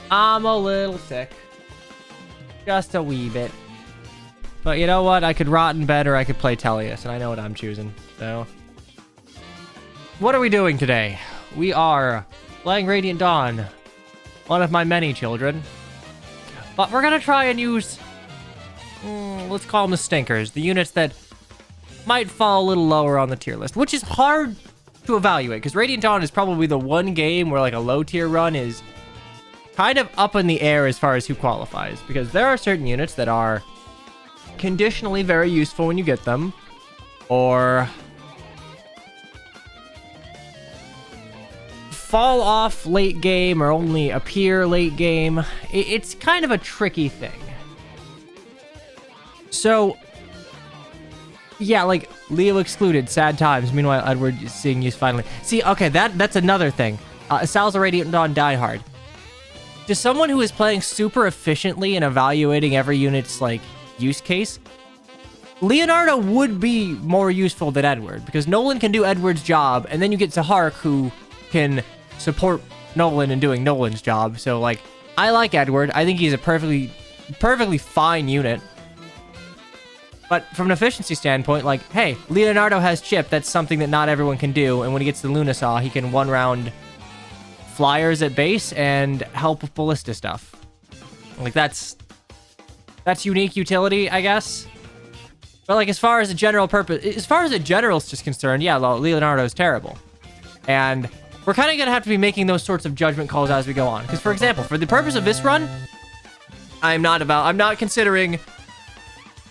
I'm a little sick. Just a wee bit. But you know what? I could rot in bed or I could play Tellius, and I know what I'm choosing. So, what are we doing today? We are playing Radiant Dawn. One of my many children. But we're gonna try and use... let's call them the stinkers. The units that might fall a little lower on the tier list. Which is hard to evaluate, because Radiant Dawn is probably the one game where like a low tier run is kind of up in the air as far as who qualifies. Because there are certain units that are conditionally very useful when you get them, or fall off late game or only appear late game. It's kind of a tricky thing. So yeah, like Leo excluded, sad times. Meanwhile, Edward is seeing use finally. See, okay, that's another thing. Sal's a Radiant Dawn diehard. To someone who is playing super efficiently and evaluating every unit's like use case, Leonardo would be more useful than Edward, because Nolan can do Edward's job, and then you get Zahark, who can support Nolan in doing Nolan's job. So like, I like Edward. I think he's a perfectly fine unit. But from an efficiency standpoint, like, hey, Leonardo has chip. That's something that not everyone can do. And when he gets the Lunasaw, he can one-round flyers at base and help with ballista stuff. Like, that's unique utility, I guess. But like, as far as a general purpose, as far as a general's just concerned, yeah, Leonardo's terrible. And we're kind of going to have to be making those sorts of judgment calls as we go on. Because, for example, for the purpose of this run, I'm not considering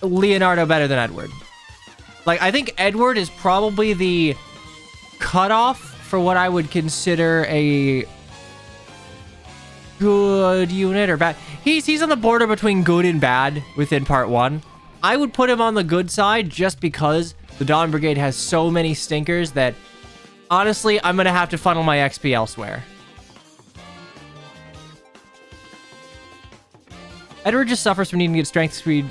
Leonardo better than Edward. Like, I think Edward is probably the cutoff for what I would consider a good unit or bad. He's on the border between good and bad within part 1. I would put him on the good side just because the Dawn Brigade has so many stinkers that, honestly, I'm going to have to funnel my XP elsewhere. Edward just suffers from needing to get strength speed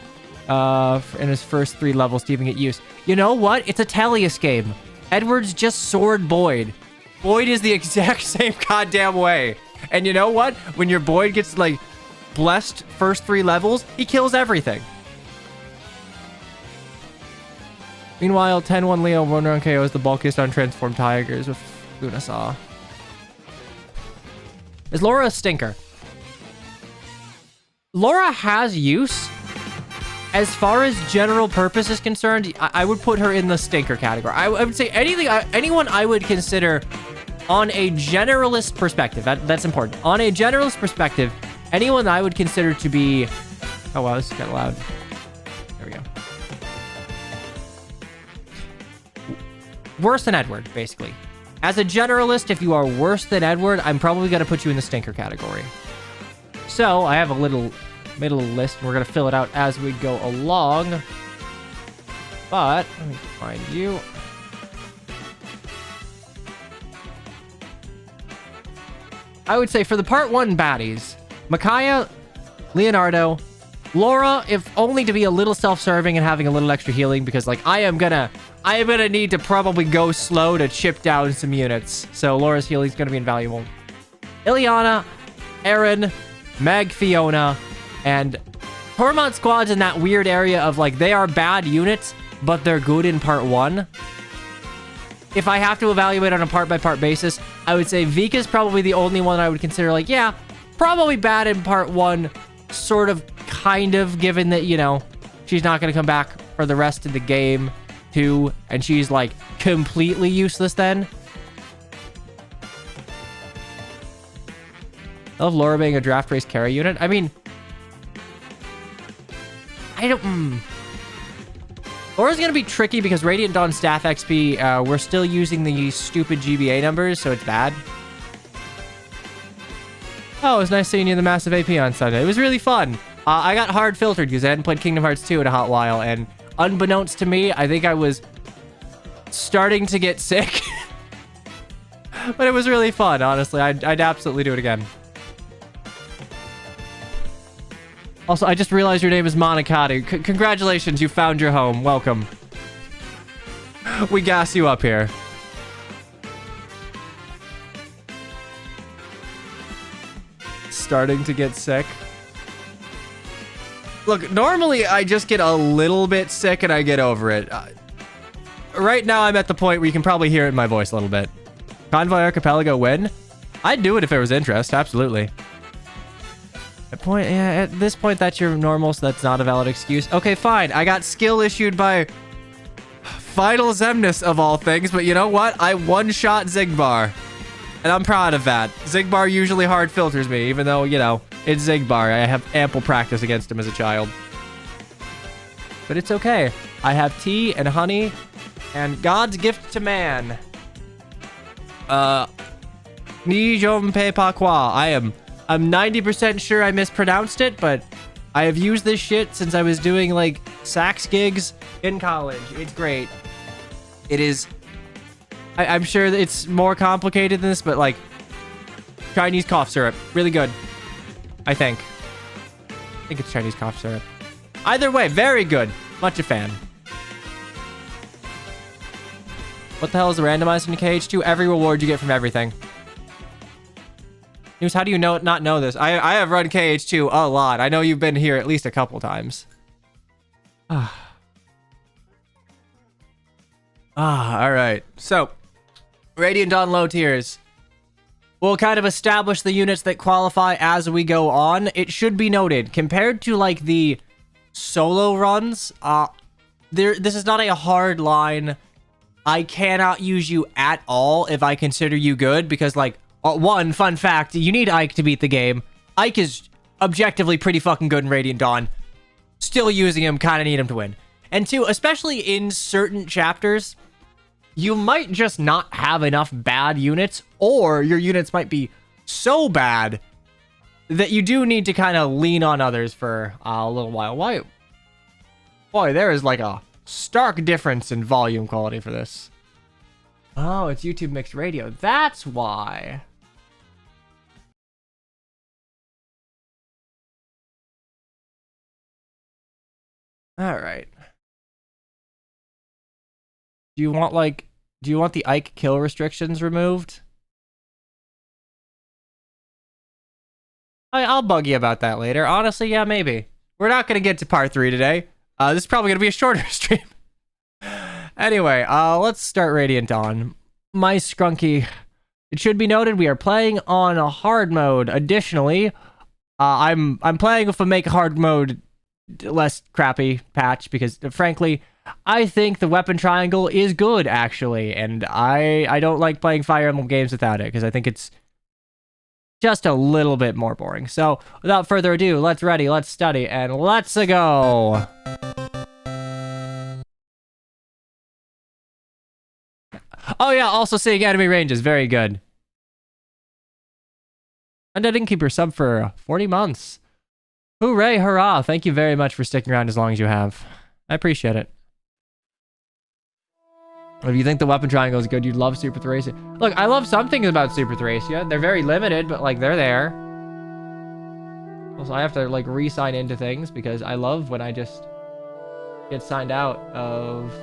in his first 3 levels to even get use. You know what? It's a Tellius game. Edward's just Sword Boyd. Boyd is the exact same goddamn way. And you know what? When your Boyd gets, like, blessed first 3 levels, he kills everything. Meanwhile, 10-1 Leo, 1-round KOs the bulkiest on transformed tigers with Lunasaw. Is Laura a stinker? Laura has use. As far as general purpose is concerned, I would put her in the stinker category. I would say anyone I would consider on a generalist perspective. That's important. On a generalist perspective, anyone I would consider to be... Oh, wow, this is kind of loud. There we go. Worse than Edward, basically. As a generalist, if you are worse than Edward, I'm probably going to put you in the stinker category. So, I have a little list, and we're going to fill it out as we go along. But, let me find you. I would say for the part 1 baddies, Micaiah, Leonardo, Laura, if only to be a little self-serving and having a little extra healing, because like I am gonna need to probably go slow to chip down some units. So Laura's healing is gonna be invaluable. Ileana, Aaron, Meg, Fiona, and Tormont Squad's in that weird area of like they are bad units, but they're good in part 1. If I have to evaluate on a part-by-part basis, I would say Vika's probably the only one I would consider like, yeah, probably bad in part 1, sort of, kind of, given that, you know, she's not going to come back for the rest of the game, too, and she's, like, completely useless then. I love Laura being a draft race carry unit. I mean, I don't... Laura's going to be tricky because Radiant Dawn staff XP, we're still using the stupid GBA numbers, so it's bad. Oh, it was nice seeing you in the massive AP on Sunday. It was really fun. I got hard filtered because I hadn't played Kingdom Hearts 2 in a hot while, and unbeknownst to me, I think I was starting to get sick. But it was really fun, honestly. I'd absolutely do it again. Also, I just realized your name is Monicati. Congratulations, you found your home. Welcome. We gas you up here. starting to get sick. Look, normally I just get a little bit sick and I get over it. Right now I'm at the point where you can probably hear it in my voice a little bit. Convoy Archipelago win? I'd do it if there was interest, absolutely. At this point, that's your normal, so that's not a valid excuse. Okay, fine. I got skill issued by Final Zemnis of all things, but you know what? I one-shot Zigbar. And I'm proud of that. Zigbar usually hard filters me, even though, you know, it's Zigbar. I have ample practice against him as a child. But it's okay. I have tea and honey and God's gift to man. Ni jom pe pa qua. I'm 90% sure I mispronounced it, but I have used this shit since I was doing, like, sax gigs in college. It's great. It is... I'm sure that it's more complicated than this, but, like, Chinese cough syrup. Really good. I think it's Chinese cough syrup. Either way, very good. Much a fan. What the hell is the randomized in KH2? Every reward you get from everything. News, how do you not know this? I have run KH2 a lot. I know you've been here at least a couple times. All right. So, Radiant Dawn low tiers. We'll kind of establish the units that qualify as we go on. It should be noted, compared to, like, the solo runs, this is not a hard line. I cannot use you at all if I consider you good, because, like, one, fun fact, you need Ike to beat the game. Ike is objectively pretty fucking good in Radiant Dawn. Still using him, kind of need him to win. And two, especially in certain chapters, you might just not have enough bad units, or your units might be so bad that you do need to kind of lean on others for a little while. Boy, there is like a stark difference in volume quality for this. Oh, it's YouTube mixed radio. That's why. All right. Do you want the Ike kill restrictions removed? I'll bug you about that later. Honestly, yeah, maybe. We're not going to get to part 3 today. This is probably going to be a shorter stream. Anyway, let's start Radiant Dawn. My Scrunky. It should be noted we are playing on a hard mode. Additionally, I'm playing with a make hard mode less crappy patch because, frankly, I think the weapon triangle is good, actually, and I don't like playing Fire Emblem games without it, because I think it's just a little bit more boring. So, without further ado, let's ready, let's study, and let's go! Oh yeah, also seeing enemy ranges, very good. And I didn't keep your sub for 40 months. Hooray, hurrah, thank you very much for sticking around as long as you have. I appreciate it. If you think the weapon triangle is good, you'd love Super Thracia. Look, I love some things about Super Thracia. They're very limited, but, like, they're there. Also, I have to, like, re-sign into things because I love when I just get signed out of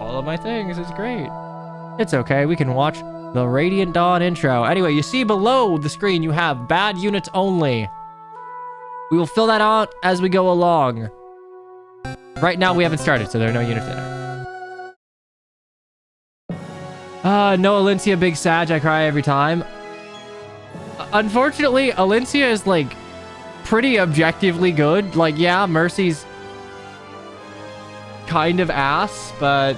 all of my things. It's great. It's okay. We can watch the Radiant Dawn intro. Anyway, you see below the screen you have bad units only. We will fill that out as we go along. Right now, we haven't started, so there are no units in it. No Alencia Big Sag, I cry every time. Unfortunately, Alencia is, like, pretty objectively good. Like, yeah, Mercy's kind of ass, but...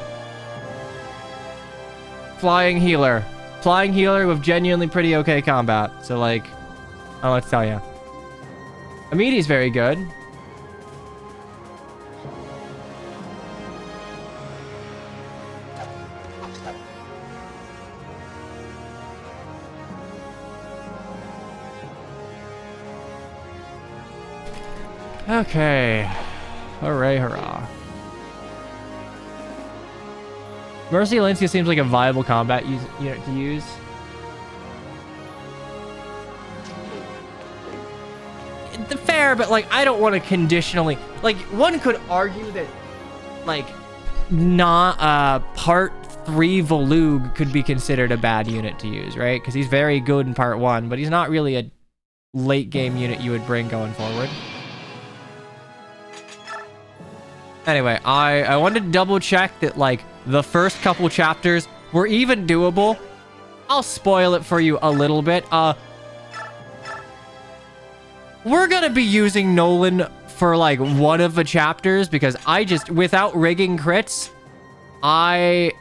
Flying healer. Flying healer with genuinely pretty okay combat. So, like, I don't know what to tell ya. Amiti's very good. Okay. Hooray, hurrah. Mercy Alencia seems like a viable combat unit to use. Fair, but, like, I don't want to conditionally... Like, one could argue that, like, not, part 3 Volug could be considered a bad unit to use, right? Because he's very good in part 1, but he's not really a late game unit you would bring going forward. Anyway, I wanted to double check that, like, the first couple chapters were even doable. I'll spoil it for you a little bit. We're gonna be using Nolan for, like, one of the chapters because without rigging crits, I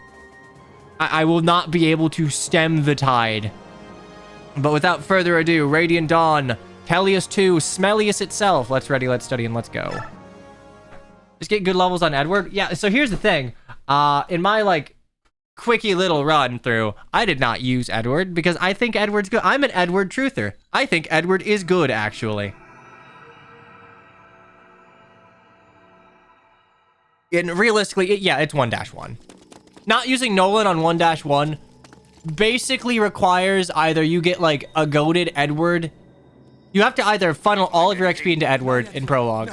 will not be able to stem the tide. But without further ado, Radiant Dawn, Tellius 2, Smellius itself. Let's ready, let's study, and let's go. Just get good levels on Edward. Yeah, so here's the thing. In my, like, quickie little run through, I did not use Edward because I think Edward's good. I'm an Edward truther. I think Edward is good, actually. And realistically, yeah, it's 1-1. Not using Nolan on 1-1 basically requires either you get, like, a goated Edward. You have to either funnel all of your XP into Edward in Prologue.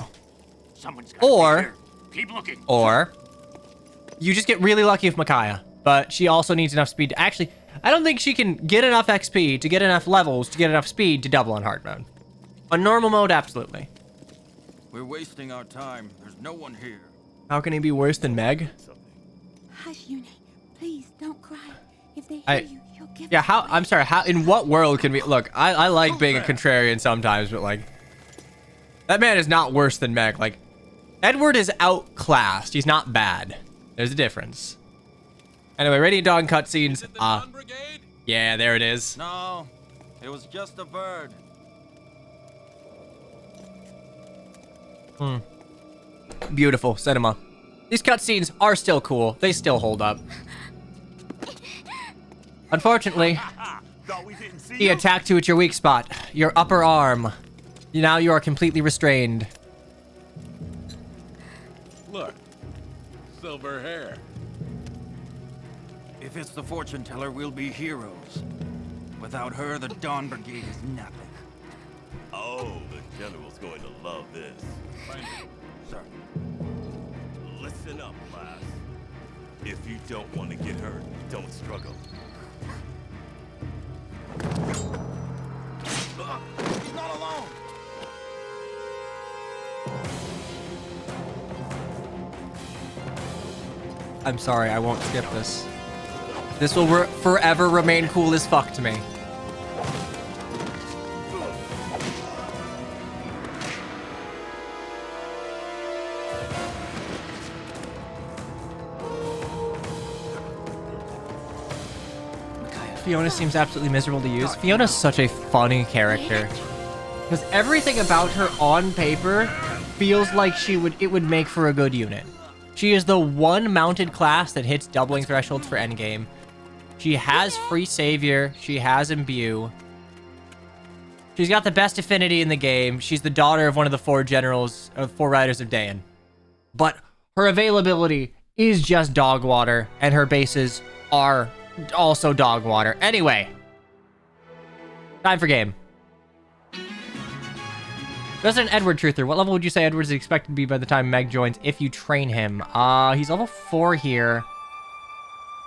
Or you just get really lucky with Micaiah. But she also needs enough speed to actually... I don't think she can get enough XP to get enough levels to get enough speed to double on hard mode. On normal mode, absolutely. We're wasting our time. There's no one here. How can he be worse than Meg? Hush, Yune. Please, don't cry. If they hear you, you'll give Yeah, how... I'm sorry, how... In what world can we... Look, I like being a contrarian sometimes, but, like... That man is not worse than Meg. Like, Edward is outclassed. He's not bad. There's a difference. Anyway, Radiant Dawn cutscenes. Yeah, there it is. No, it was just a bird. Beautiful cinema. These cutscenes are still cool. They still hold up. Unfortunately, he attacked you at your weak spot, your upper arm. Now you are completely restrained. Look, silver hair. If it's the fortune teller, we'll be heroes. Without her, the Dawn Brigade is nothing. Oh, the general's going to love this. Sir. Listen up, class. If you don't want to get hurt, don't struggle. He's not alone! I'm sorry, I won't skip this. This will forever remain cool as fuck to me. Fiona seems absolutely miserable to use. Fiona's such a funny character. Because everything about her on paper feels like it would make for a good unit. She is the one mounted class that hits doubling thresholds for endgame. She has Free Savior. She has Imbue. She's got the best affinity in the game. She's the daughter of one of the four Riders of Dayan. But her availability is just dog water, and her bases are also dog water. Anyway, time for game. Resident Edward Truther, what level would you say Edward is expected to be by the time Meg joins if you train him? He's level 4 here.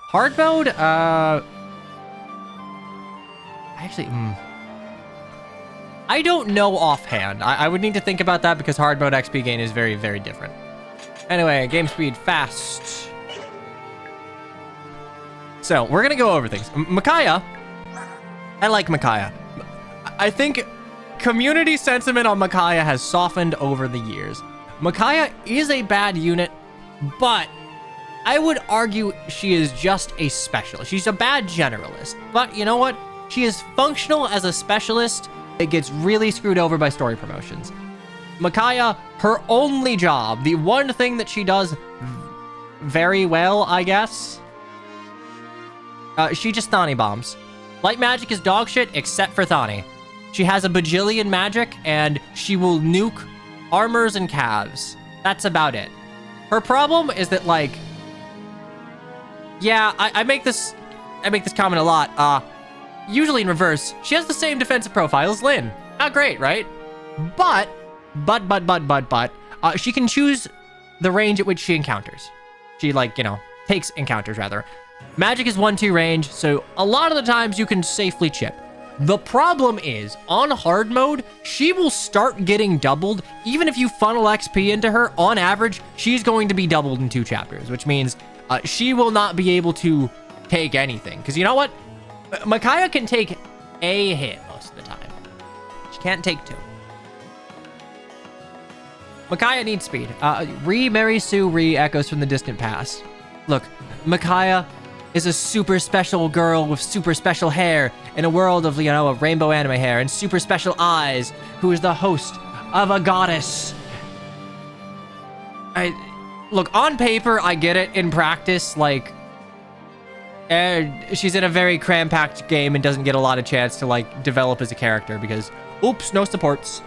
Hard mode? Actually, I don't know offhand. I would need to think about that because hard mode XP gain is very, very different. Anyway, game speed, fast. So, we're gonna go over things. Micaiah. I like Micaiah. I think community sentiment on Micaiah has softened over the years. Micaiah is a bad unit, but I would argue she is just a specialist. She's a bad generalist, but you know what? She is functional as a specialist. It gets really screwed over by story promotions. Micaiah, her only job, the one thing that she does very well, I guess, she just Thani bombs. Light magic is dog shit, except for Thani. She has a bajillion magic, and she will nuke armors and calves. That's about it. Her problem is that, like, yeah, I make this comment a lot. Usually in reverse, she has the same defensive profile as Lyn. Not great, right? But, she can choose the range at which she encounters. She, like, you know, takes encounters, rather. Magic is 1-2 range, so a lot of the times you can safely chip. The problem is, on hard mode, she will start getting doubled. Even if you funnel XP into her, on average, she's going to be doubled in 2 chapters, which means she will not be able to take anything. Because you know what? Micaiah can take a hit most of the time. She can't take 2. Micaiah needs speed. Mary Sue echoes from the distant past. Look, Micaiah is a super special girl with super special hair in a world of, of rainbow anime hair and super special eyes, who is the host of a goddess. Look, on paper, I get it. In practice, she's in a very cram-packed game and doesn't get a lot of chance to, develop as a character because, oops, no supports.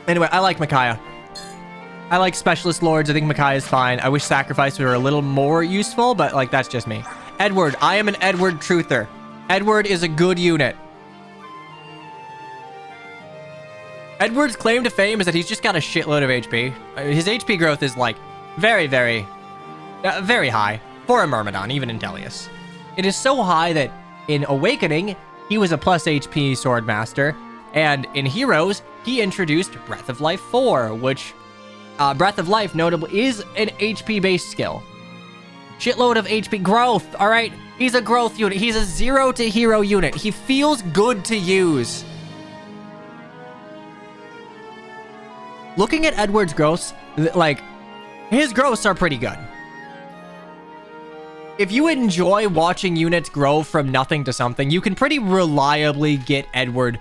Anyway, I like Micaiah. I like Specialist Lords. I think Micaiah's fine. I wish Sacrifice were a little more useful, but, that's just me. Edward. I am an Edward truther. Edward is a good unit. Edward's claim to fame is that he's just got a shitload of HP. His HP growth is, very, very, very high for a Myrmidon, even in Delius. It is so high that in Awakening, he was a plus HP Swordmaster, and in Heroes, he introduced Breath of Life 4, which... Breath of Life, notably, is an HP-based skill. Shitload of HP growth, all right? He's a growth unit. He's a 0 to hero unit. He feels good to use. Looking at Edward's growths, his growths are pretty good. If you enjoy watching units grow from nothing to something, you can pretty reliably get Edward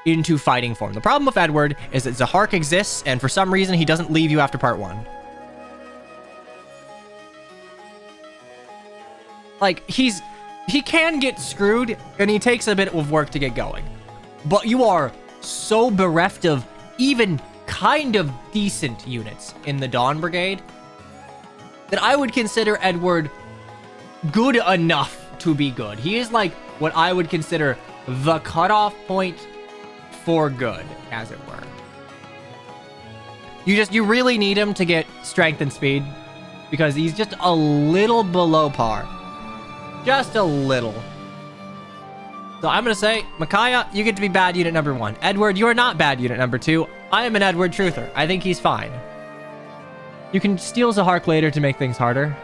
into fighting form. The problem with Edward is that Zahark exists, and for some reason, he doesn't leave you after part 1. He can get screwed, and he takes a bit of work to get going. But you are so bereft of even kind of decent units in the Dawn Brigade that I would consider Edward good enough to be good. He is what I would consider the cutoff point for good, as it were. You really need him to get strength and speed because he's just a little below par. Just a little. So I'm going to say, Micaiah, you get to be bad unit number 1. Edward, you are not bad unit number 2. I am an Edward truther. I think he's fine. You can steal Zahark later to make things harder.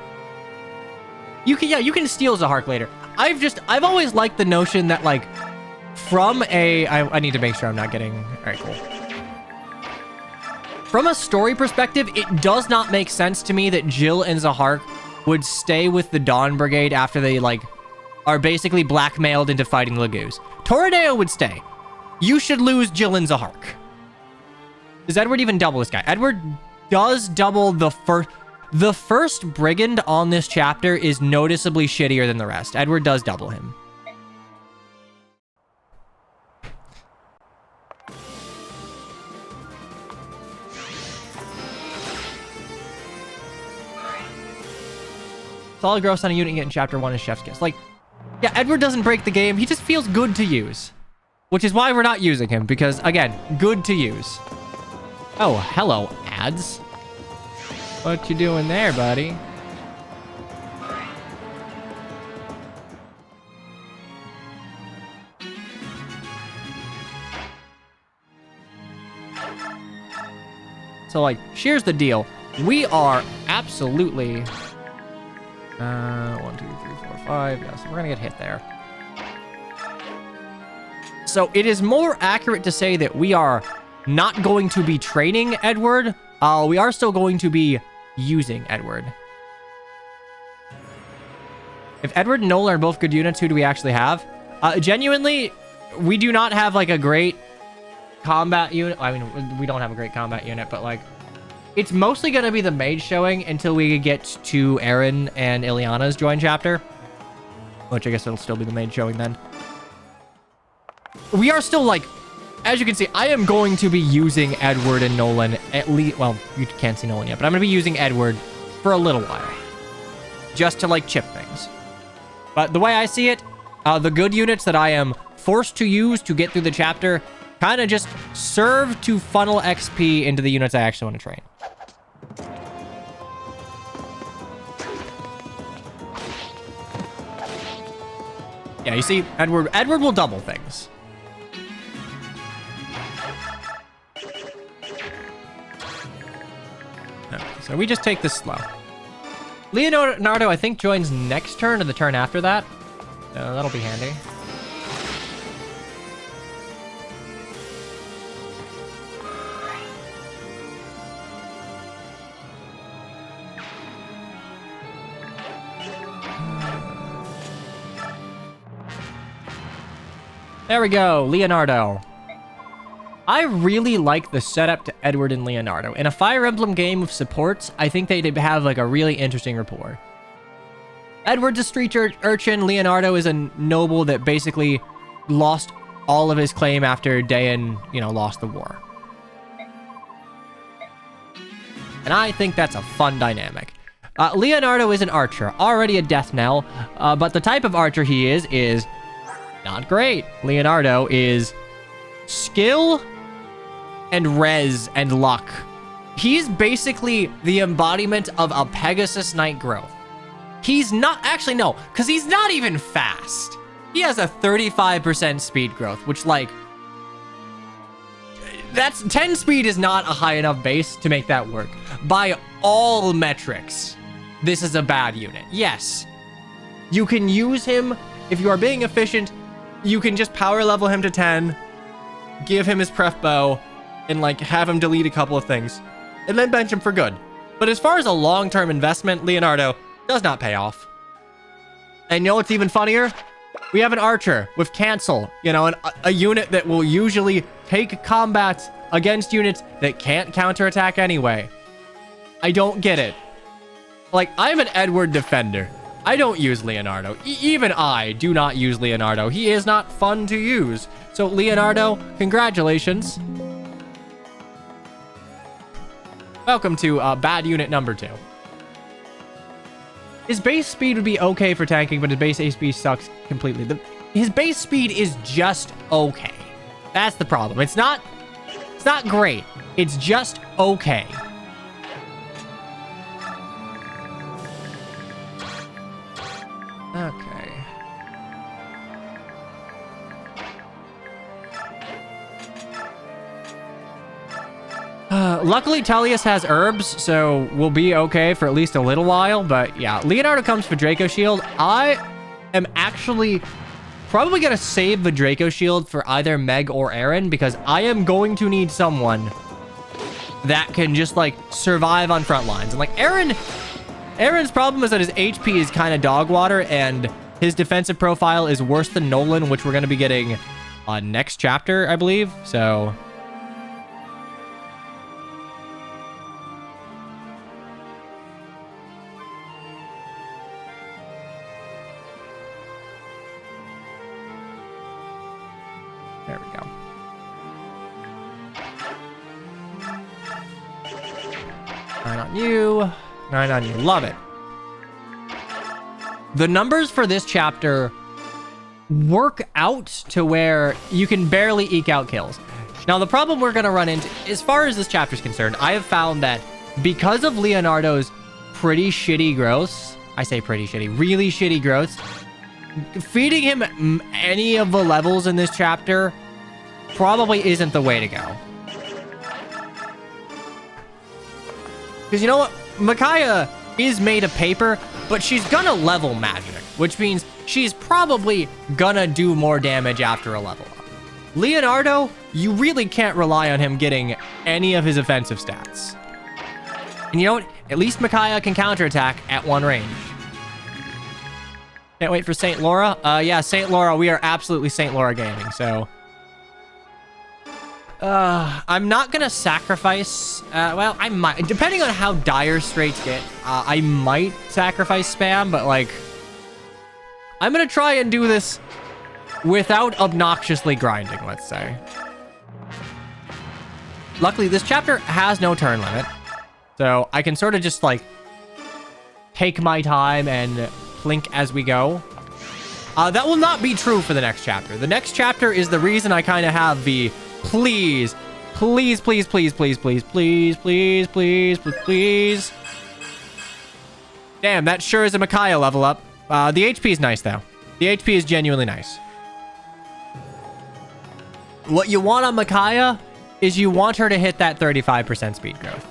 You can steal Zahark later. I've always liked the notion that, I need to make sure I'm not getting... Alright, cool. From a story perspective, it does not make sense to me that Jill and Zahark would stay with the Dawn Brigade after they, are basically blackmailed into fighting Lagoos. Toradeo would stay. You should lose Jill and Zahark. Does Edward even double this guy? Edward does double the first... The first Brigand on this chapter is noticeably shittier than the rest. Edward does double him. Solid growth on a unit you get in chapter 1 is Chef's Kiss. Yeah, Edward doesn't break the game. He just feels good to use. Which is why we're not using him, because, again, good to use. Oh, hello, ads. What you doing there, buddy? So, here's the deal. We are absolutely... 1, 2, 3, 4, 5. Yeah, so we're gonna get hit there. So it is more accurate to say that we are not going to be training Edward. We are still going to be using Edward. If Edward and Nola are both good units, who do we actually have? Genuinely, we do not have a great combat unit. I mean, we don't have a great combat unit, but it's mostly going to be the mage showing until we get to Aaron and Ileana's join chapter. Which I guess it'll still be the mage showing then. We are still as you can see, I am going to be using Edward and Nolan at least... Well, you can't see Nolan yet, but I'm going to be using Edward for a little while. Just to chip things. But the way I see it, the good units that I am forced to use to get through the chapter kind of just serve to funnel XP into the units I actually want to train. Yeah, you see, Edward will double things. Okay, so we just take this slow. Leonardo, I think, joins next turn or the turn after that. So that'll be handy. There we go, Leonardo. I really like the setup to Edward and Leonardo. In a Fire Emblem game of supports, I think they'd have like a really interesting rapport. Edward's a street urchin. Leonardo is a noble that basically lost all of his claim after Dayan, lost the war. And I think that's a fun dynamic. Leonardo is an archer, already a death knell, but the type of archer he is not great. Leonardo is skill and res and luck. He's basically the embodiment of a Pegasus Knight growth. He's not, actually no, because he's not even fast. He has a 35% speed growth, which that's 10 speed is not a high enough base to make that work. By all metrics, this is a bad unit. Yes, you can use him if you are being efficient. You can just power level him to 10, give him his pref bow, and have him delete a couple of things, and then bench him for good. But as far as a long-term investment, Leonardo does not pay off. And you know what's even funnier? We have an archer with cancel, a unit that will usually take combat against units that can't counterattack anyway. I don't get it. I'm an Edward defender. I don't use Leonardo. Even I do not use Leonardo. He is not fun to use. So Leonardo, congratulations. Welcome to bad unit number 2. His base speed would be okay for tanking, but his base HP sucks completely. His base speed is just okay. That's the problem. It's not great. It's just okay. Okay. Luckily, Tullius has herbs, so we'll be okay for at least a little while. But yeah, Leonardo comes for Draco Shield. I am actually probably going to save the Draco Shield for either Meg or Aaron, because I am going to need someone that can just survive on front lines. And Aaron's problem is that his HP is kind of dog water, and his defensive profile is worse than Nolan, which we're going to be getting next chapter, I believe. So there we go. Nine on you. 9 on you. Love it. The numbers for this chapter work out to where you can barely eke out kills. Now, the problem we're going to run into, as far as this chapter is concerned, I have found that because of Leonardo's pretty shitty growths, I say pretty shitty, really shitty growths, feeding him any of the levels in this chapter probably isn't the way to go. Because you know what? Micaiah is made of paper, but she's gonna level magic, which means she's probably gonna do more damage after a level up. Leonardo, you really can't rely on him getting any of his offensive stats. And you know what? At least Micaiah can counterattack at one range. Can't wait for St. Laura. Yeah, St. Laura, we are absolutely St. Laura gaming, so I'm not gonna sacrifice, well, I might, depending on how dire straits get, I might sacrifice spam, but I'm gonna try and do this without obnoxiously grinding, let's say. Luckily, this chapter has no turn limit, so I can sort of just take my time and plink as we go. That will not be true for the next chapter. The next chapter is the reason I kind of have the please, please, please, please, please, please, please, please, please, please, please. Damn, that sure is a Micaiah level up. The HP is nice, though. The HP is genuinely nice. What you want on Micaiah is you want her to hit that 35% speed growth.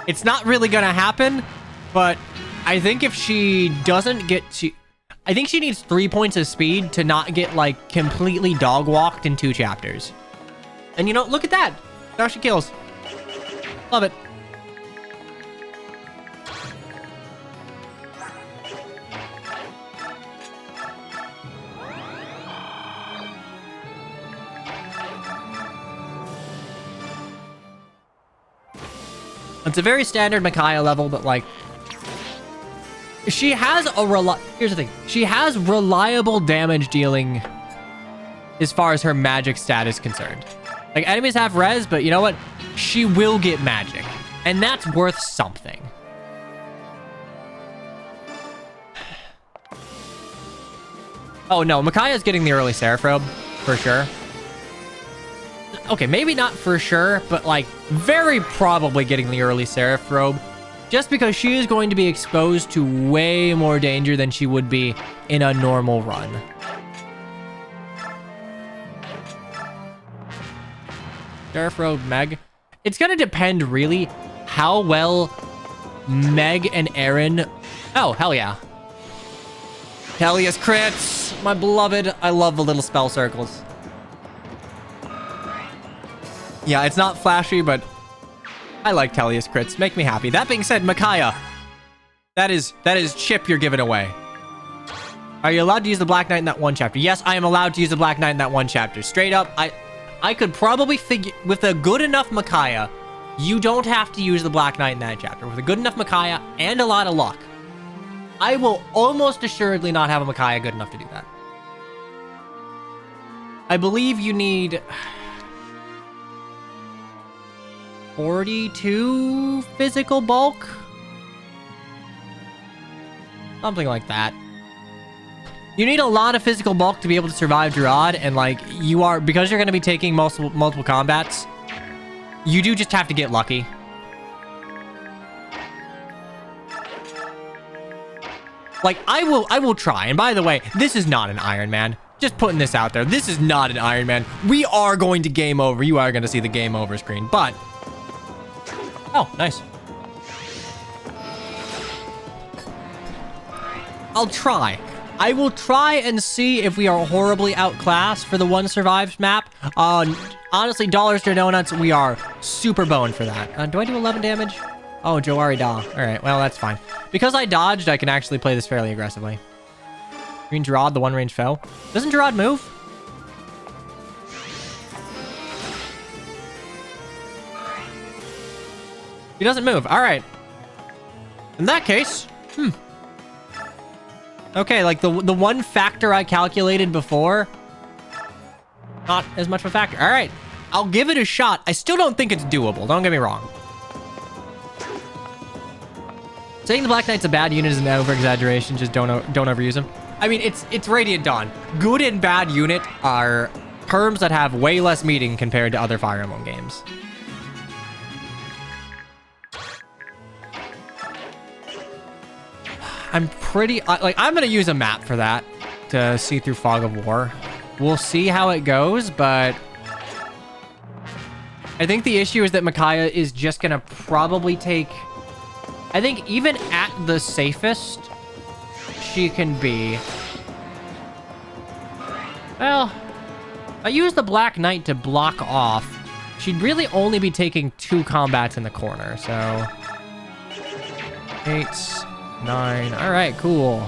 It's not really gonna happen, but I think if she doesn't get to... I think she needs 3 points of speed to not get, like, completely dog-walked in 2 chapters. And you know, look at that! Now she kills. Love it. It's a very standard Micaiah level, but like... She has a Here's the thing. She has reliable damage dealing as far as her magic stat is concerned. Like, enemies have res, but you know what? She will get magic. And that's worth something. Oh, no. Micaiah's getting the early Seraph Robe, for sure. Okay, maybe not for sure, but like very probably getting the early Seraph Robe, just because she is going to be exposed to way more danger than she would be in a normal run. Seraph Robe Meg. It's going to depend really how well Meg and Aaron... Oh, hell yeah. Tellius crits, my beloved. I love the little spell circles. Yeah, it's not flashy, but I like Tellius crits. Make me happy. That being said, Micaiah, that is chip you're giving away. Are you allowed to use the Black Knight in that one chapter? Yes, I am allowed to use the Black Knight in that one chapter. Straight up, I could probably figure... With a good enough Micaiah, you don't have to use the Black Knight in that chapter. With a good enough Micaiah and a lot of luck, I will almost assuredly not have a Micaiah good enough to do that. I believe you need... 42 physical bulk? Something like that. You need a lot of physical bulk to be able to survive Gerard, and like, because you're going to be taking multiple combats, you do just have to get lucky. Like, I will try, and by the way, this is not an Iron Man. Just putting this out there. This is not an Iron Man. We are going to game over. You are going to see the game over screen, but... Oh, nice. I'll try. I will try and see if we are horribly outclassed for the one survives map. Honestly, dollars to donuts, we are super boned for that. Do I do 11 damage? Oh, Joari Da. All right, well, that's fine. Because I dodged, I can actually play this fairly aggressively. Green Gerard, the one range fell. Doesn't Gerard move? He doesn't move. All right. In that case, okay, like the one factor I calculated before, not as much of a factor. All right. I'll give it a shot. I still don't think it's doable. Don't get me wrong. Saying the Black Knight's a bad unit is an over-exaggeration. Just don't overuse him. I mean, it's Radiant Dawn. Good and bad unit are terms that have way less meaning compared to other Fire Emblem games. I'm pretty... I'm going to use a map for that to see through Fog of War. We'll see how it goes, but... I think the issue is that Micaiah is just going to probably take... I think even at the safest, she can be... Well, I use the Black Knight to block off. She'd really only be taking 2 combats in the corner, so... 8... 9. All right, cool.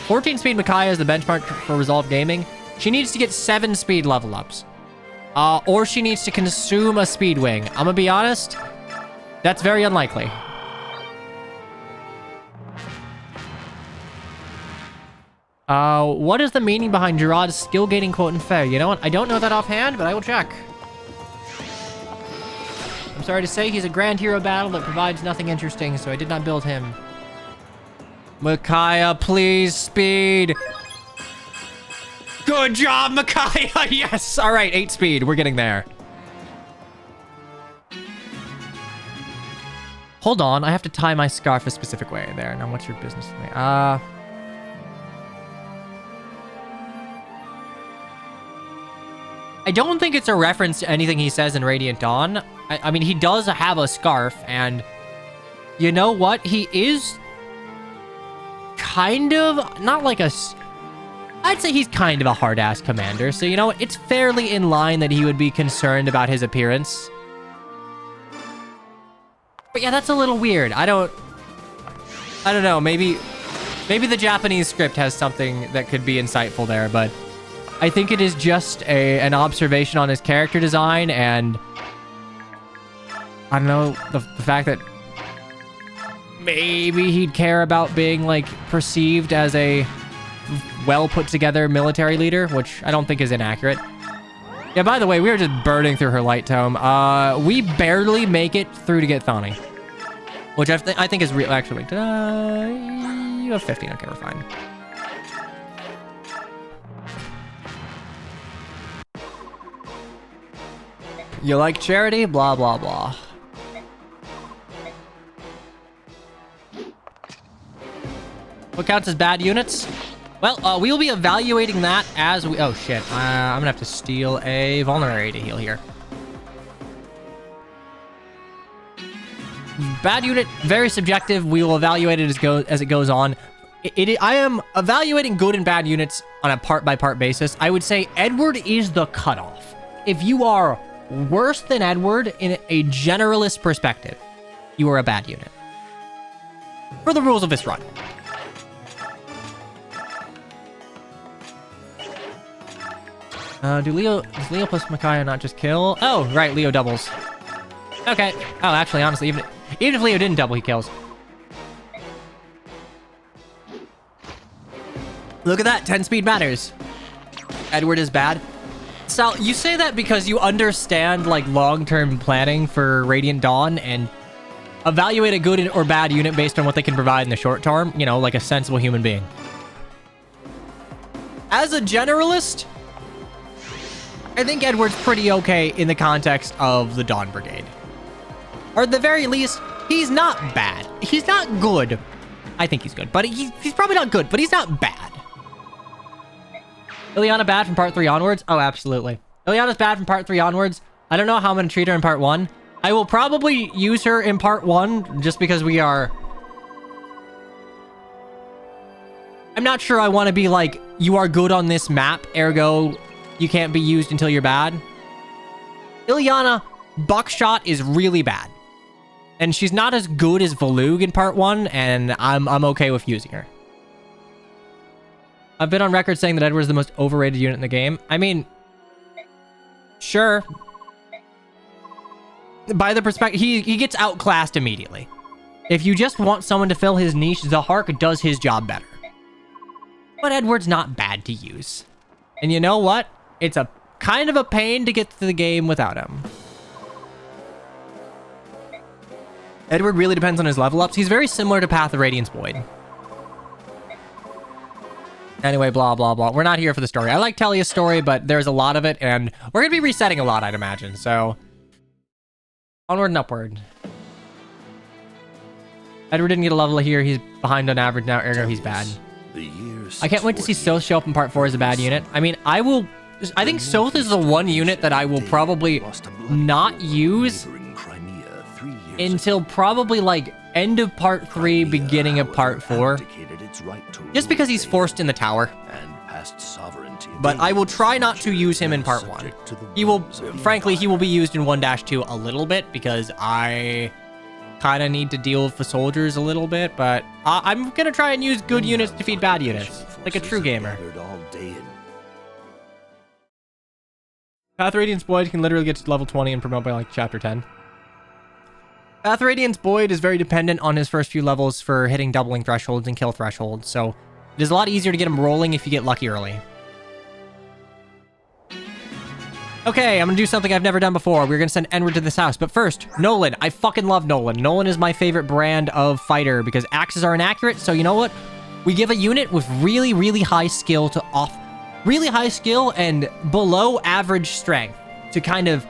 "14 speed Micaiah is the benchmark for Resolve Gaming. She needs to get 7 speed level ups. Or she needs to consume a speed wing. I'm gonna be honest, that's very unlikely. What is the meaning behind Gerard's skill gaining quote in Fair? You know what? I don't know that offhand, but I will check. I'm sorry to say, he's a grand hero battle that provides nothing interesting, so I did not build him. Micaiah, please, speed. Good job, Micaiah. Yes. All right, 8 speed. We're getting there. Hold on, I have to tie my scarf a specific way there. Now, what's your business with me? I don't think it's a reference to anything he says in Radiant Dawn. I mean, he does have a scarf, and you know what? He is kind of, not like a... I'd say he's kind of a hard-ass commander, so you know what? It's fairly in line that he would be concerned about his appearance. But yeah, that's a little weird. I don't know. Maybe the Japanese script has something that could be insightful there, but I think it is just an observation on his character design, and I don't know, the fact that maybe he'd care about being, like, perceived as a well put together military leader, which I don't think is inaccurate. Yeah, by the way, we were just burning through her light tome. We barely make it through to get Thani, which I think is real. Actually, you have 15. Okay, we're fine. You like charity? Blah, blah, blah. What counts as bad units? Well, we will be evaluating that as we... Oh, shit. I'm gonna have to steal a vulnerary to heal here. Bad unit, very subjective. We will evaluate it as it goes on. I am evaluating good and bad units on a part-by-part basis. I would say Edward is the cutoff. If you are worse than Edward in a generalist perspective, you are a bad unit. For the rules of this run. Does Leo plus Micaiah not just kill? Oh, right, Leo doubles. Okay. Oh, actually, honestly, even if Leo didn't double, he kills. Look at that, 10 speed matters. Edward is bad. Sal, you say that because you understand, like, long-term planning for Radiant Dawn and evaluate a good or bad unit based on what they can provide in the short term, you know, like a sensible human being. As a generalist, I think Edward's pretty okay in the context of the Dawn Brigade. Or at the very least, he's not bad. He's not good. I think he's good, but he's probably not good, but he's not bad. Ileana bad from part 3 onwards? Oh, absolutely. Ileana's bad from part 3 onwards. I don't know how I'm going to treat her in part 1. I will probably use her in part 1 just because we are... I'm not sure I want to be like, you are good on this map, ergo you can't be used until you're bad. Ileana, Buckshot is really bad. And she's not as good as Volug in part 1, and I'm okay with using her. I've been on record saying that Edward is the most overrated unit in the game. I mean, sure. By the perspective, he gets outclassed immediately. If you just want someone to fill his niche, Zahark does his job better. But Edward's not bad to use. And you know what? It's a kind of a pain to get through the game without him. Edward really depends on his level ups. He's very similar to Path of Radiance Void. Anyway, blah, blah, blah. We're not here for the story. I like Telia's story, but there's a lot of it, and we're going to be resetting a lot, I'd imagine. So, onward and upward. Edward didn't get a level here. He's behind on average now, ergo he's bad. I can't wait to see Soth show up in part 4 as a bad unit. I mean, I think Soth is the one unit that I will probably not use until probably like end of part 3, beginning of part 4. Just because he's forced in the tower. But I will try not to use him in part 1. Frankly, he will be used in 1-2 a little bit because I kind of need to deal with the soldiers a little bit, but I'm going to try and use good units to defeat bad units, like a true gamer. Path Radiance Boyd can literally get to level 20 and promote by like chapter 10. Path Radiance Boyd is very dependent on his first few levels for hitting doubling thresholds and kill thresholds, so it is a lot easier to get him rolling if you get lucky early. Okay, I'm gonna do something I've never done before. We're gonna send Edward to this house, but first, Nolan. I fucking love Nolan. Nolan is my favorite brand of fighter because axes are inaccurate, so you know what? We give a unit with really, really high skill really high skill and below average strength to kind of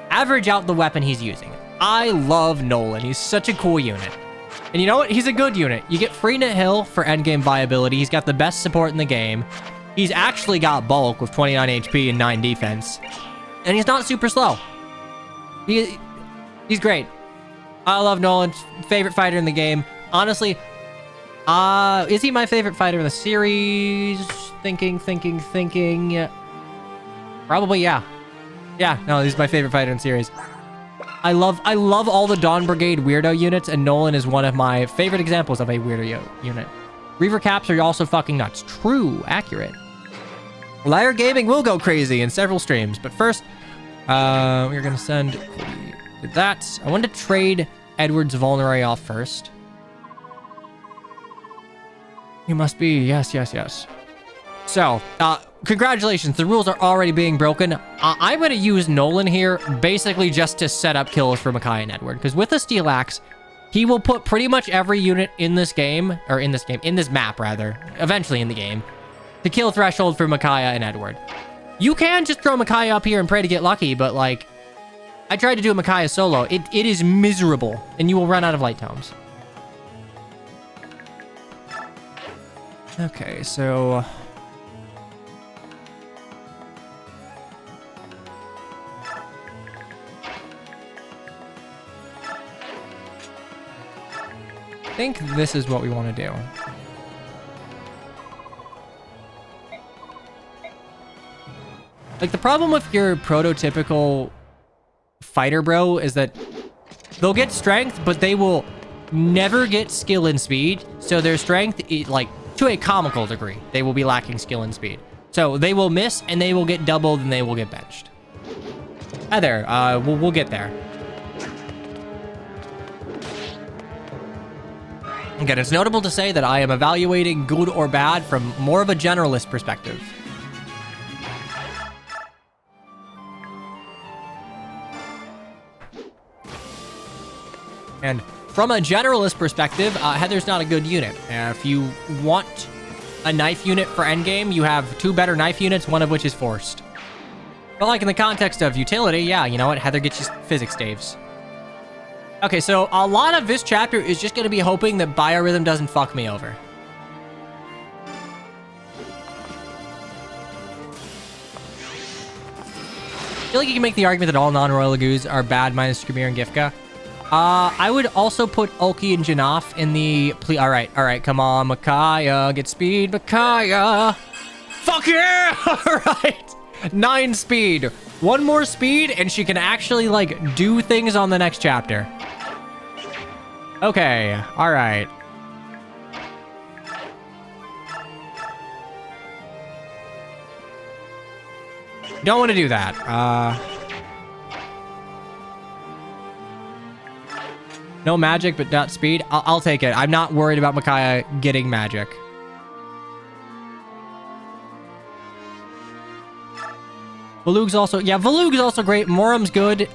average out the weapon he's using. I love Nolan. He's such a cool unit. And you know what? He's a good unit. You get free Knit Hill for endgame viability. He's got the best support in the game. He's actually got bulk with 29 HP and 9 defense. And he's not super slow. He's great. I love Nolan. Favorite fighter in the game. Honestly, is he my favorite fighter in the series? Thinking. Probably, yeah. Yeah, no, he's my favorite fighter in the series. I love all the Dawn Brigade weirdo units, and Nolan is one of my favorite examples of a weirdo unit. Reaver caps are also fucking nuts. True, accurate. Liar Gaming will go crazy in several streams, but first, we're gonna send that. I wanted to trade Edward's Vulnerary off first. You must be, yes. So, congratulations, the rules are already being broken. I'm going to use Nolan here basically just to set up kills for Micaiah and Edward. Because with a Steel Axe, he will put pretty much every unit in this map rather, eventually in the game, to kill threshold for Micaiah and Edward. You can just throw Micaiah up here and pray to get lucky, but like, I tried to do a Micaiah solo. It is miserable, and you will run out of light tomes. Okay, so... I think this is what we want to do. Like, the problem with your prototypical fighter bro is that they'll get strength, but they will never get skill and speed. So their strength, like, to a comical degree, they will be lacking skill and speed. So they will miss, and they will get doubled, and they will get benched. Hi there. We'll get there. Again, it's notable to say that I am evaluating good or bad from more of a generalist perspective. And from a generalist perspective, Heather's not a good unit. If you want a knife unit for endgame, you have 2 better knife units, one of which is forced. But like in the context of utility, yeah, you know what? Heather gets you physics staves. Okay, so a lot of this chapter is just going to be hoping that Biorhythm doesn't fuck me over. I feel like you can make the argument that all non-royal Lagoos are bad minus Skrimir and Gifka. I would also put Ulki and Janaf in the... All right, come on, Micaiah, get speed, Micaiah. Fuck yeah! All right, 9 speed. 1 more speed, and she can actually, like, do things on the next chapter. Okay, all right. Don't want to do that. No magic, but not speed. I'll take it. I'm not worried about Micaiah getting magic. Valug's also... Yeah, Valug's also great. Morum's good.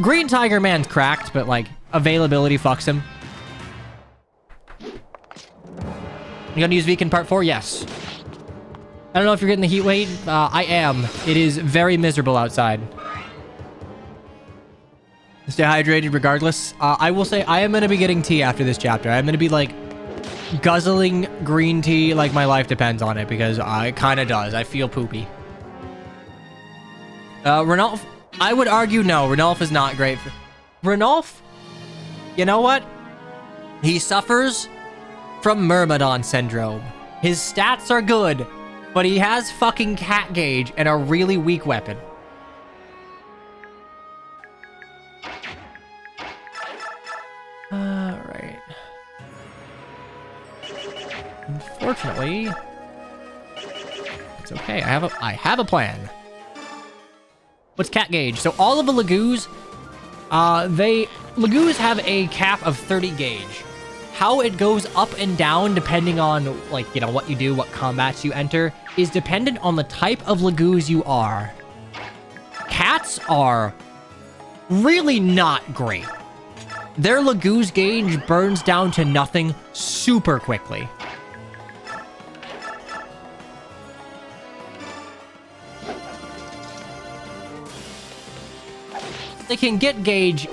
Green Tiger Man's cracked, but, like, availability fucks him. You gonna use Veekan Part 4? Yes. I don't know if you're getting the heat wave. I am. It is very miserable outside. Stay hydrated regardless. I will say I am going to be getting tea after this chapter. I'm going to be, like, guzzling green tea like my life depends on it, because it kind of does. I feel poopy. Ranulf, I would argue no. Ranulf is not great. Ranulf, you know what? He suffers from Myrmidon syndrome. His stats are good, but he has fucking cat gauge and a really weak weapon. Alright. Unfortunately, it's okay. I have a plan. What's cat gauge? So all of the Lagoos, Lagoos have a cap of 30 gauge. How it goes up and down depending on, like, you know, what you do, what combats you enter, is dependent on the type of Lagoos you are. Cats are really not great. Their Lagoos gauge burns down to nothing super quickly. They can get gauge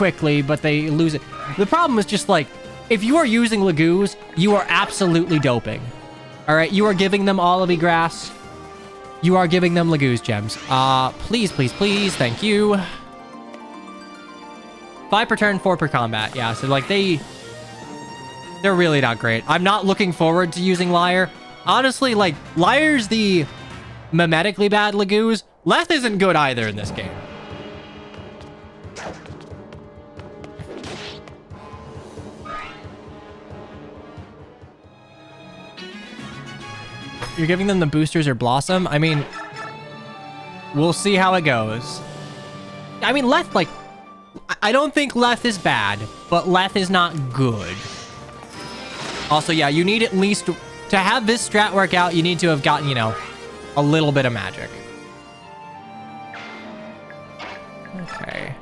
quickly, but they lose it. The problem is just like, if you are using Lagoos, you are absolutely doping. All right, you are giving them Olive Grass. You are giving them Lagoos gems. Please, please, please, thank you. 5 per turn, 4 per combat. Yeah, so like they're really not great. I'm not looking forward to using Liar. Honestly, like, Liar's the memetically bad Lagoos. Leth isn't good either in this game. You're giving them the boosters or Blossom? I mean, we'll see how it goes. I mean, Leth, like, I don't think Leth is bad, but Leth is not good. Also, yeah, you need at least, to have this strat work out, you need to have gotten, you know, a little bit of magic. Okay.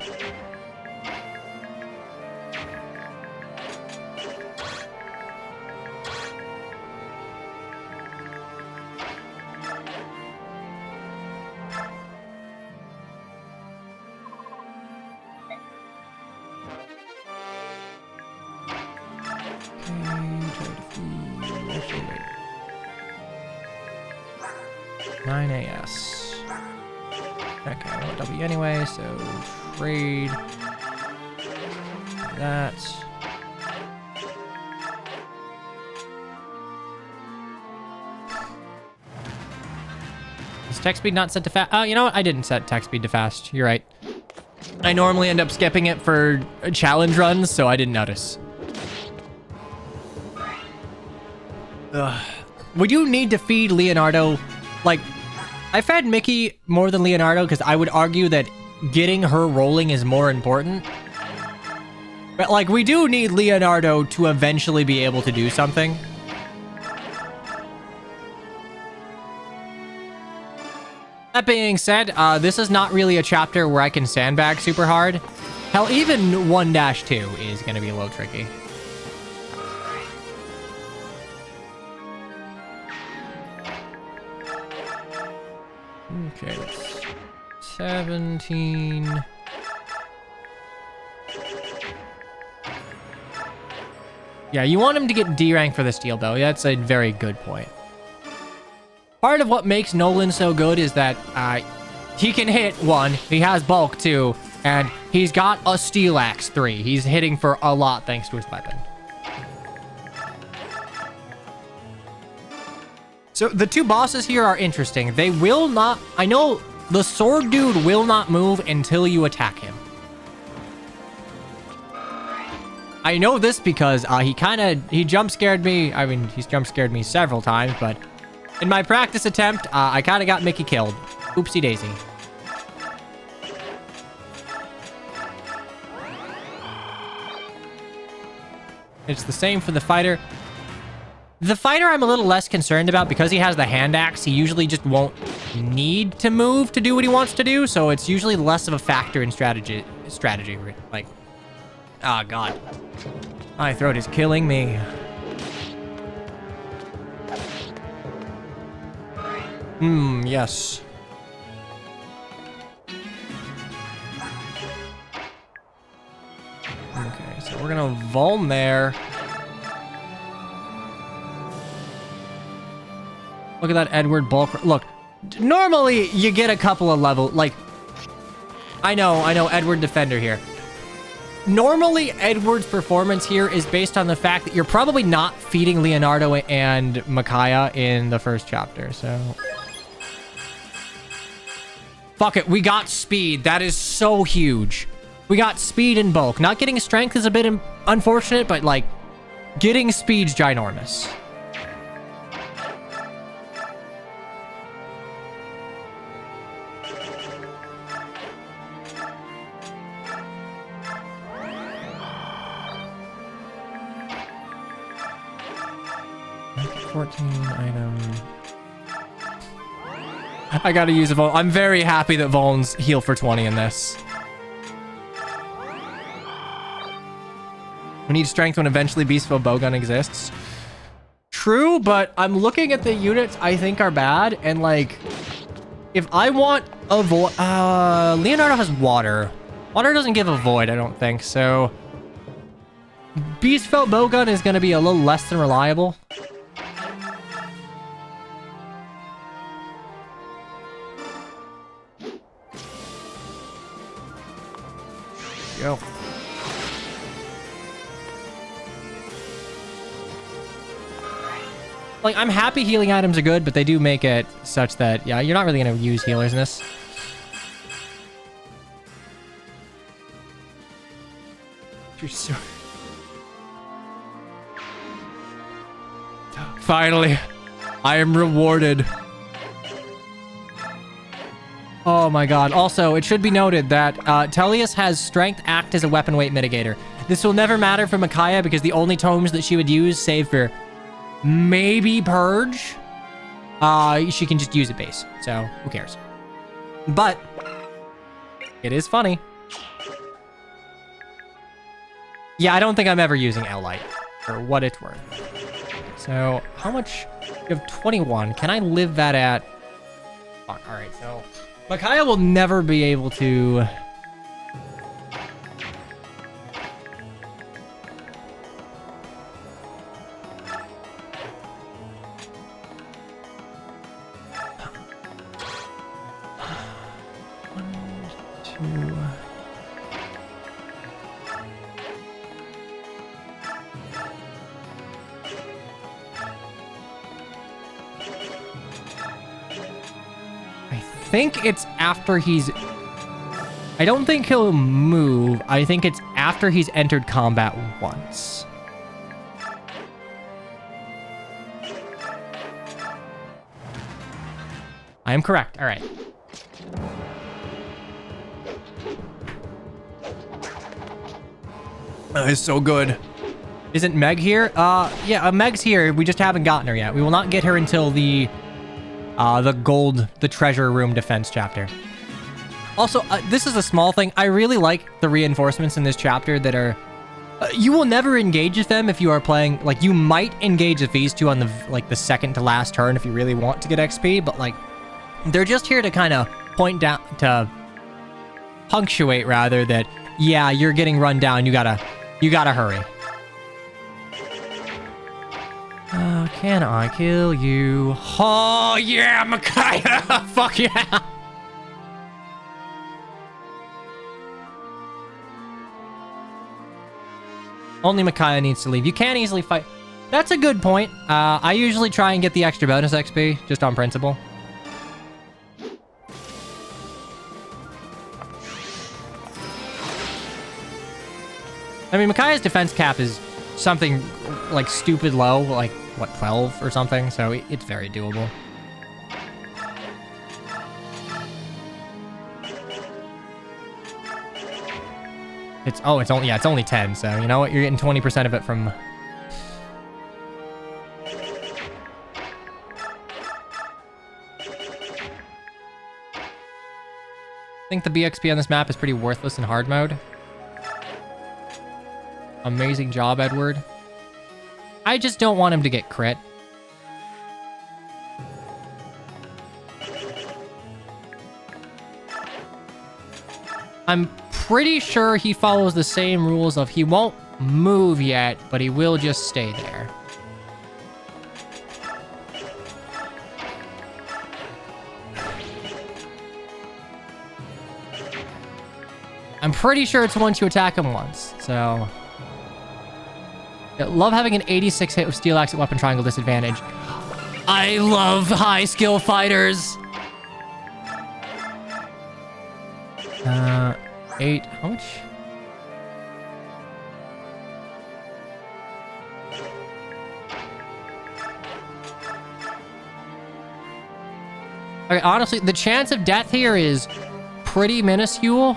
Actually, wait. 9 AS. Okay, I want W anyway, so trade that. Is text speed not set to fast? Oh, you know what? I didn't set text speed to fast. You're right. I normally end up skipping it for challenge runs, so I didn't notice. Ugh. We do need to feed Leonardo. Like, I fed Mickey more than Leonardo because I would argue that getting her rolling is more important. But, like, we do need Leonardo to eventually be able to do something. That being said, this is not really a chapter where I can sandbag super hard. Hell, even 1-2 is going to be a little tricky. Okay, 17. Yeah, you want him to get D rank for this deal, though. That's a very good point. Part of what makes Nolan so good is that he can hit 1, he has bulk 2, and he's got a steel axe 3. He's hitting for a lot thanks to his weapon. So the 2 bosses here are interesting. They will not... I know the sword dude will not move until you attack him. I know this because he jump scared me. I mean, he's jump scared me several times, but in my practice attempt, I kind of got Mickey killed. Oopsie daisy. It's the same for the fighter. The fighter I'm a little less concerned about because he has the hand axe. He usually just won't need to move to do what he wants to do, so it's usually less of a factor in strategy. Like, oh god, my throat is killing me. Yes. Okay, so we're gonna Vuln there. Look at that Edward bulk. Look, normally you get a couple of level, like, I know, Edward Defender here. Normally, Edward's performance here is based on the fact that you're probably not feeding Leonardo and Micaiah in the first chapter, so... Fuck it, we got speed. That is so huge. We got speed and bulk. Not getting strength is a bit unfortunate, but, like, getting speed's ginormous. Item. I gotta use a Vuln. I'm very happy that Vulns heal for 20 in this. We need strength when eventually Beastville Bowgun exists. True, but I'm looking at the units I think are bad, and like, if I want a Leonardo has water. Water doesn't give a void, I don't think, so... Beast Felt Bowgun is going to be a little less than reliable. Go. Like, I'm happy healing items are good, but they do make it such that, yeah, you're not really going to use healers in this. You're so... Finally, I am rewarded. Oh my god. Also, it should be noted that Tellius has Strength act as a weapon weight mitigator. This will never matter for Micaiah because the only tomes that she would use, save for maybe Purge, she can just use it base. So, who cares? But, it is funny. Yeah, I don't think I'm ever using L-Light, for what it's worth. So, how much? You have 21. Can I live that at... Fuck, alright, so... Micaiah will never be able to... I think it's after he's... I don't think he'll move. I think it's after he's entered combat once. I am correct. All right. That is so good. Isn't Meg here? Yeah, Meg's here. We just haven't gotten her yet. We will not get her until the treasure room defense chapter. Also, this is a small thing. I really like the reinforcements in this chapter that are... you will never engage with them if you are playing... Like, you might engage with these two on the, like, the second to last turn if you really want to get XP, but, like, they're just here to kind of point down... To punctuate, rather, that, yeah, you're getting run down. You gotta hurry. Can I kill you? Oh, yeah, Micaiah! Fuck yeah! Only Micaiah needs to leave. You can easily fight. That's a good point. I usually try and get the extra bonus XP, just on principle. I mean, Micaiah's defense cap is something, like, stupid low, like, what, 12 or something? So it's very doable. It's only 10, so you know what? You're getting 20% of it from... I think the BXP on this map is pretty worthless in hard mode. Amazing job, Edward. I just don't want him to get crit. I'm pretty sure he follows the same rules of he won't move yet, but he will just stay there. I'm pretty sure it's once you attack him once, so... I love having an 86 hit with Steel Axe at Weapon Triangle disadvantage. I love high skill fighters! 8, how much? Okay, honestly, the chance of death here is pretty minuscule.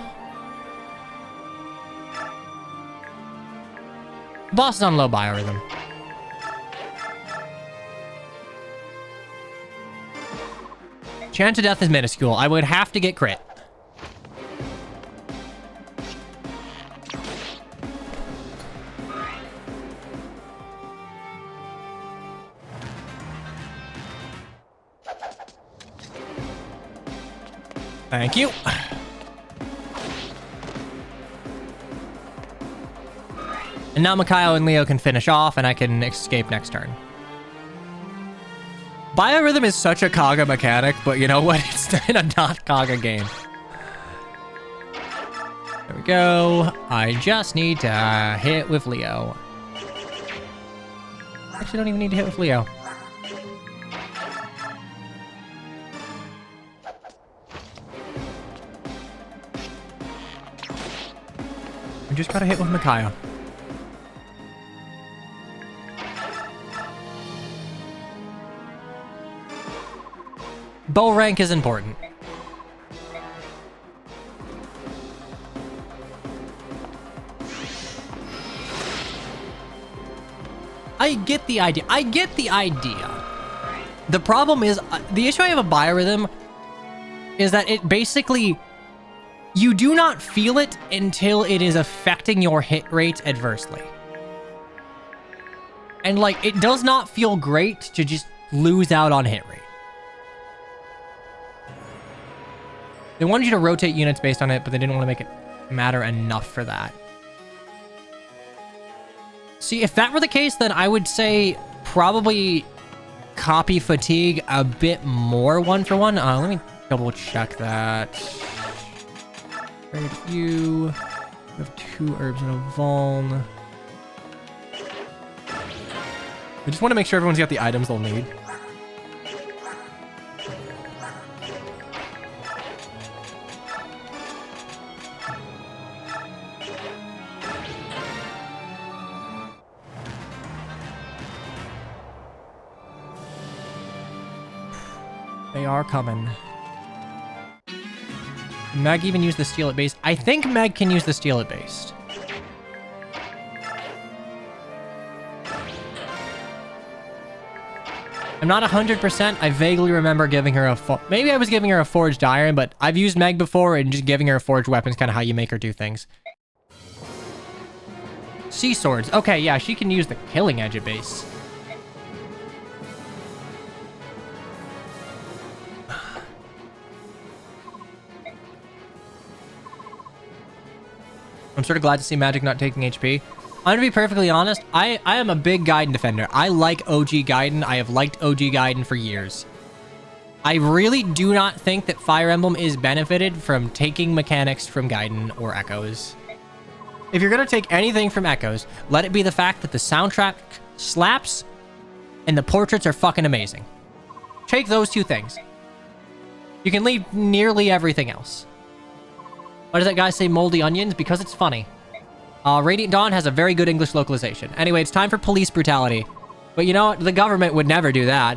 Boss is on low biorhythm. Chance of death is minuscule. I would have to get crit. Thank you. And now Makaio and Leo can finish off, and I can escape next turn. Biorhythm is such a Kaga mechanic, but you know what? It's in a not Kaga game. There we go. I just need to hit with Leo. Actually, don't even need to hit with Leo. I just gotta hit with Makaio. Bow rank is important. I get the idea. I get the idea. The problem is, the issue I have with Biorhythm is that it basically, you do not feel it until it is affecting your hit rate adversely. And like, it does not feel great to just lose out on hit rate. They wanted you to rotate units based on it, but they didn't want to make it matter enough for that. See, if that were the case, then I would say probably copy fatigue a bit more one-for-one. Let me double check that. Trade you. We have 2 herbs and a vuln. I just want to make sure everyone's got the items they'll need. They are coming. Can Meg even use the steal at base? I think Meg can use the steal at base. I'm not 100%. I vaguely remember giving her a... Maybe I was giving her a forged iron, but I've used Meg before, and just giving her a forged weapon is kind of how you make her do things. Sea swords. Okay, yeah, she can use the killing edge at base. I'm sort of glad to see Magic not taking HP. I'm gonna be perfectly honest, I am a big Gaiden defender. I like OG Gaiden. I have liked OG Gaiden for years. I really do not think that Fire Emblem is benefited from taking mechanics from Gaiden or Echoes. If you're gonna take anything from Echoes, let it be the fact that the soundtrack slaps and the portraits are fucking amazing. Take those 2 things. You can leave nearly everything else. Why does that guy say moldy onions? Because it's funny. Radiant Dawn has a very good English localization. Anyway, it's time for police brutality. But you know what? The government would never do that.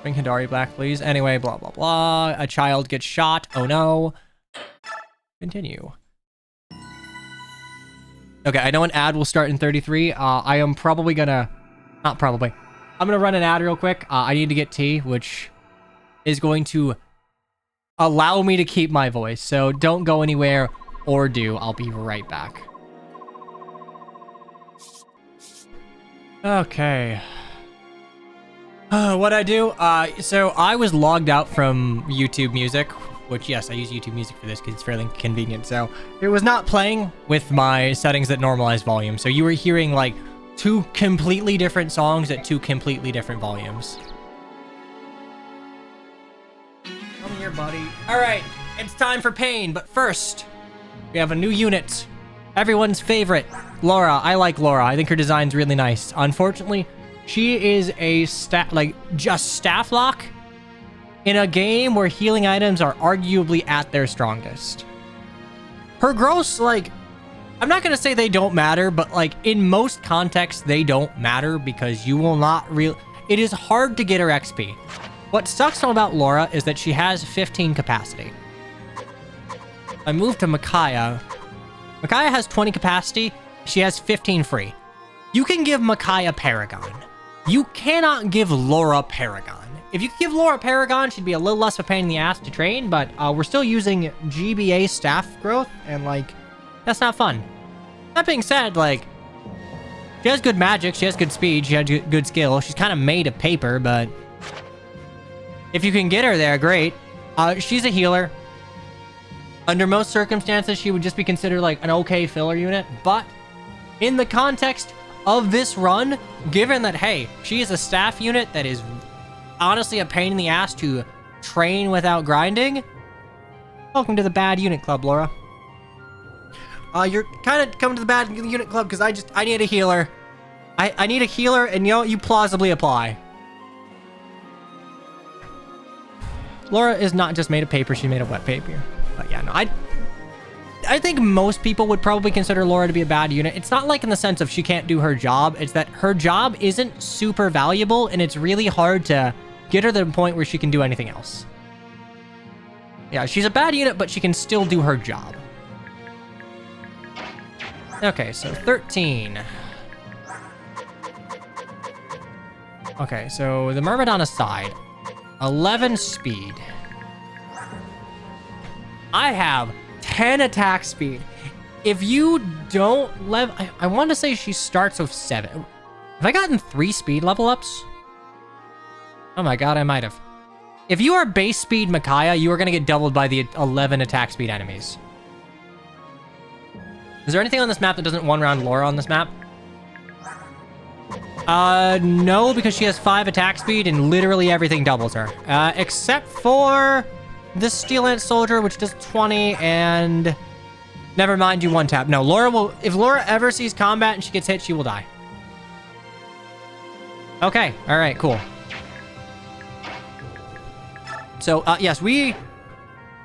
Bring Hidari back, please. Anyway, blah, blah, blah. A child gets shot. Oh, no. Continue. Okay, I know an ad will start in 33. I am probably gonna... Not probably. I'm gonna run an ad real quick. I need to get tea, which is going to allow me to keep my voice. So don't go anywhere or do. I'll be right back. Okay. What'd I do? So I was logged out from YouTube Music, which, yes, I use YouTube Music for this because it's fairly convenient. So it was not playing with my settings that normalize volume. So you were hearing like 2 completely different songs at 2 completely different volumes. Come here, buddy. All right, it's time for pain. But first, we have a new unit. Everyone's favorite, Laura. I like Laura. I think her design's really nice. Unfortunately, she is a just staff lock in a game where healing items are arguably at their strongest. Her gross, like, I'm not gonna say they don't matter, but like in most contexts, they don't matter because you will not it is hard to get her XP. What sucks about Laura is that she has 15 capacity. I moved to Makaia. Makaia has 20 capacity. She has 15 free. You can give Makaia Paragon. You cannot give Laura Paragon. If you could give Laura Paragon, she'd be a little less of a pain in the ass to train, but we're still using GBA staff growth, and like, that's not fun. That being said, like, she has good magic, she has good speed, she has good skill. She's kind of made of paper, but if you can get her there, great. She's a healer. Under most circumstances, she would just be considered like an okay filler unit. But in the context of this run, given that, hey, she is a staff unit that is honestly a pain in the ass to train without grinding, welcome to the bad unit club, Laura. You're kind of coming to the bad unit club because I need a healer. I need a healer, and you plausibly apply. Laura is not just made of paper, she made of wet paper. But yeah, no, I think most people would probably consider Laura to be a bad unit. It's not like in the sense of she can't do her job. It's that her job isn't super valuable, and it's really hard to get her to the point where she can do anything else. Yeah, she's a bad unit, but she can still do her job. Okay, so 13. Okay, so the Myrmidon aside, 11 speed. I have 10 attack speed. If you don't level... I want to say she starts with 7. Have I gotten 3 speed level ups? Oh my god, I might have. If you are base speed Micaiah, you are going to get doubled by the 11 attack speed enemies. Is there anything on this map that doesn't one-round Laura on this map? No, because she has 5 attack speed and literally everything doubles her. Except for this Steel Lance Soldier, which does 20, and... Never mind, you one-tap. No, Laura will... If Laura ever sees combat and she gets hit, she will die. Okay, alright, cool. So, yes, we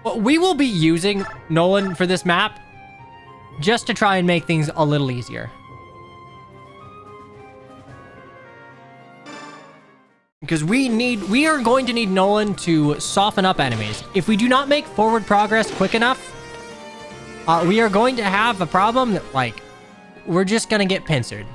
will be using Nolan for this map just to try and make things a little easier. Because we are going to need Nolan to soften up enemies. If we do not make forward progress quick enough, we are going to have a problem that, like, we're just going to get pincered.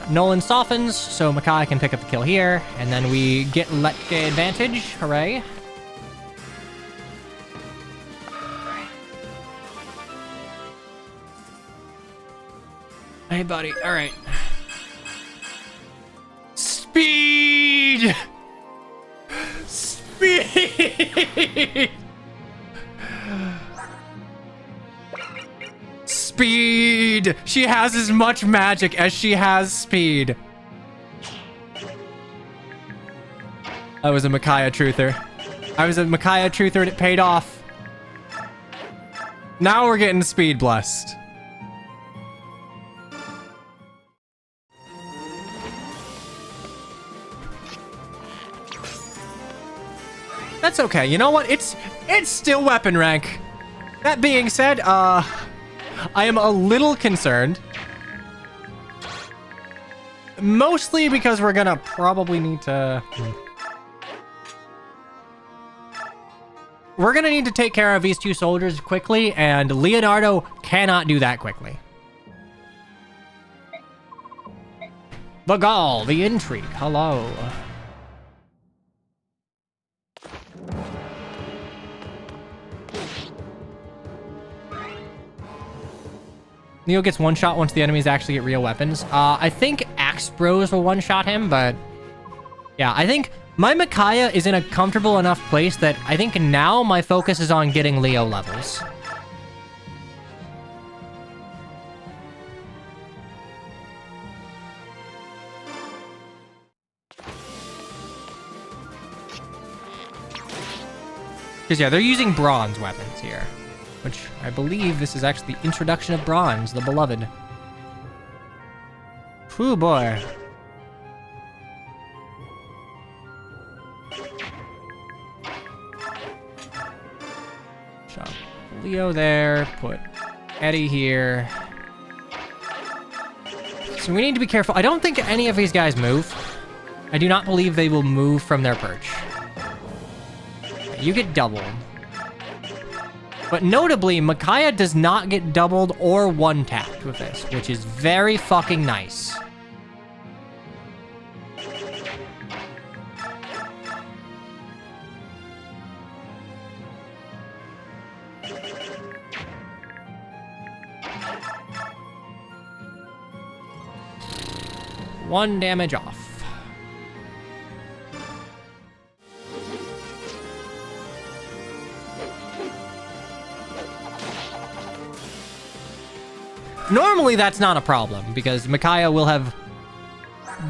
Nolan softens, so Micaiah can pick up the kill here, and then we get Letke advantage. Hooray. Hey, buddy. All right. Speed! Speed! Speed! She has as much magic as she has speed. I was a Micaiah truther. I was a Micaiah truther and it paid off. Now we're getting speed blessed. That's okay. You know what? It's still weapon rank. That being said, I am a little concerned. Mostly because we're gonna probably need to... We're gonna need to take care of these 2 soldiers quickly, and Leonardo cannot do that quickly. The gall, the intrigue. Hello. Neo gets one-shot once the enemies actually get real weapons. I think Axe Bros will one-shot him, but... Yeah, I think my Micaiah is in a comfortable enough place that I think now my focus is on getting Leo levels. Because, yeah, they're using bronze weapons here. Which I believe this is actually the introduction of bronze, the beloved. Whew, boy. Shop Leo there, put Eddie here. So we need to be careful. I don't think any of these guys move. I do not believe they will move from their perch. You get doubled. But notably, Micaiah does not get doubled or one-tapped with this, which is very fucking nice. 1 damage off. Normally, that's not a problem, because Micaiah will have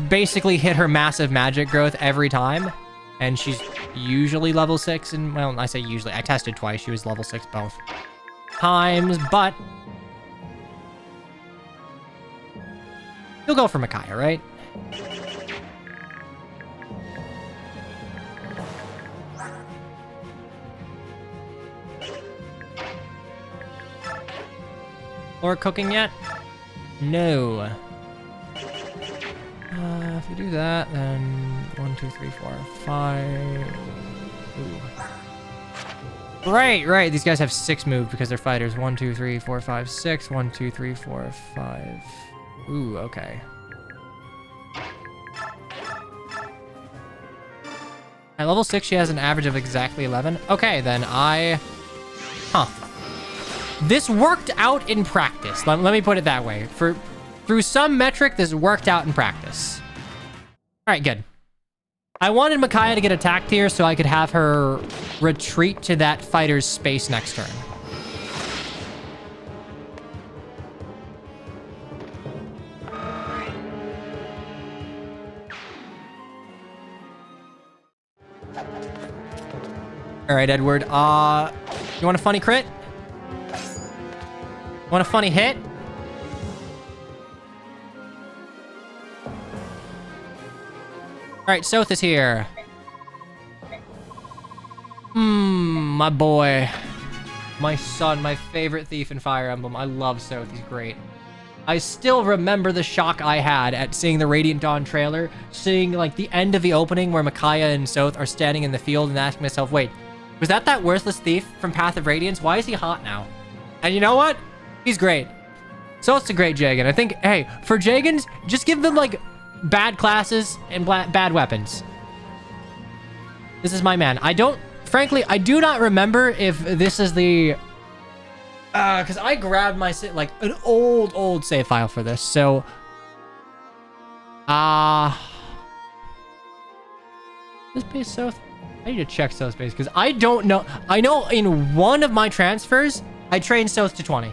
basically hit her massive magic growth every time, and she's usually level 6, and, well, I say usually. I tested twice. She was level 6 both times, but you'll go for Micaiah, right? Or cooking yet? No. If we do that, then 1, 2, 3, 4, 5. Ooh. Right. These guys have 6 moved because they're fighters. 1, 2, 3, 4, 5, 6. 1, 2, 3, 4, 5. Ooh, okay. At level 6, she has an average of exactly 11. Okay, then Huh. This worked out in practice. Let me put it that way. Through some metric, this worked out in practice. All right, good. I wanted Micaiah to get attacked here so I could have her retreat to that fighter's space next turn. All right, Edward. You want a funny crit? Want a funny hit? All right, Soth is here. My boy. My son, my favorite thief in Fire Emblem. I love Soth, he's great. I still remember the shock I had at seeing the Radiant Dawn trailer, seeing like the end of the opening where Micaiah and Soth are standing in the field and asking myself, wait, was that worthless thief from Path of Radiance? Why is he hot now? And you know what? He's great. Soth's a great Jagan. I think, hey, for Jagans, just give them like bad classes and bad weapons. This is my man. Frankly, I do not remember if this is the, because I grabbed my, like, an old save file for this, so, this base Soth? I need to check Soth's base, because I don't know. I know in one of my transfers, I trained Soth to 20.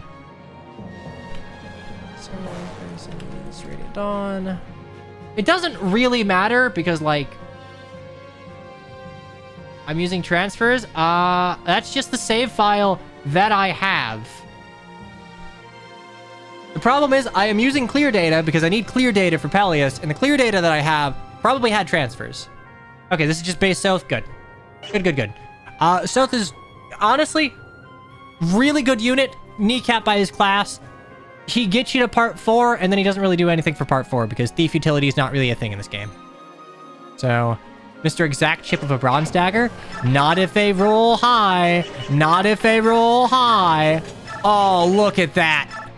So, Radiant Dawn. It doesn't really matter, because, like, I'm using transfers. That's just the save file that I have. The problem is I am using clear data because I need clear data for Peleus, and the clear data that I have probably had transfers. Okay, this is just base Soth. Good. Good. Soth is honestly really good unit, kneecap by his class. He gets you to part 4, and then he doesn't really do anything for part 4 because thief utility is not really a thing in this game. So, Mr. Exact Chip of a Bronze Dagger. Not if they roll high. Not if they roll high. Oh, look at that.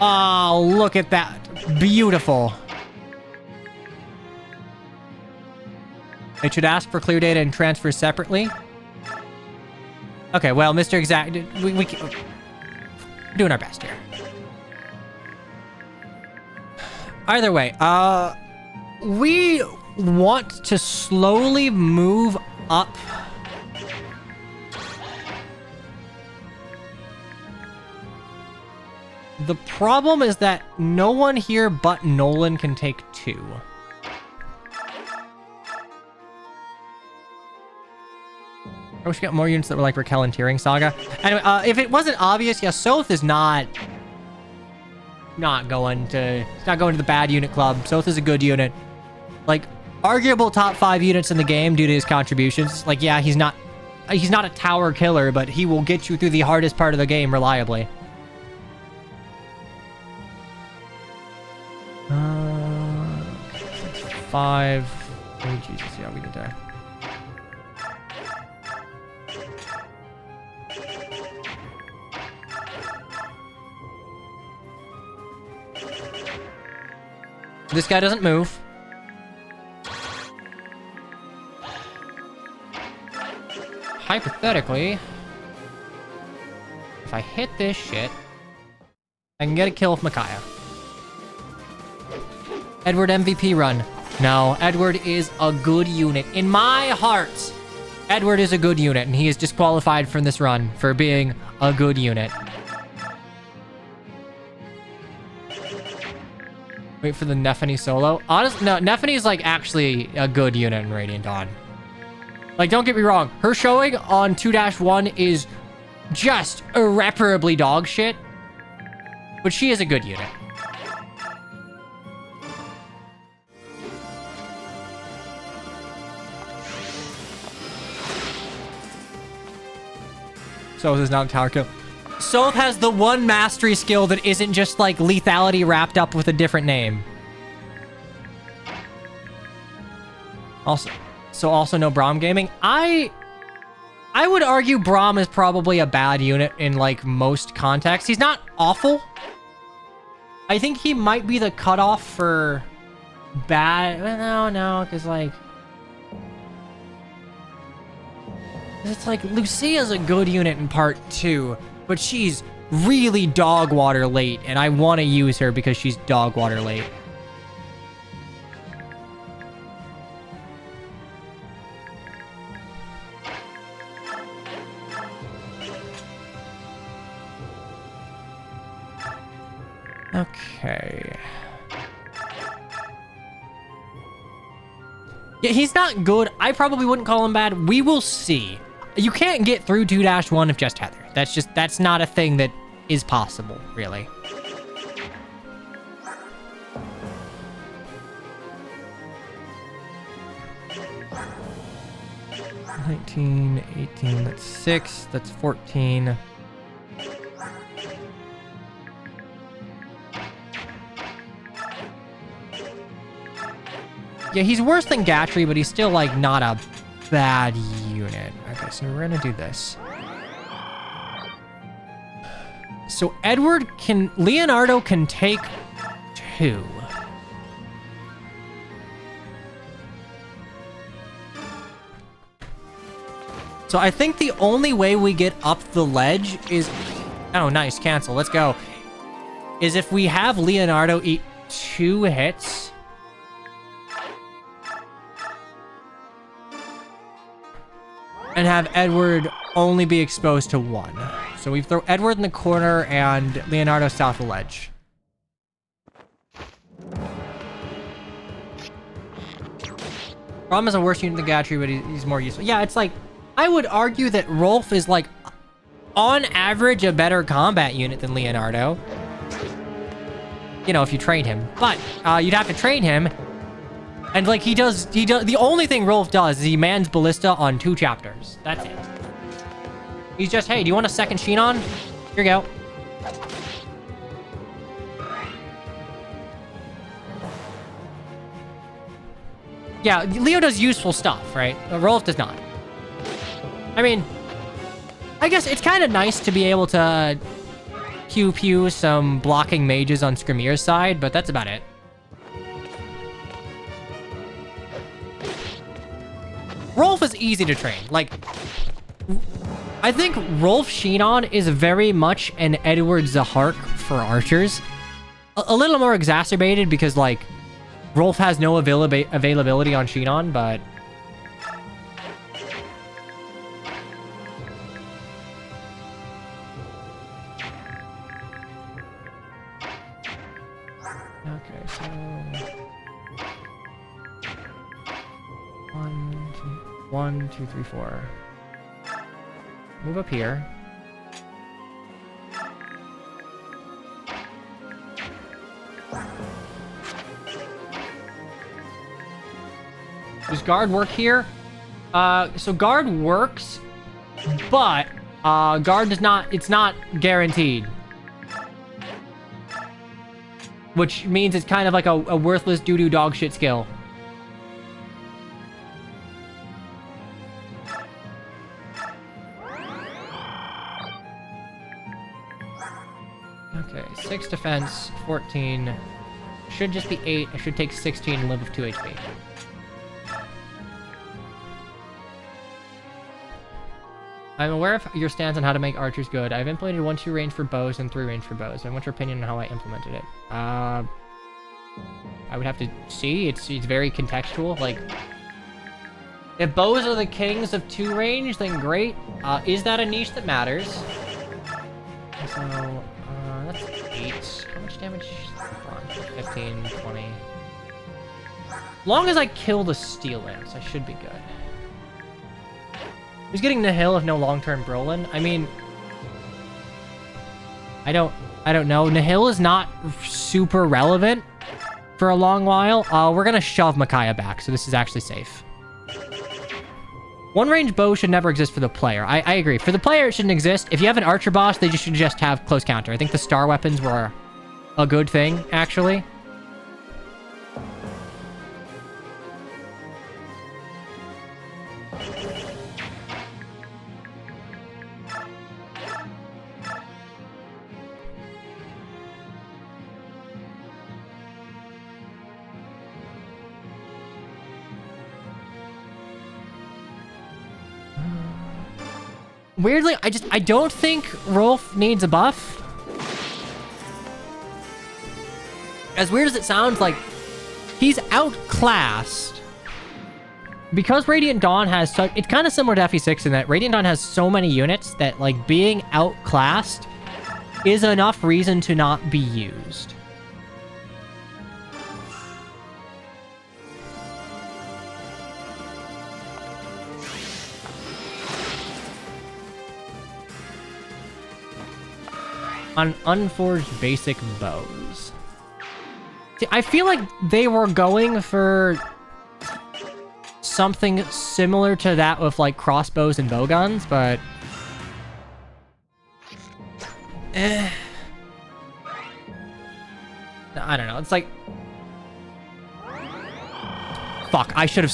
Oh, look at that. Beautiful. It should ask for clear data and transfer separately. Okay, well, Mr. Exact, we're doing our best here. Either way, we want to slowly move up. The problem is that no one here but Nolan can take 2. I wish we got more units that were like Raquel and Tearing Saga. Anyway, if it wasn't obvious, yeah, Soth is not going to the bad unit club. Soth is a good unit. Like, arguable top 5 units in the game due to his contributions. Like, yeah, he's not a tower killer, but he will get you through the hardest part of the game reliably. 5. Oh, Jesus, yeah, we did that. This guy doesn't move. Hypothetically, if I hit this shit, I can get a kill with Micaiah. Edward MVP run. No, Edward is a good unit. In my heart, Edward is a good unit, and he is disqualified from this run for being a good unit. Wait for the Nephany solo. Honestly, no, Nephany's like actually a good unit in Radiant Dawn. Like, don't get me wrong. Her showing on 2-1 is just irreparably dog shit. But she is a good unit. So is not tower kill. Soph has the one mastery skill that isn't just like lethality wrapped up with a different name. Also no Braum gaming. I would argue Braum is probably a bad unit in like most contexts. He's not awful. I think he might be the cutoff for bad. No, because like it's like Lucia's a good unit in part 2, but she's really dog water late, and I want to use her because she's dog water late. Okay. Yeah, he's not good. I probably wouldn't call him bad. We will see. You can't get through 2-1 if just Heather. That's not a thing that is possible, really. $19, $18, that's $6, that's $14. Yeah, he's worse than Gatry, but he's still, like, not a bad unit. Okay, so we're gonna do this. So Leonardo can take 2. So I think the only way we get up the ledge is... Oh, nice, cancel, let's go. Is if we have Leonardo eat 2 hits... and have Edward only be exposed to 1. So we throw Edward in the corner and Leonardo south of the ledge. Rom is a worse unit than Gatry, but he's more useful. Yeah, it's like, I would argue that Rolf is like, on average, a better combat unit than Leonardo. You know, if you train him. But you'd have to train him. And like he does, the only thing Rolf does is he mans Ballista on 2 chapters. That's it. He's just, hey, do you want a second Shinon? Here you go. Yeah, Leo does useful stuff, right? Rolf does not. I mean, I guess it's kind of nice to be able to pew some blocking mages on Skrymyr's side, but that's about it. Rolf is easy to train. Like, I think Rolf Shinon is very much an Edward Zahark for archers. A little more exacerbated because, like, Rolf has no availability on Shinon, but... Okay, so... 1, 2, 3, 4. Move up here. Does guard work here? So guard works, but guard does not, it's not guaranteed. Which means it's kind of like a worthless doo-doo dog shit skill. Okay, 6 defense, 14. Should just be 8. I should take 16 and live with 2 HP. I'm aware of your stance on how to make archers good. I've implemented 1-2 range for bows and 3 range for bows. And what's your opinion on how I implemented it? I would have to see. It's very contextual. Like, if bows are the kings of 2 range, then great. Is that a niche that matters? So, that's 8. How much damage? 15, 20. As long as I kill the steel lance, I should be good. Who's getting Nihil if no long-term Brolin? I mean, I don't know. Nihil is not super relevant for a long while. We're gonna shove Micaiah back, so this is actually safe. 1-range bow should never exist for the player. I agree. For the player, it shouldn't exist. If you have an archer boss, they should just have close counter. I think the star weapons were a good thing, actually. Weirdly, I don't think Rolf needs a buff. As weird as it sounds, like, he's outclassed. Because Radiant Dawn has such... It's kind of similar to FE6 in that Radiant Dawn has so many units that, like, being outclassed is enough reason to not be used. On unforged basic bows. See, I feel like they were going for something similar to that with like crossbows and bowguns, but I don't know. It's like, fuck. I should have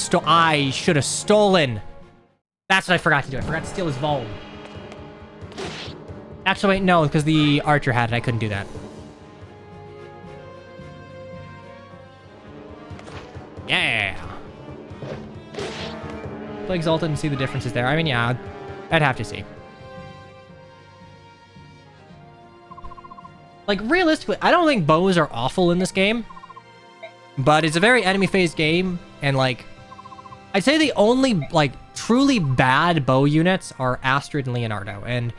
stolen. That's what I forgot to do. I forgot to steal his Volm. Actually, wait, no, because the archer had it. I couldn't do that. Yeah. Play Exalted and see the differences there. I mean, yeah, I'd have to see. Like, realistically, I don't think bows are awful in this game. But it's a very enemy-phased game, and, like, I'd say the only, like, truly bad bow units are Astrid and Leonardo, and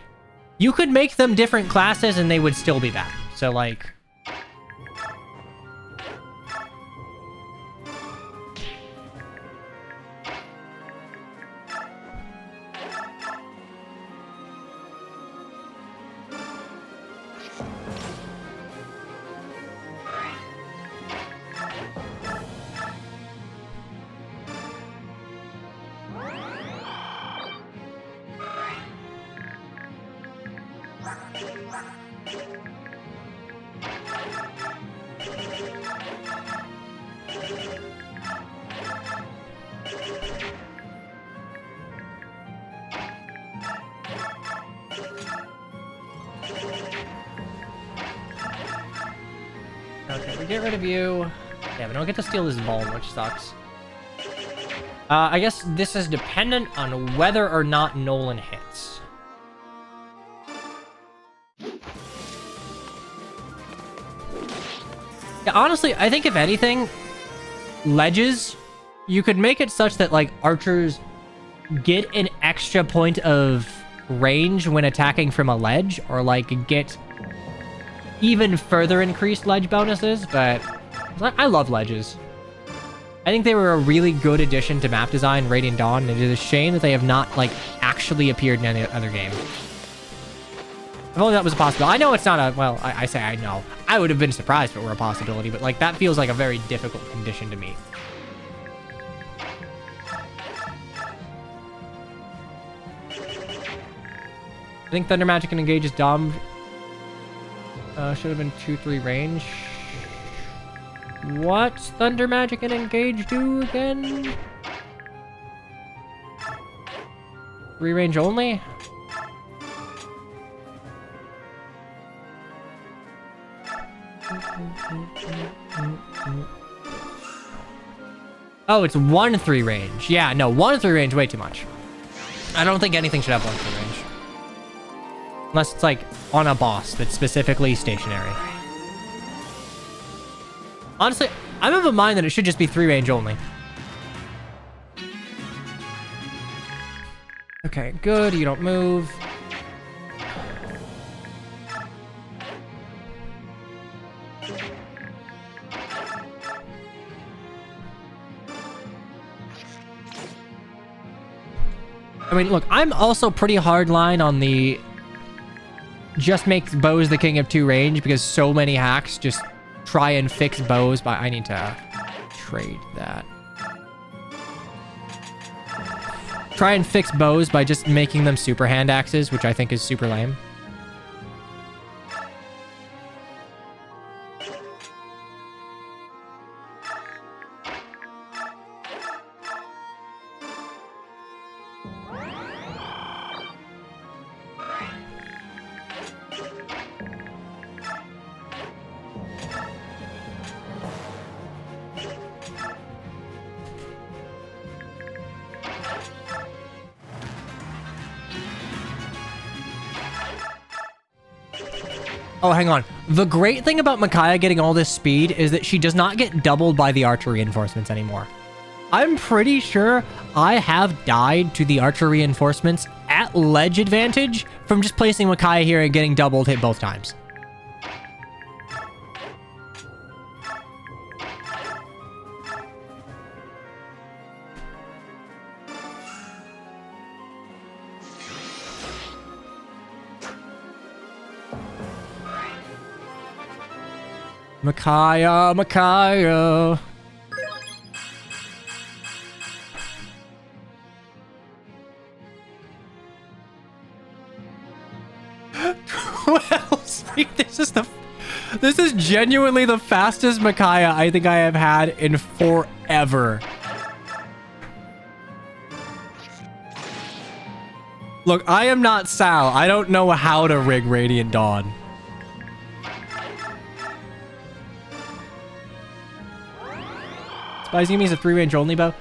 you could make them different classes and they would still be bad. So, like... Okay, we get rid of you. Yeah, we don't get to steal his ball, which sucks. I guess this is dependent on whether or not Nolan hits. Yeah, honestly, I think if anything, ledges, you could make it such that, like, archers get an extra point of range when attacking from a ledge, or, like, get even further increased ledge bonuses, but I love ledges. I think they were a really good addition to map design, Radiant Dawn, and it is a shame that they have not, like, actually appeared in any other game. If only that was a possibility. I know it's not a, well, I say I know. I would have been surprised if it were a possibility, but, like, that feels like a very difficult condition to meet. I think Thunder Magic and Engage's Dom should have been 2-3 range. What's Thunder Magic and Engage do again? 3 range only? Oh, it's 1-3 range. Yeah, no, 1-3 range, way too much. I don't think anything should have 1-3 range. Unless it's, like, on a boss that's specifically stationary. Honestly, I'm of a mind that it should just be 3 range only. Okay, good. You don't move. I mean, look, I'm also pretty hard line on the just makes bows the king of 2 range because so many hacks just try and fix bows by... I need to trade that. Try and fix bows by just making them super hand axes, which I think is super lame. Oh, hang on. The great thing about Micaiah getting all this speed is that she does not get doubled by the archer reinforcements anymore. I'm pretty sure I have died to the archer reinforcements at ledge advantage from just placing Micaiah here and getting doubled hit both times. Micaiah, Micaiah. This is genuinely the fastest Micaiah I think I have had in forever. Look, I am not Sal. I don't know how to rig Radiant Dawn. Spizemi is a 3-range only bow.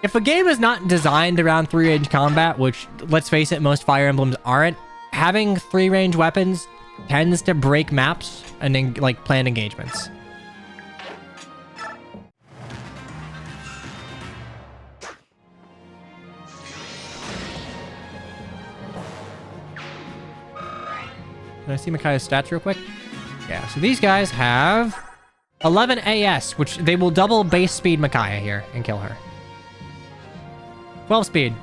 If a game is not designed around 3-range combat, which, let's face it, most Fire Emblems aren't, having 3-range weapons tends to break maps and, like, planned engagements. Can I see Micaiah's stats real quick? Yeah, so these guys have 11 AS, which they will double base speed Micaiah here and kill her. 12 speed.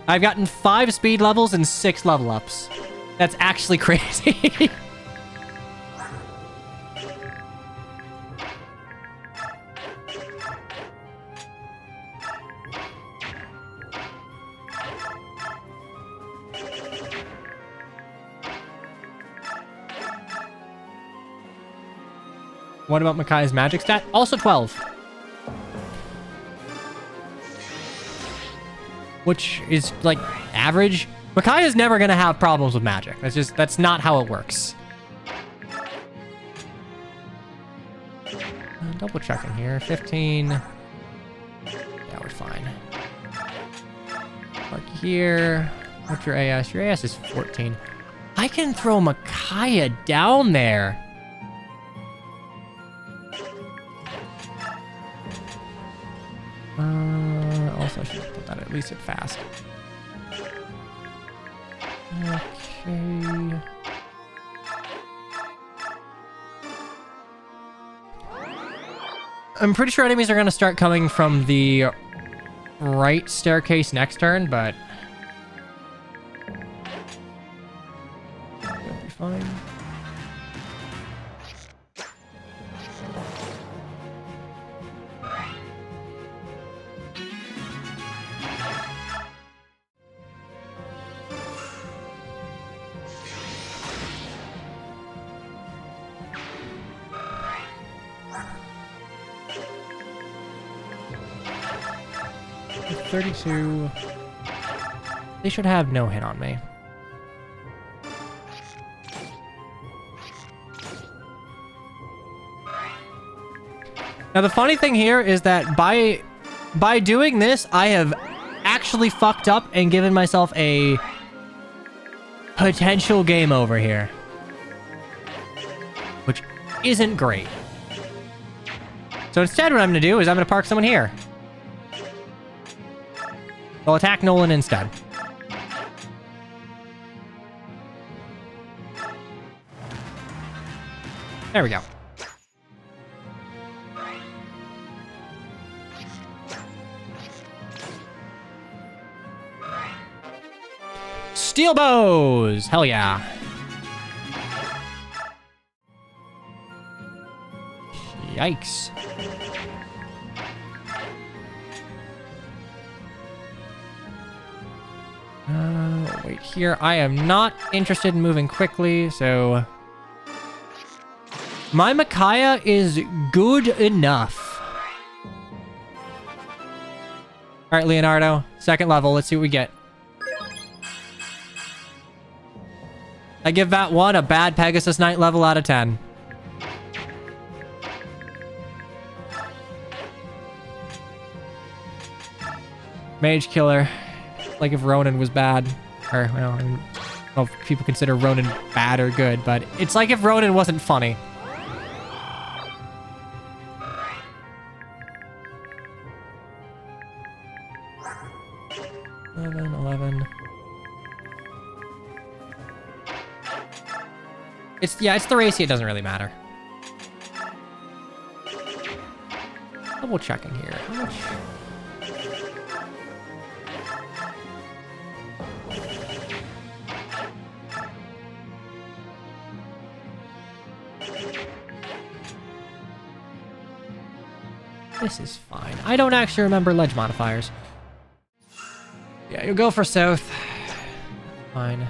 I've gotten 5 speed levels and 6 level ups. That's actually crazy. What about Micaiah's magic stat? Also 12. Which is, like, average. Micaiah's never gonna have problems with magic. That's not how it works. Double checking here. 15. Yeah, we're fine. Mark here. What's your AS? Your AS is 14. I can throw Micaiah down there. Also, I should put that at least at fast. Okay. I'm pretty sure enemies are going to start coming from the right staircase next turn, but that'll be fine. With 32, they should have no hit on me. Now the funny thing here is that by doing this, I have actually fucked up and given myself a potential game over here. Which isn't great. So instead what I'm going to do is I'm going to park someone here. I'll attack Nolan instead. There we go. Steel bows! Hell yeah. Yikes. Wait here. I am not interested in moving quickly, so... My Micaiah is good enough. Alright, Leonardo. Second level. Let's see what we get. I give that one a bad Pegasus Knight level out of 10. Mage Killer. Like if Ronin was bad. Or, well, I don't know if people consider Ronin bad or good, but it's like if Ronin wasn't funny. It's the racy, it doesn't really matter. Double checking here. How much? This is fine. I don't actually remember ledge modifiers. Yeah, you'll go for south. Fine.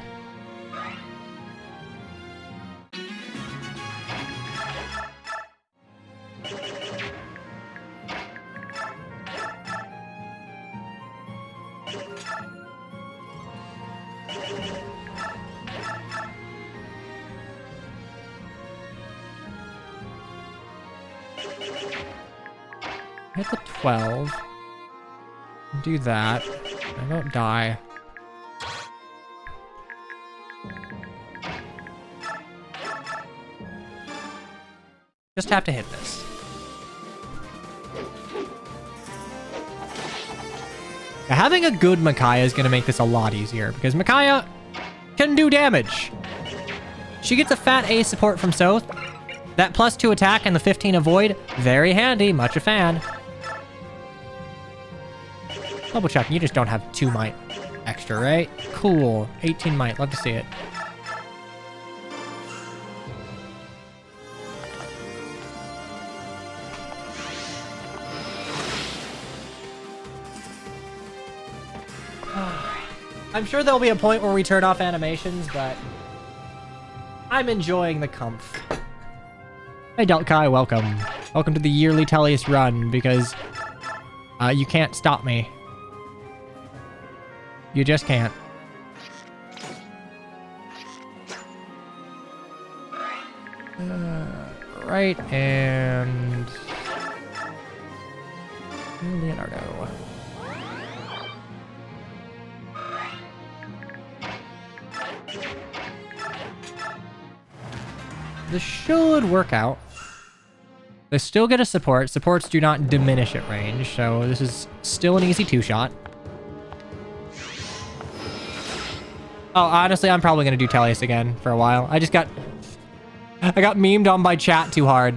Hit the 12. Do that. I don't die. Just have to hit this. Now, having a good Micaiah is going to make this a lot easier, because Micaiah can do damage. She gets a fat A support from South. That +2 attack and the 15 avoid, very handy, much a fan. Double checking, you just don't have 2 might extra, right? Cool. 18 might, love to see it. I'm sure there'll be a point where we turn off animations, but I'm enjoying the comf. Hey Delkai, welcome. Welcome to the yearly Tellius run, because you can't stop me. You just can't. Right, and... Leonardo. This should work out. They still get a support. Supports do not diminish at range, so this is still an easy 2-shot. Oh, honestly, I'm probably going to do Tellius again for a while. I got memed on by chat too hard.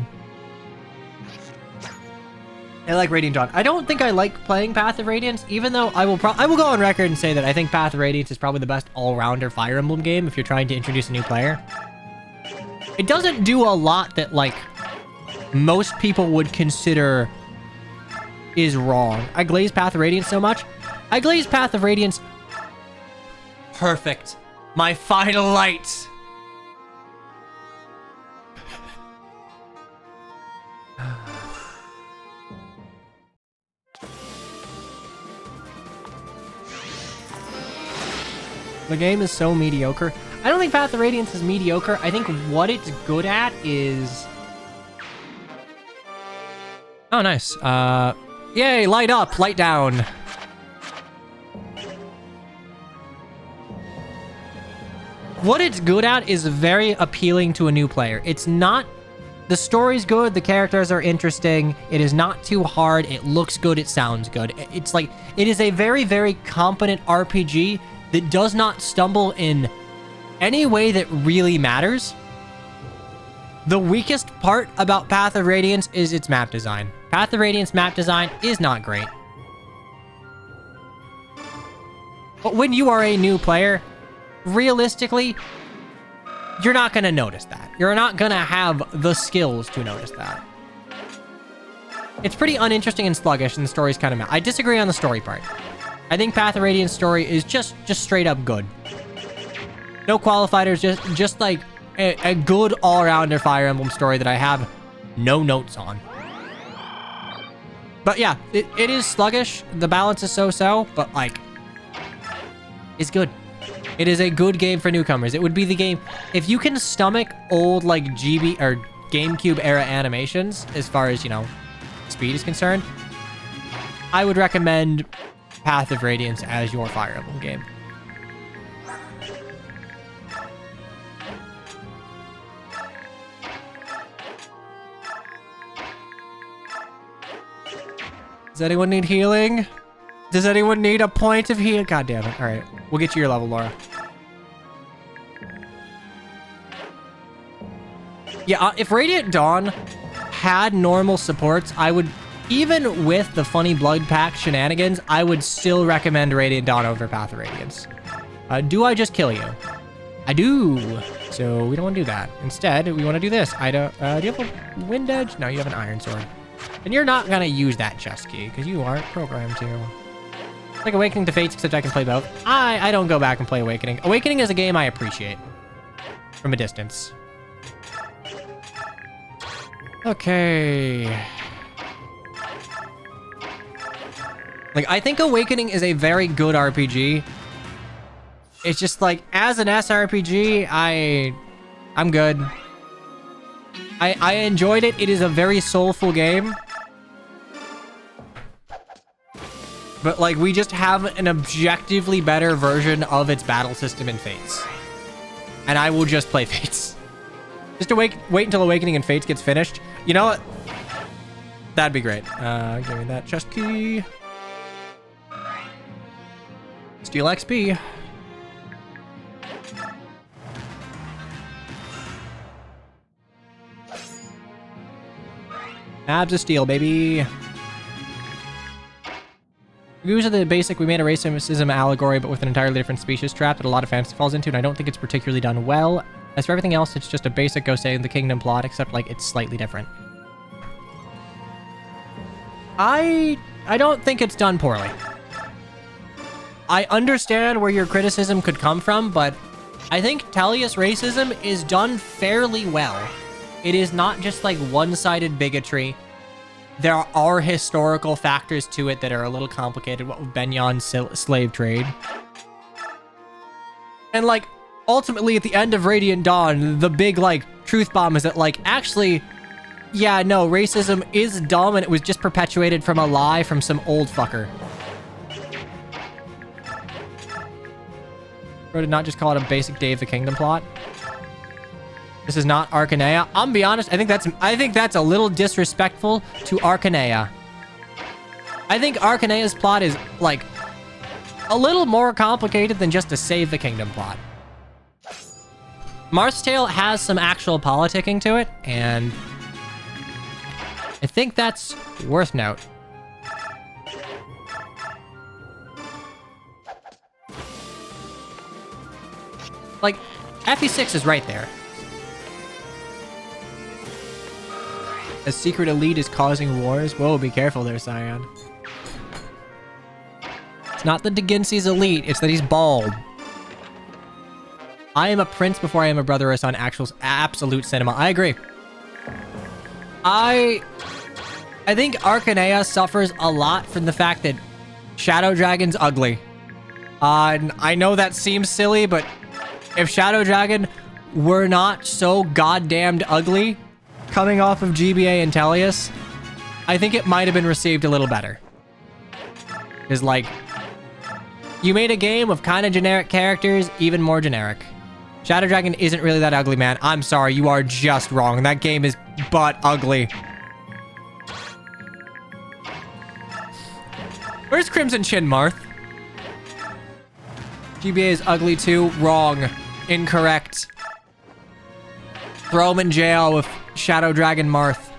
I like Radiant Dawn. I don't think I like playing Path of Radiance, even though I will go on record and say that I think Path of Radiance is probably the best all-rounder Fire Emblem game if you're trying to introduce a new player. It doesn't do a lot that, like, most people would consider is wrong. I glaze Path of Radiance so much. I glaze Path of Radiance... Perfect. My final light. The game is so mediocre. I don't think Path of Radiance is mediocre. I think what it's good at is... Oh, nice. Yay, light up, light down. What it's good at is very appealing to a new player. It's not The story's good, the characters are interesting, it is not too hard, it looks good, it sounds good. It's like, it is a very, very competent RPG that does not stumble in any way that really matters. The weakest part about Path of Radiance is its map design. Path of Radiance map design is not great. But when you are a new player, realistically, you're not going to notice that. You're not going to have the skills to notice that. It's pretty uninteresting and sluggish, and the story's kind of... I disagree on the story part. I think Path of Radiance story is just straight up good. No qualifiers, just like a good all-rounder Fire Emblem story that I have no notes on. But yeah, it is sluggish. The balance is so-so, but like, it's good. It is a good game for newcomers. It would be the game... If you can stomach old, like, GB or GameCube era animations, as far as, you know, speed is concerned, I would recommend Path of Radiance as your Fire Emblem game. Does anyone need healing? Does anyone need a point of healing? God damn it. All right. We'll get you your level, Laura. Yeah, if Radiant Dawn had normal supports, I would, even with the funny blood pack shenanigans, I would still recommend Radiant Dawn over Path of Radiance. Do I just kill you? I do. So we don't want to do that. Instead, we want to do this. Do you have a wind edge? No, you have an iron sword. And you're not going to use that chest key because you aren't programmed to. It's like Awakening to Fates, except I can play both. I don't go back and play Awakening. Awakening is a game I appreciate from a distance. Okay. Like, I think Awakening is a very good RPG. It's just like, as an SRPG, I'm good. I enjoyed it. It is a very soulful game. But, like, we just have an objectively better version of its battle system in Fates. And I will just play Fates. Just to wait until Awakening and Fates gets finished. You know what? That'd be great. Give me that chest key. Steal XP. Abs of steel, baby. Reviews of the basic, we made a racism allegory, but with an entirely different species trap that a lot of fantasy falls into, and I don't think it's particularly done well. As for everything else, it's just a basic Go Save the Kingdom plot, except, like, it's slightly different. I don't think it's done poorly. I understand where your criticism could come from, but I think Tellius racism is done fairly well. It is not just, like, one-sided bigotry. There are historical factors to it that are a little complicated, what with Benion's slave trade. And, like, ultimately, at the end of Radiant Dawn, the big, like, truth bomb is that, like, actually, yeah, no, racism is dumb and it was just perpetuated from a lie from some old fucker. Or did not just call it a basic Day of the Kingdom plot. This is not Arcanea. I'm gonna be honest, I think that's a little disrespectful to Arcanea. I think Arcanea's plot is, like, a little more complicated than just a Save the Kingdom plot. Marth's Tale has some actual politicking to it, and I think that's worth note. Like, FE6 is right there. A secret elite is causing wars. Whoa, be careful there, Scion. It's not that Deginsi's elite, it's that he's bald. I am a prince before I am a brother or a son. Absolute cinema. I agree. I think Arcanea suffers a lot from the fact that Shadow Dragon's ugly. I know that seems silly, but if Shadow Dragon were not so goddamned ugly, coming off of GBA and Tellius, I think it might have been received a little better. Because, like, you made a game of kind of generic characters even more generic. Shadow Dragon isn't really that ugly, man. I'm sorry, you are just wrong. That game is butt ugly. Where's Crimson Chin, Marth? GBA is ugly too. Wrong. Incorrect. Throw him in jail with Shadow Dragon Marth.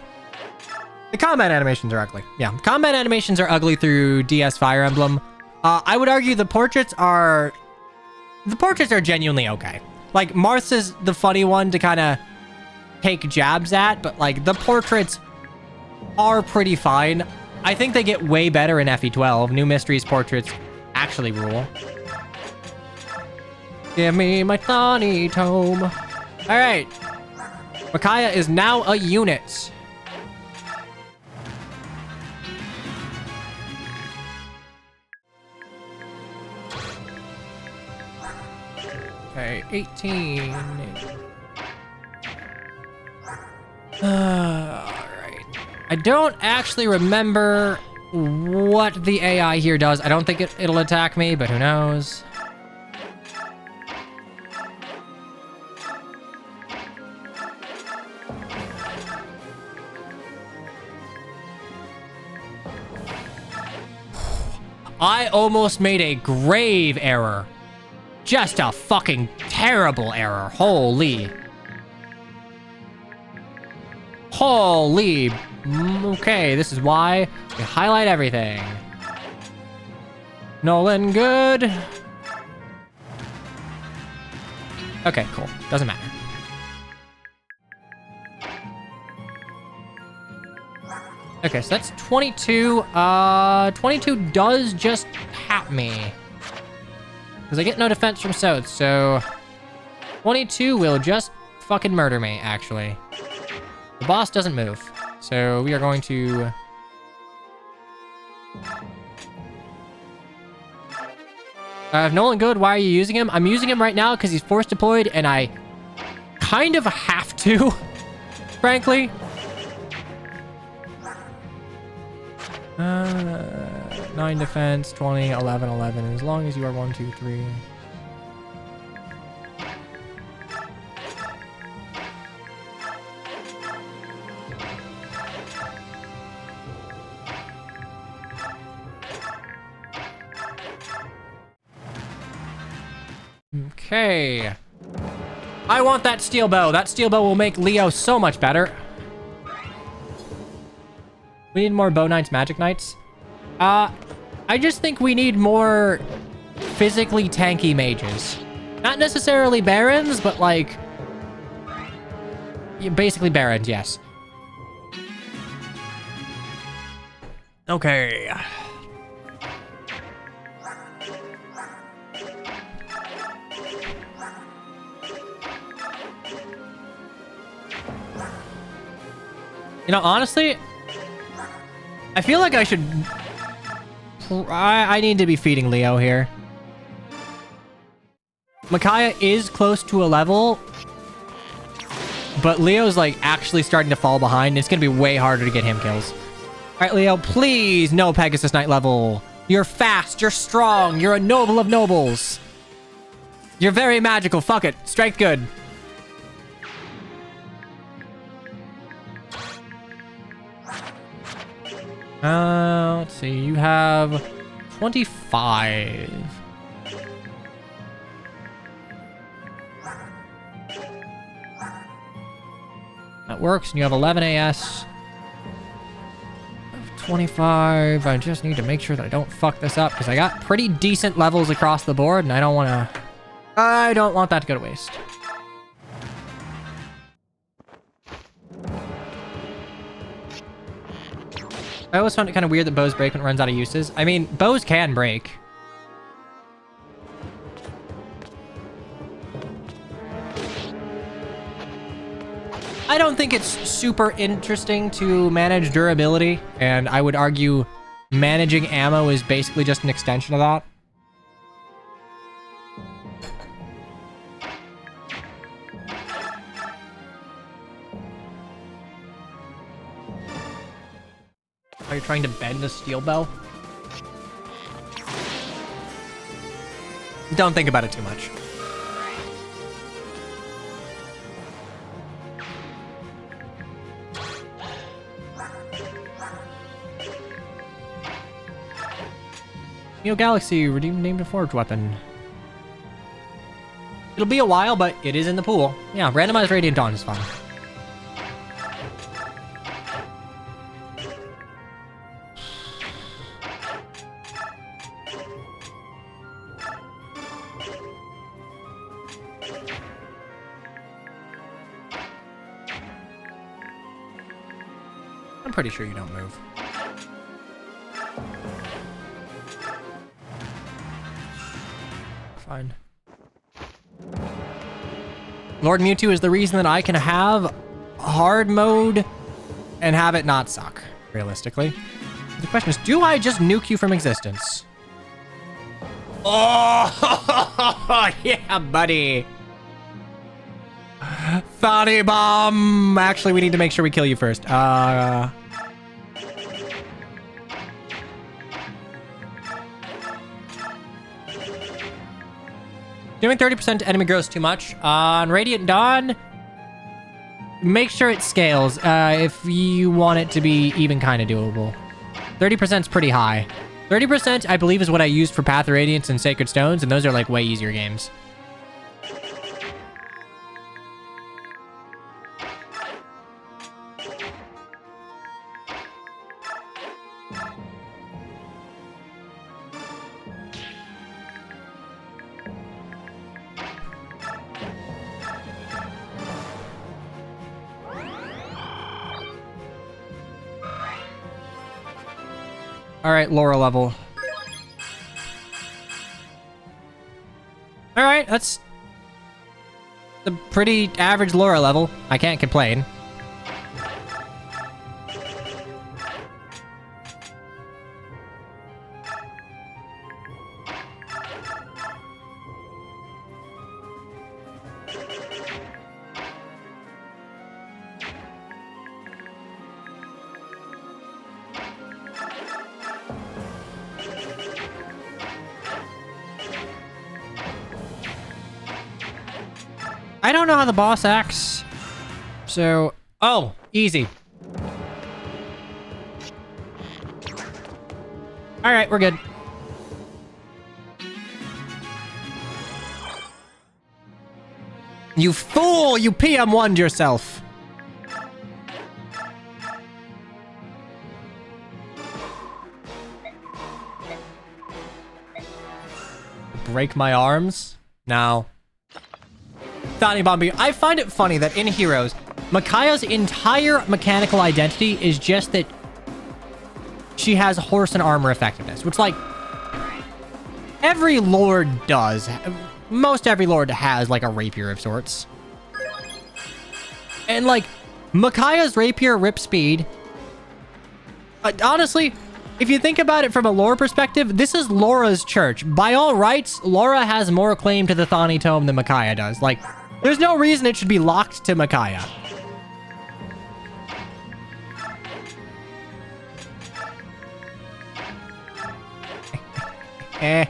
The combat animations are ugly. Yeah, combat animations are ugly through DS Fire Emblem. I would argue the portraits are genuinely okay. Like, Marth's is the funny one to kind of take jabs at, but like the portraits are pretty fine. I think they get way better in FE12. New Mysteries portraits actually rule. Give me my thorny tome. All right. Micaiah is now a unit. Okay, 18. Alright. I don't actually remember what the AI here does. I don't think it'll attack me, but who knows? I almost made a grave error. Just a fucking terrible error. Holy. Holy. Okay, this is why we highlight everything. Nolan, good. Okay, cool. Doesn't matter. Okay, so that's 22. 22 does just tap me. Because I get no defense from South, so 22 will just fucking murder me, actually. The boss doesn't move, so we are going to... Nolan Good, why are you using him? I'm using him right now because he's force deployed, and I kind of have to, frankly. 9 defense, 20, 11, 11. As long as you are 1, 2, 3. Okay. I want that steel bow. That steel bow will make Leo so much better. We need more Bow Knights, Magic Knights. I just think we need more physically tanky mages. Not necessarily Barons, but like... basically Barons, yes. Okay. You know, honestly... I feel like I should... I need to be feeding Leo here. Micaiah is close to a level, but Leo's like actually starting to fall behind. It's going to be way harder to get him kills. All right, Leo, please no Pegasus Knight level. You're fast, you're strong, you're a noble of nobles. You're very magical, fuck it. Strength good. Let's see, you have 25. That works, and you have 11 AS. 25. I just need to make sure that I don't fuck this up, because I got pretty decent levels across the board, and I don't want that to go to waste. I always found it kind of weird that bows break when it runs out of uses. I mean, bows can break. I don't think it's super interesting to manage durability, and I would argue managing ammo is basically just an extension of that. Are you trying to bend the steel bow? Don't think about it too much. Neo Galaxy, redeemed named a forge weapon. It'll be a while, but it is in the pool. Yeah, randomized Radiant Dawn is fun. I'm pretty sure you don't move. Fine. Lord Mewtwo is the reason that I can have hard mode and have it not suck, realistically. The question is, do I just nuke you from existence? Oh, yeah, buddy. Thoughty bomb. Actually, we need to make sure we kill you first. Doing 30% enemy growth is too much. On Radiant Dawn, make sure it scales if you want it to be even kind of doable. 30% is pretty high. 30%, I believe, is what I used for Path of Radiance and Sacred Stones, and those are like way easier games. All right, Laura level. All right, that's a pretty average Laura level. I can't complain. I don't know how the boss acts, so... Oh, easy. Alright, we're good. You fool! You PM1'd yourself! Break my arms? No. Thani Bombi. I find it funny that in Heroes, Micaiah's entire mechanical identity is just that she has horse and armor effectiveness, which, like, every lord does. Most every lord has, like, a rapier of sorts. And, like, Micaiah's rapier rip speed. Honestly, if you think about it from a lore perspective, this is Laura's church. By all rights, Laura has more claim to the Thani Tome than Micaiah does. Like, there's no reason it should be locked to Micaiah. This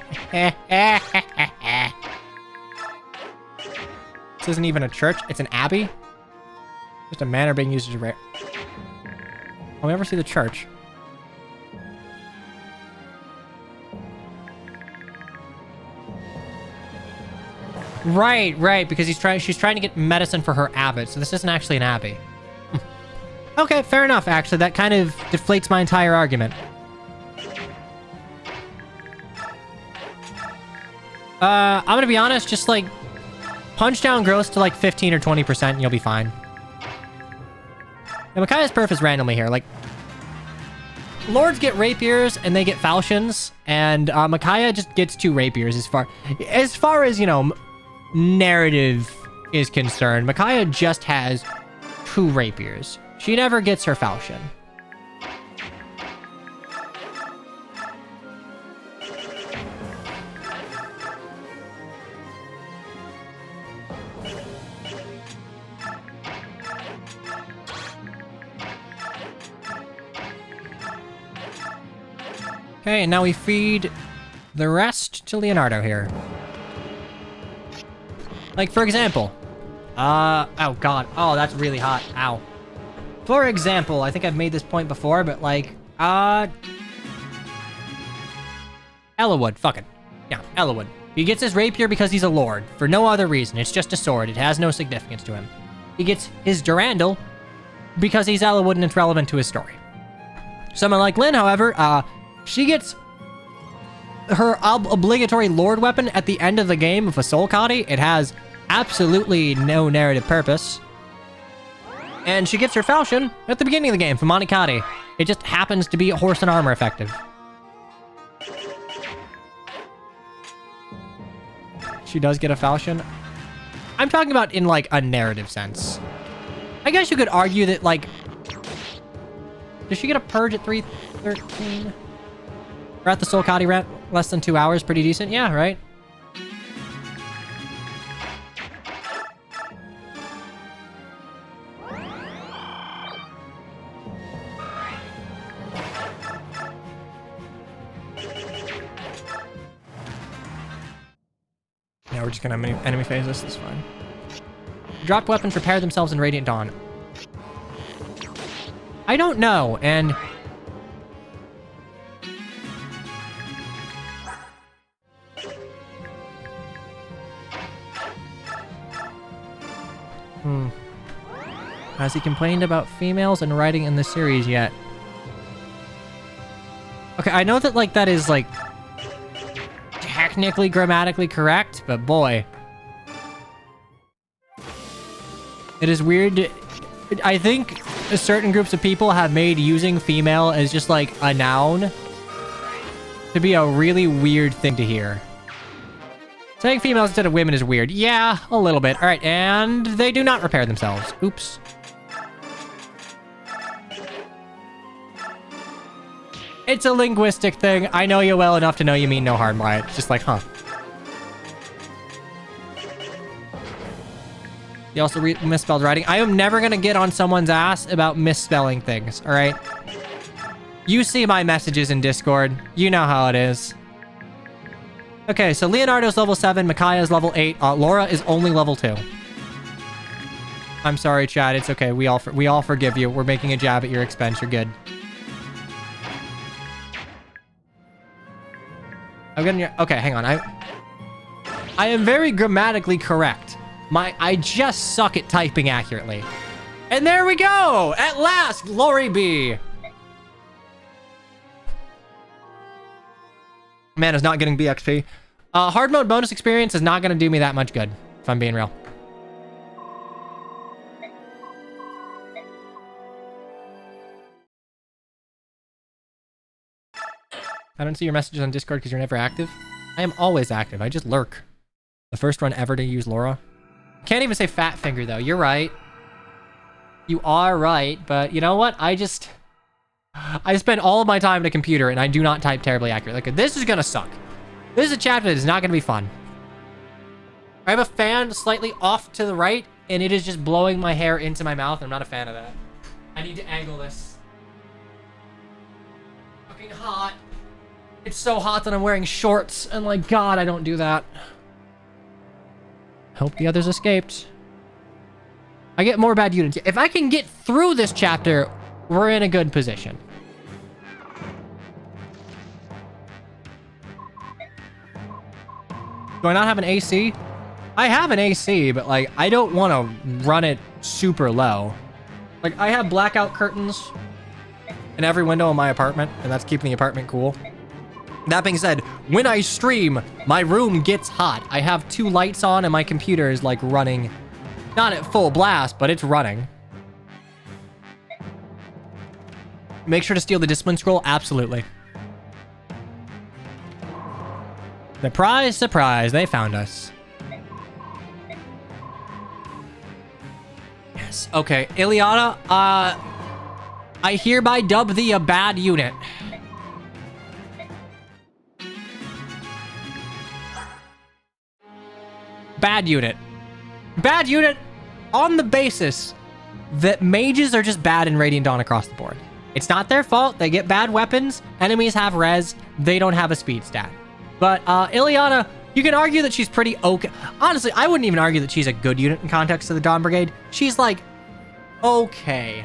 isn't even a church, it's an abbey. Just a manor being used as a rare. I'll never see the church. Right, because she's trying to get medicine for her abbot, so this isn't actually an abbey. Okay, fair enough, actually. That kind of deflates my entire argument. I'm gonna be honest, just, like, punch down growth to, like, 15 or 20% and you'll be fine. And Micaiah's perf is randomly here. Like, lords get rapiers and they get falchions, and Micaiah just gets 2 rapiers as far as, you know, narrative is concerned. Micaiah just has 2 rapiers. She never gets her falchion. Okay, and now we feed the rest to Leonardo here. Like, for example, oh god, oh, that's really hot, ow. For example, I think I've made this point before, but like, Ellawood, fuck it. Yeah, Ellawood. He gets his rapier because he's a lord, for no other reason. It's just a sword. It has no significance to him. He gets his Durandal because he's Ellawood and it's relevant to his story. Someone like Lynn, however, she gets her obligatory lord weapon at the end of the game of a soul Kadi. It has absolutely no narrative purpose. And she gets her falchion at the beginning of the game from Monte Kadi. It just happens to be horse and armor effective. She does get a falchion. I'm talking about in, like, a narrative sense. I guess you could argue that, like... Does she get a purge at 3:13? We're at the Soul Kadi rent. Less than 2 hours. Pretty decent. Yeah, right? Yeah, we're just gonna enemy phase this. That's fine. Dropped weapons repair themselves in Radiant Dawn. I don't know, and... Has he complained about females and writing in the series yet? Okay, I know that, like, that is, like, technically grammatically correct, but boy. It is weird. I think certain groups of people have made using female as just, like, a noun to be a really weird thing to hear. Saying females instead of women is weird. Yeah, a little bit. All right, and they do not repair themselves. Oops. It's a linguistic thing. I know you well enough to know you mean no harm by it. It's just like, huh. You also misspelled writing. I am never going to get on someone's ass about misspelling things, all right? You see my messages in Discord. You know how it is. Okay, so Leonardo's level 7, Micaiah's level 8, Laura is only level 2. I'm sorry, Chad. It's okay. We all forgive you. We're making a jab at your expense. You're good. I'm getting your... Okay, hang on. I am very grammatically correct. I just suck at typing accurately. And there we go! At last, glory be! Man is not getting BXP. Hard mode bonus experience is not going to do me that much good, if I'm being real. I don't see your messages on Discord because you're never active. I am always active. I just lurk. The first one ever to use Laura. Can't even say fat finger, though. You're right. You are right, but you know what? I spend all of my time on a computer and I do not type terribly accurate. Like, this is gonna suck. This is a chapter that is not gonna be fun. I have a fan slightly off to the right and it is just blowing my hair into my mouth. I'm not a fan of that. I need to angle this. Fucking hot. It's so hot that I'm wearing shorts and like, God, I don't do that. Hope the others escaped. I get more bad units. If I can get through this chapter, we're in a good position. Do I not have an AC? I have an AC, but like, I don't want to run it super low. Like, I have blackout curtains in every window in my apartment, and that's keeping the apartment cool. That being said, when I stream, my room gets hot. I have 2 lights on and my computer is like running, not at full blast, but it's running. Make sure to steal the discipline scroll. Absolutely. Surprise, surprise, they found us. Yes, okay. Ileana, I hereby dub thee a bad unit. Bad unit. Bad unit on the basis that mages are just bad in Radiant Dawn across the board. It's not their fault. They get bad weapons. Enemies have res. They don't have a speed stat. But Ileana, you can argue that she's pretty okay. Honestly, I wouldn't even argue that she's a good unit in context of the Dawn Brigade. She's like, okay.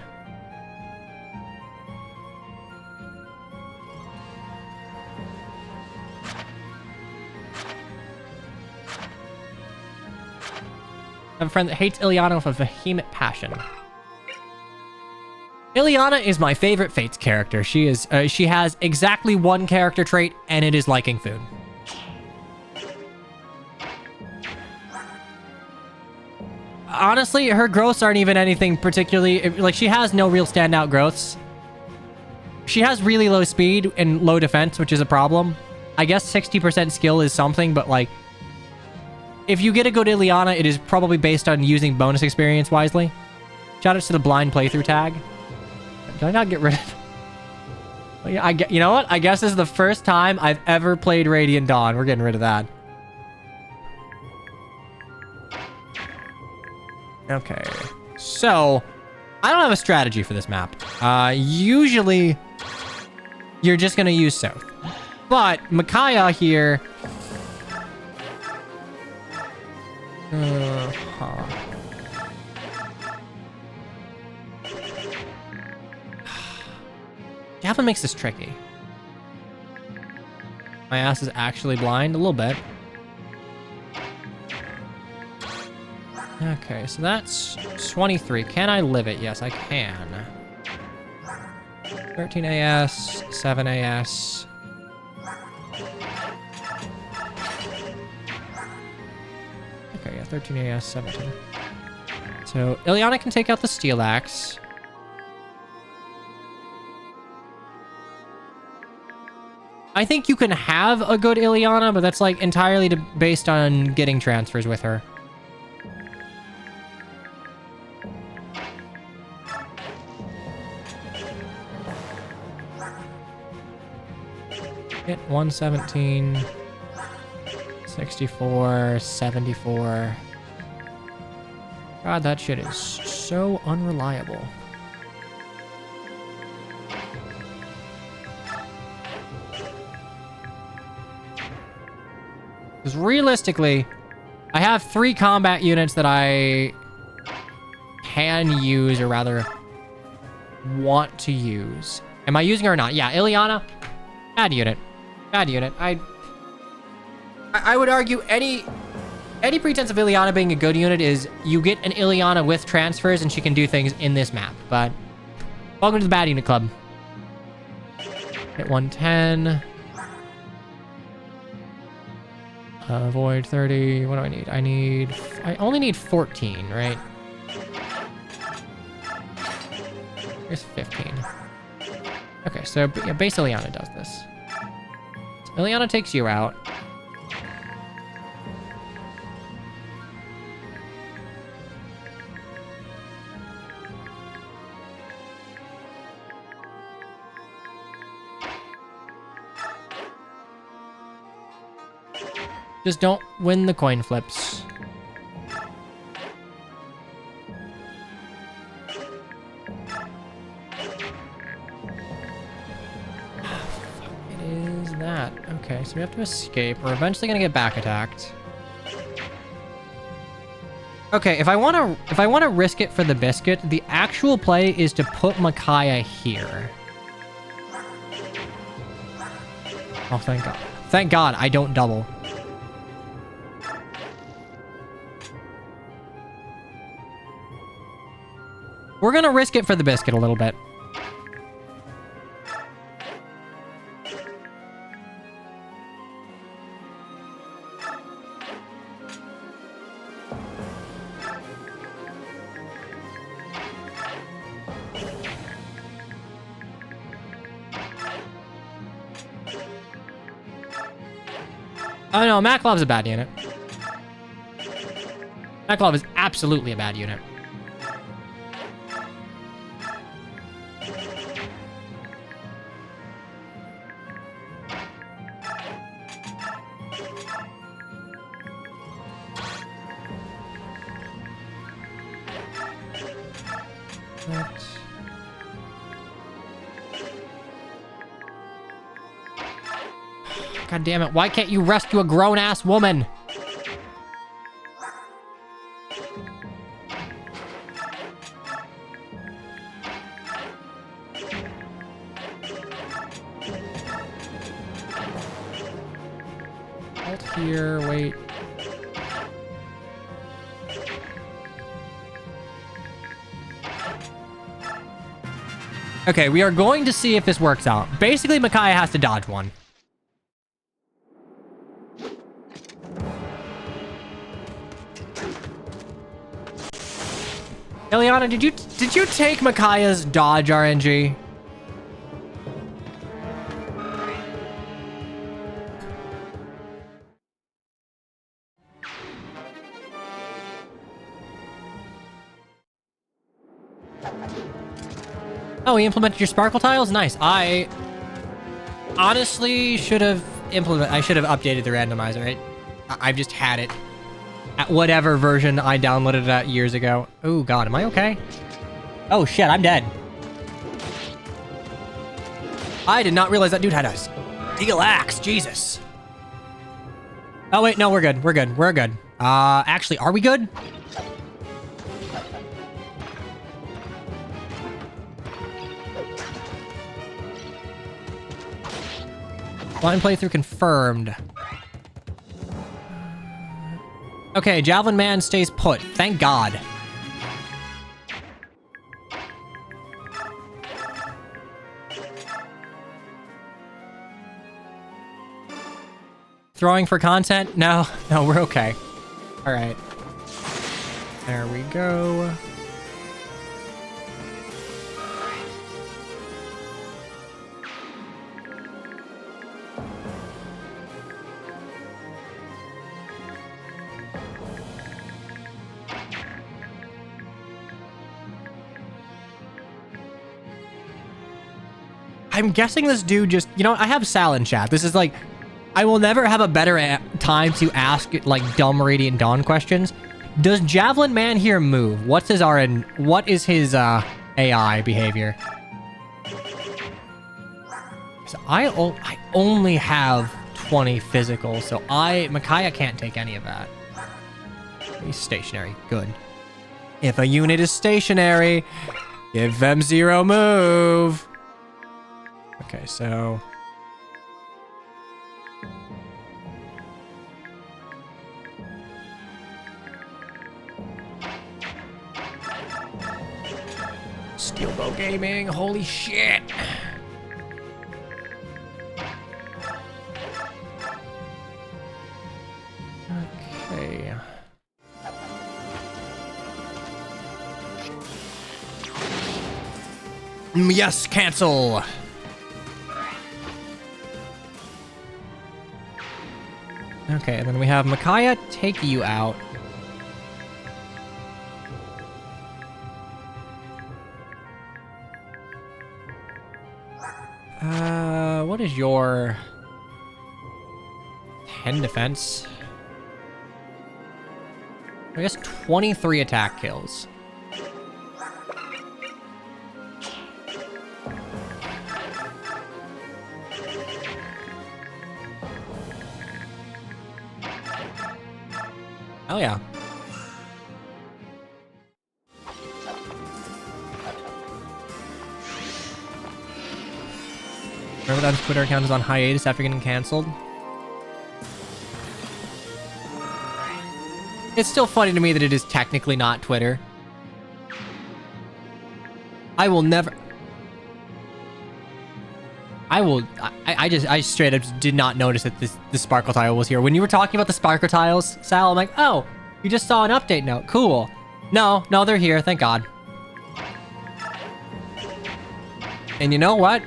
I have a friend that hates Ileana with a vehement passion. Ileana is my favorite Fates character. She has exactly one character trait, and it is liking food. Honestly, her growths aren't even anything particularly... Like, she has no real standout growths. She has really low speed and low defense, which is a problem. I guess 60% skill is something, but, like... If you get a good Ileana, it is probably based on using bonus experience wisely. Shoutouts to the blind playthrough tag. Did I not get rid of... Yeah, you know what? I guess this is the first time I've ever played Radiant Dawn. We're getting rid of that. Okay. So, I don't have a strategy for this map. Usually, you're just going to use South. But, Micaiah here... Yapping makes this tricky. My ass is actually blind a little bit. Okay, so that's 23. Can I live it? Yes, I can. 13 AS, 7 AS. Okay, yeah, 13 AS, 17. So, Ileana can take out the Steel Axe. I think you can have a good Ileana, but that's like entirely based on getting transfers with her. Hit 117, 64, 74. God, that shit is so unreliable. Because realistically, I have 3 combat units that I can use, or rather, want to use. Am I using her or not? Yeah, Ileana, bad unit. Bad unit. I would argue any pretense of Ileana being a good unit is you get an Ileana with transfers and she can do things in this map. But welcome to the bad unit club. Hit 110. Void 30. What do I need? I only need 14, right? Here's 15. Okay, so yeah, base Ileana does this. So Ileana takes you out. Just don't win the coin flips. It is that. Okay, so we have to escape. We're eventually gonna get back attacked. Okay, if I wanna risk it for the biscuit, the actual play is to put Micaiah here. Oh, thank God. Thank God I don't double. We're gonna risk it for the biscuit a little bit. Oh no, Maklov's a bad unit. Maklov is absolutely a bad unit. God damn it, why can't you rescue a grown-ass woman? Hold here, wait. Okay, we are going to see if this works out. Basically, Micaiah has to dodge one. Eliana, did you take Micaiah's dodge RNG? Oh, he implemented your sparkle tiles? Nice. I honestly should have updated the randomizer, right? I've just had it at whatever version I downloaded it at years ago. Oh god, am I okay? Oh shit, I'm dead. I did not realize that dude had a steel axe. Jesus. Oh wait, no, we're good. We're good. We're good. Actually, are we good? Blind playthrough confirmed. Okay, Javelin Man stays put. Thank God. Throwing for content? No, we're okay. All right. There we go. I'm guessing this dude just, you know, I have Sal in chat. This is like, I will never have a better time to ask like dumb Radiant Dawn questions. Does Javelin Man here move? What is his AI behavior? So I only have 20 physical, so Micaiah can't take any of that. He's stationary. Good. If a unit is stationary, give them 0 move. Okay, so Steelbow Gaming, holy shit. Okay. Yes, cancel. Okay, and then we have Micaiah take you out. What is your 10 defense? I guess 23 attack kills. Oh yeah. Myrmidon's Twitter account is on hiatus after getting canceled. It's still funny to me that it is technically not Twitter. I straight up did not notice that the sparkle tile was here. When you were talking about the sparkle tiles, Sal, I'm like, oh, you just saw an update note. Cool. No, they're here. Thank God. And you know what?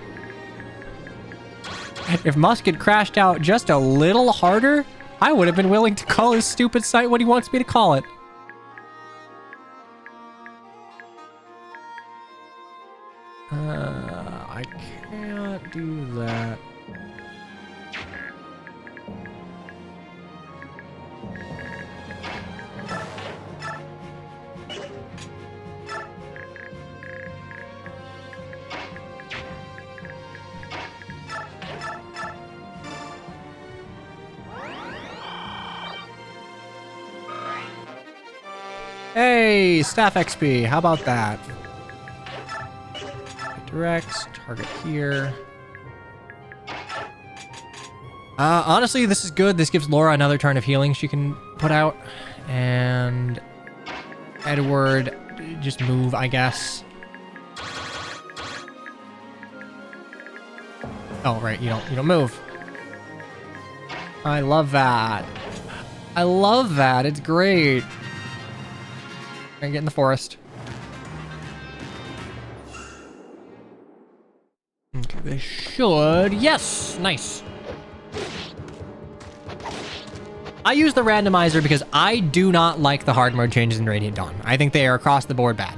If Musk had crashed out just a little harder, I would have been willing to call his stupid site what he wants me to call it. I can't do that. Hey, staff XP, how about that? Direct, target here. Honestly, this is good. This gives Laura another turn of healing she can put out. And Edward, just move, I guess. Oh, right. You don't move. I love that. I love that. It's great. I get in the forest. Okay, they should. Yes! Nice. I use the randomizer because I do not like the hard mode changes in Radiant Dawn. I think they are across the board bad.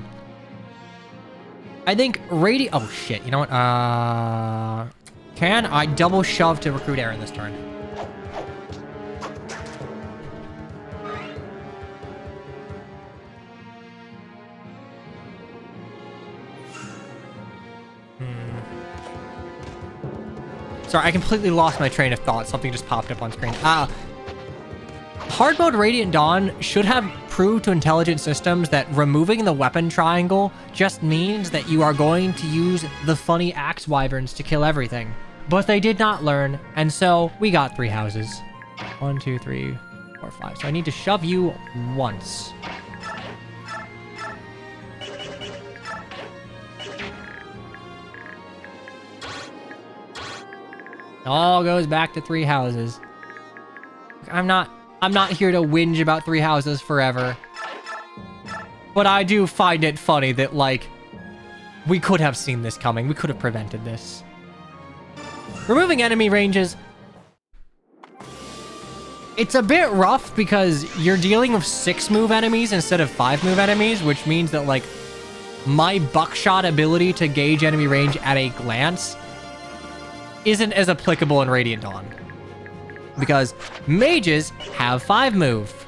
I think oh shit, you know what? Can I double shove to recruit Aaron this turn? Sorry, I completely lost my train of thought. Something just popped up on screen. Hard mode Radiant Dawn should have proved to intelligent systems that removing the weapon triangle just means that you are going to use the funny axe wyverns to kill everything. But they did not learn, and so we got 3 houses. 1, 2, 3, 4, 5. So I need to shove you once. It all goes back to 3 houses. I'm not here to whinge about 3 houses forever. But I do find it funny that, like, we could have seen this coming. We could have prevented this. Removing enemy ranges. It's a bit rough because you're dealing with 6-move enemies instead of 5-move enemies, which means that, like, my buckshot ability to gauge enemy range at a glance isn't as applicable in Radiant Dawn. Because mages have 5-move.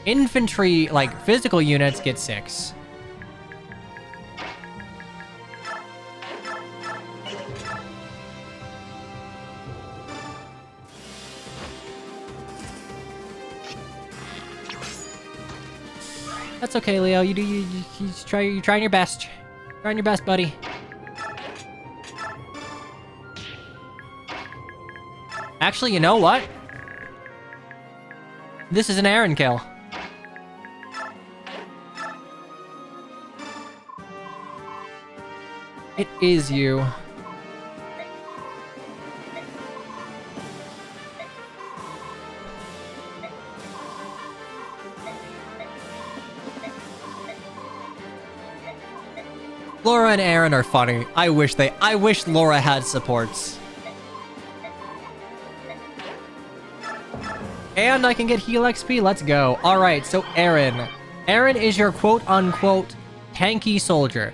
Infantry, like physical units, get 6. That's okay, Leo. You're trying your best. Trying your best, buddy. Actually, you know what? This is an Aaron kill. It is you. Laura and Aaron are funny. I wish Laura had supports. And I can get heal XP. Let's go. All right, so Aaron. Aaron is your quote-unquote tanky soldier.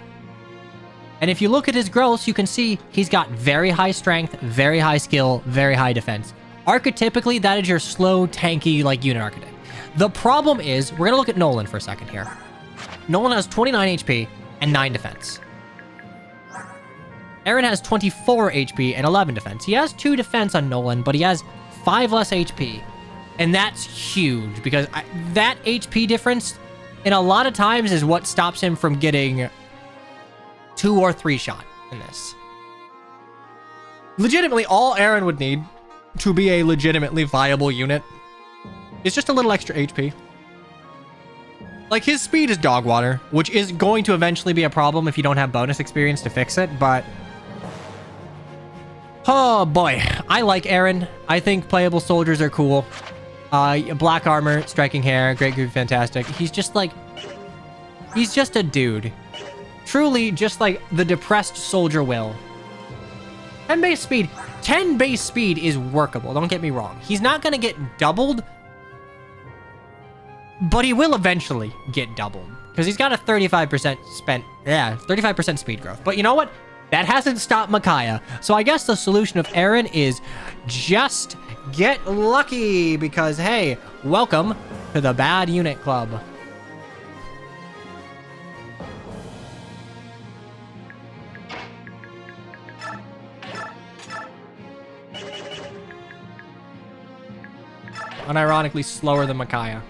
And if you look at his growths, you can see he's got very high strength, very high skill, very high defense. Archetypically, that is your slow, tanky, like, unit archetype. The problem is, we're going to look at Nolan for a second here. Nolan has 29 HP and 9 defense. Aaron has 24 HP and 11 defense. He has 2 defense on Nolan, but he has 5 less HP. And that's huge because that HP difference in a lot of times is what stops him from getting 2 or 3 shot in this. Legitimately, all Aaron would need to be a legitimately viable unit is just a little extra HP. Like, his speed is dog water, which is going to eventually be a problem if you don't have bonus experience to fix it, but... Oh boy, I like Aaron. I think playable soldiers are cool. Black armor, striking hair, great group, fantastic. He's just like... He's just a dude. Truly, just like the depressed soldier will. 10 base speed. 10 base speed is workable, don't get me wrong. He's not gonna get doubled, but he will eventually get doubled. Because he's got a 35% speed growth. But you know what? That hasn't stopped Micaiah. So I guess the solution of Aaron is just get lucky. Because, hey, welcome to the Bad Unit Club. Unironically slower than Micaiah.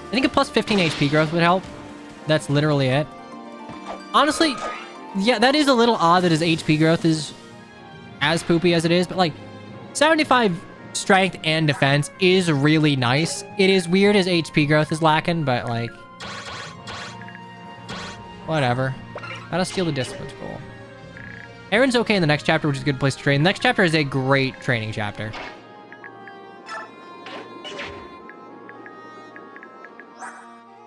I think a plus 15 HP growth would help. That's literally it. Honestly, yeah, that is a little odd that his HP growth is as poopy as it is, but like 75 strength and defense is really nice. It is weird his HP growth is lacking, but like Whatever. Gotta steal the discipline scroll. Aaron's okay in the next chapter, which is a good place to train. The next chapter is a great training chapter.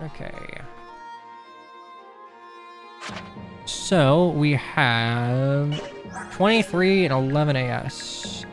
Okay. So we have 23 and 11 AS.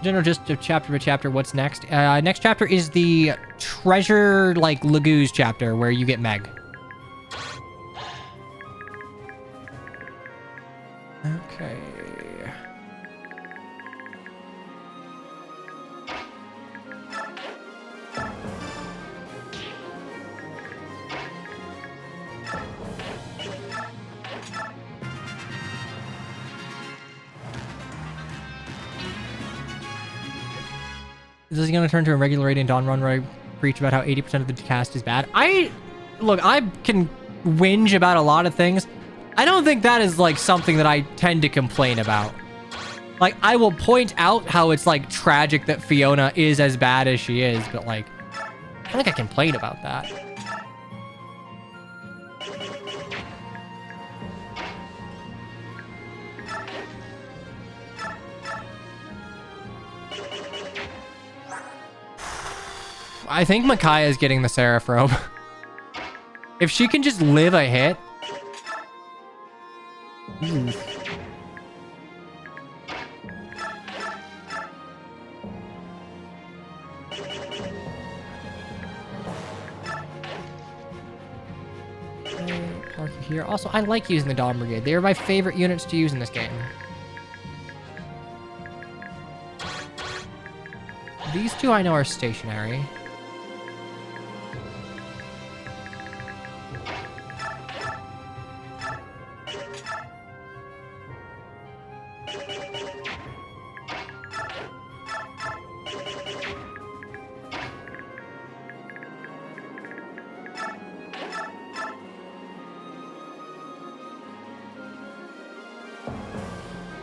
General just of chapter by chapter, what's next? Next chapter is the treasure, like, Lagoos chapter, where you get Meg. Okay. This is going to turn to a regular rating Dawn Run where I preach about how 80% of the cast is bad. Look, I can whinge about a lot of things. I don't think that is, like, something that I tend to complain about. Like, I will point out how it's, like, tragic that Fiona is as bad as she is, but, like, I don't think I complain about that. I think Micaiah is getting the Seraph Robe. If she can just live a hit. Park here. Also, I like using the Dawn Brigade. They are my favorite units to use in this game. These two I know are stationary.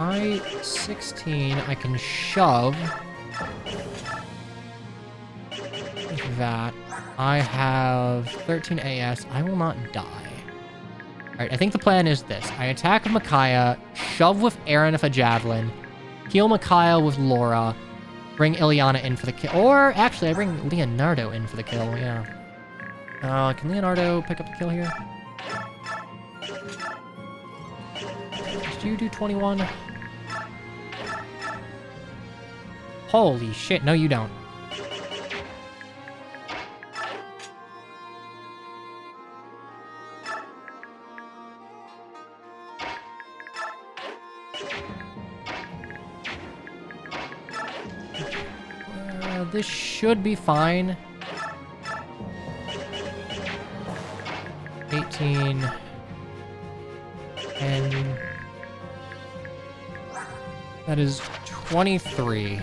I-16, I can shove. That. I have 13 AS. I will not die. Alright, I think the plan is this. I attack with Micaiah, shove with Aaron with a javelin, heal Micaiah with Laura, bring Ileana in for the kill. Or, actually, I bring Leonardo in for the kill, yeah. Can Leonardo pick up the kill here? Did you do 21? Holy shit, no you don't. This should be fine. 18. And that is 23.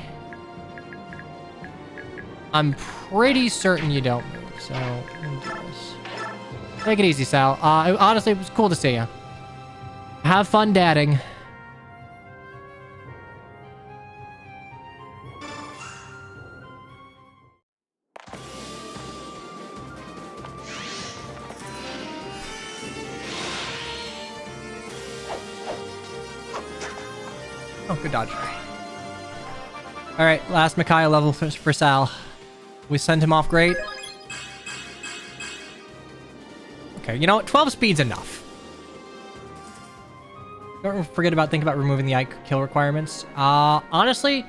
I'm pretty certain you don't move, so I'm gonna do this. Take it easy, Sal. Honestly, it was cool to see you. Have fun dadding. Oh, good dodge. Alright, last Micaiah level for Sal. We send him off great. Okay, you know what? 12 speed's enough. Don't forget about thinking about removing the kill requirements. Honestly,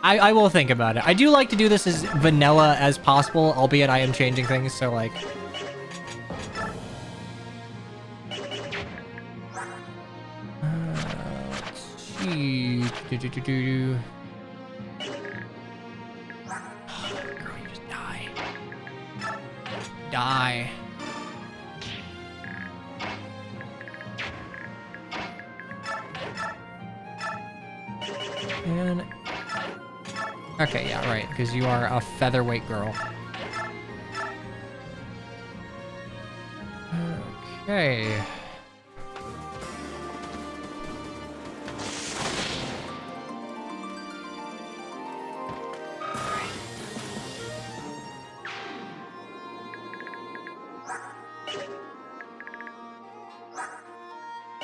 I will think about it. I do like to do this as vanilla as possible, albeit I am changing things, so like... Girl, you just die. Die. And... Okay, yeah, right, because you are a featherweight girl. Okay.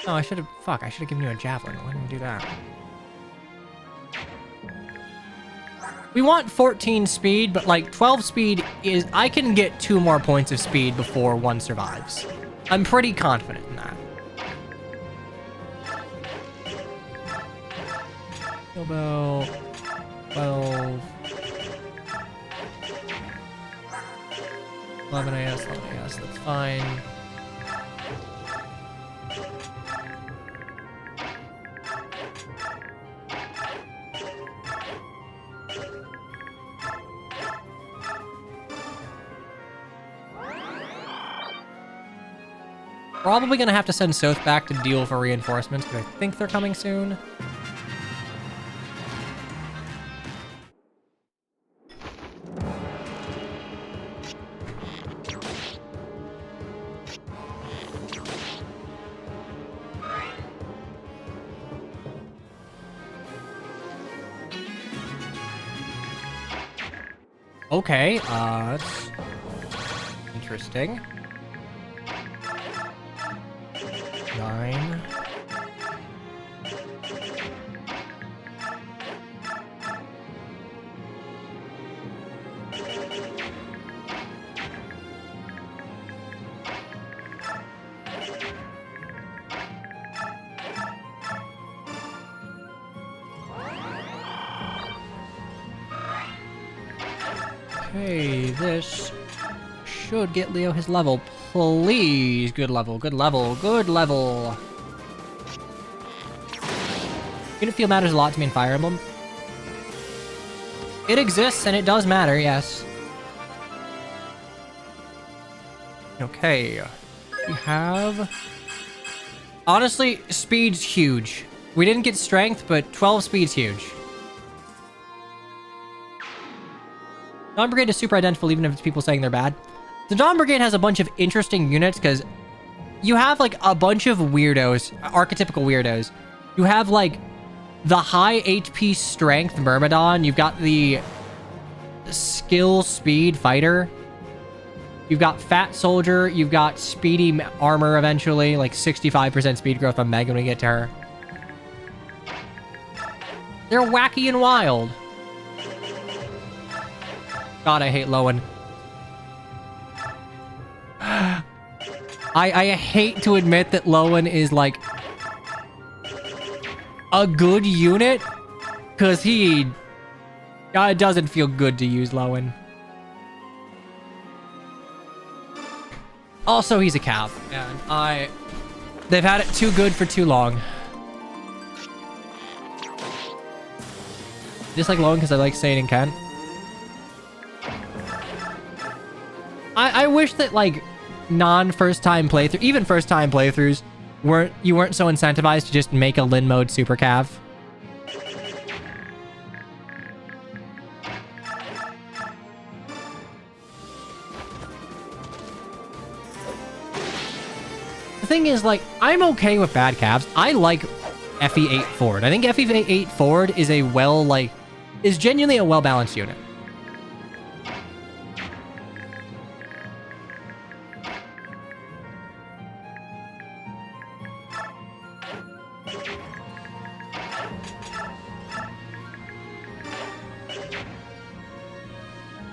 Oh, I should have... Fuck, I should have given you a javelin. Why didn't I do that? We want 14 speed, but like 12 speed is... I can get 2 more points of speed before 1 survives. I'm pretty confident in that. About 12... 11 AS, 11 AS, that's fine. Probably gonna have to send Soth back to deal for reinforcements, because I think they're coming soon. Okay, that's interesting. 9. Okay, this should get Leo his level. Please. Good level, good level, good level. Unit field matters a lot to me in Fire Emblem. It exists and it does matter, yes. Okay. We have... Honestly, speed's huge. We didn't get strength, but 12 speed's huge. Dawn Brigade is super identical, even if it's people saying they're bad. The Dawn Brigade has a bunch of interesting units, because you have, like, a bunch of weirdos, archetypical weirdos. You have, like, the high HP strength Myrmidon. You've got the skill speed fighter. You've got fat soldier. You've got speedy armor eventually, like 65% speed growth on Meg when we get to her. They're wacky and wild. God, I hate Lowen. I hate to admit that Lowen is like a good unit, because he it doesn't feel good to use Lowen. Also, he's a cap, and they've had it too good for too long. Just like Lowen because I like Sane and Kent. I wish that, like, non-first-time playthrough, even first-time playthroughs, you weren't so incentivized to just make a Lin mode super cav. The thing is, like, I'm okay with bad cavs. I like FE8 forward. I think FE8 forward is is genuinely a well-balanced unit.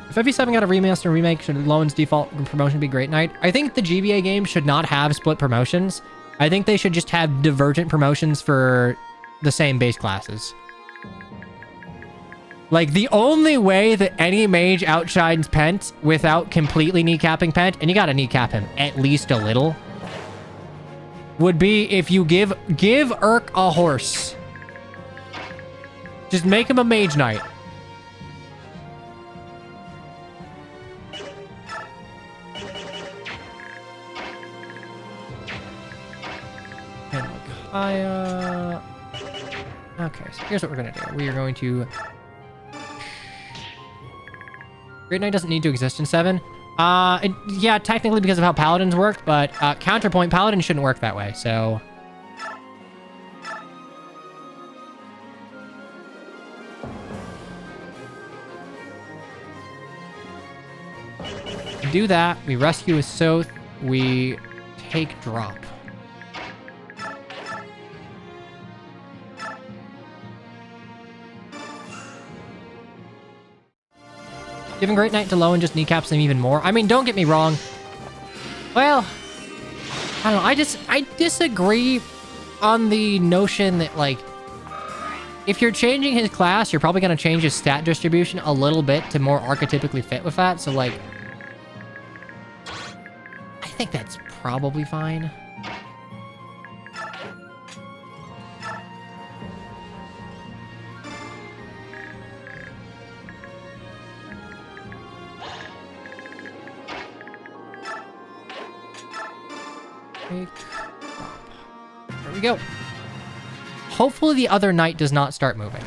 If FE7 got a remaster and remake, should Lowen's default promotion be Great Knight? I think the GBA game should not have split promotions. I think they should just have divergent promotions for the same base classes. Like, the only way that any mage outshines Pent without completely kneecapping Pent, and you gotta kneecap him at least a little, would be if you give Urk a horse. Just make him a mage knight. Okay, so here's what we're gonna do. We are going to... Great Knight doesn't need to exist in 7. Yeah, technically because of how Paladins work, but counterpoint, Paladins shouldn't work that way, so... Do that. We rescue a Soth. We take drop. Giving Great Knight to Lowen just kneecaps him even more. I mean, don't get me wrong. Well, I don't know. I disagree on the notion that, like, if you're changing his class, you're probably going to change his stat distribution a little bit to more archetypically fit with that. So, like, I think that's probably fine. There we go. Hopefully the other knight does not start moving.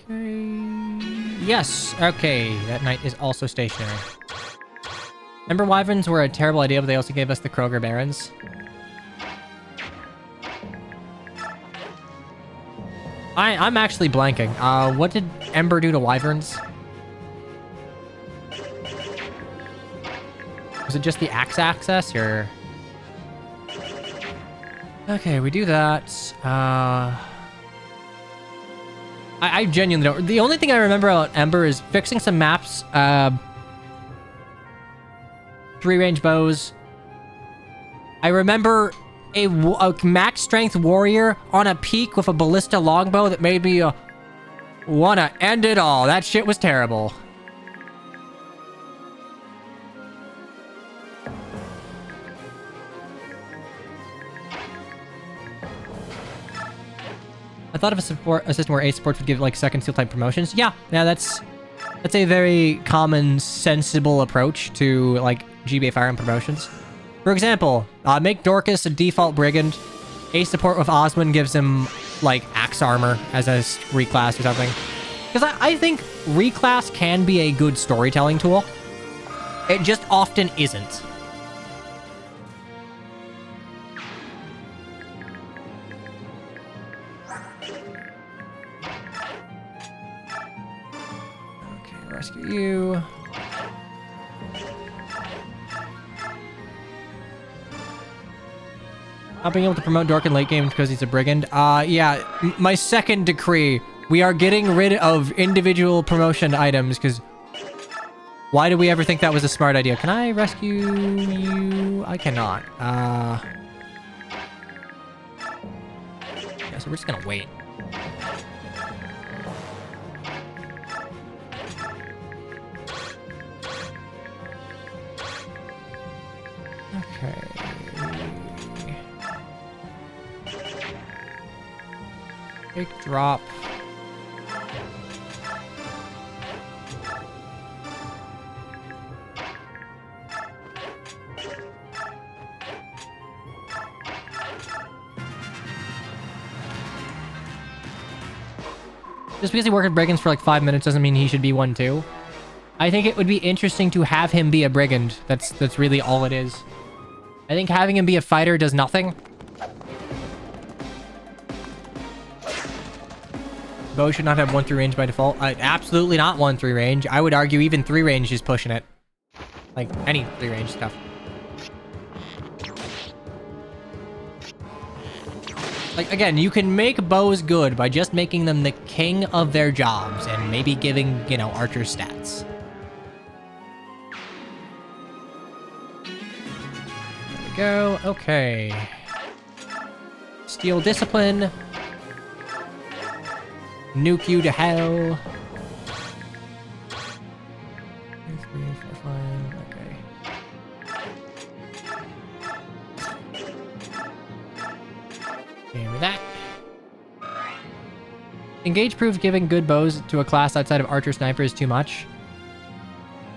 Okay. Yes. Okay. That knight is also stationary. Remember, wyverns were a terrible idea, but they also gave us the Kroger Barons. I'm actually blanking. What did Ember do to wyverns? Was it just the axe access, or... Okay, we do that. I genuinely don't... The only thing I remember about Ember is fixing some maps. 3-range bows. I remember a max strength warrior on a peak with a ballista longbow that made me wanna end it all. That shit was terrible. I thought of a system where Ace Sports would give like second seal type promotions. Yeah, that's a very common, sensible approach to like GBA Fire Emblem promotions. For example, make Dorcas a default brigand. Ace support with Osmond gives him like axe armor as a reclass or something. Because I think reclass can be a good storytelling tool. It just often isn't. Okay, rescue you. Not being able to promote Dork in late game because he's a brigand. Yeah, my second decree. We are getting rid of individual promotion items because why do we ever think that was a smart idea? Can I rescue you? I cannot. Yeah, so we're just gonna wait. Okay. Take drop. Just because he worked at brigands for like 5 minutes doesn't mean he should be one too. I think it would be interesting to have him be a brigand. That's really all it is. I think having him be a fighter does nothing. Bow should not have 1-3 range by default. Absolutely not 1-3 range. I would argue even 3 range is pushing it. Like, any 3 range stuff. Like, again, you can make bows good by just making them the king of their jobs and maybe giving, you know, archer stats. There we go. Okay. Steel Discipline. Nuke you to hell. 2, 3, 4, 5. Okay. Give me that. Engage proves giving good bows to a class outside of Archer Sniper is too much.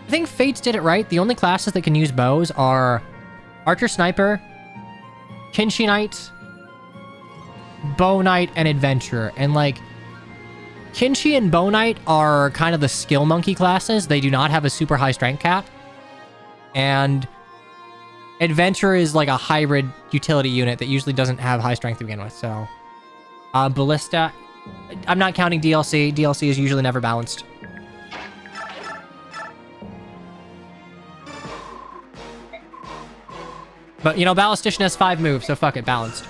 I think Fates did it right. The only classes that can use bows are Archer Sniper, Kinshi Knight, Bow Knight, and Adventurer. And like, Kinshi and Bow Knight are kind of the skill monkey classes. They do not have a super high strength cap. And Adventurer is like a hybrid utility unit that usually doesn't have high strength to begin with. So, Ballista, I'm not counting DLC. DLC is usually never balanced. But, you know, Ballistician has 5 moves, so fuck it, balanced.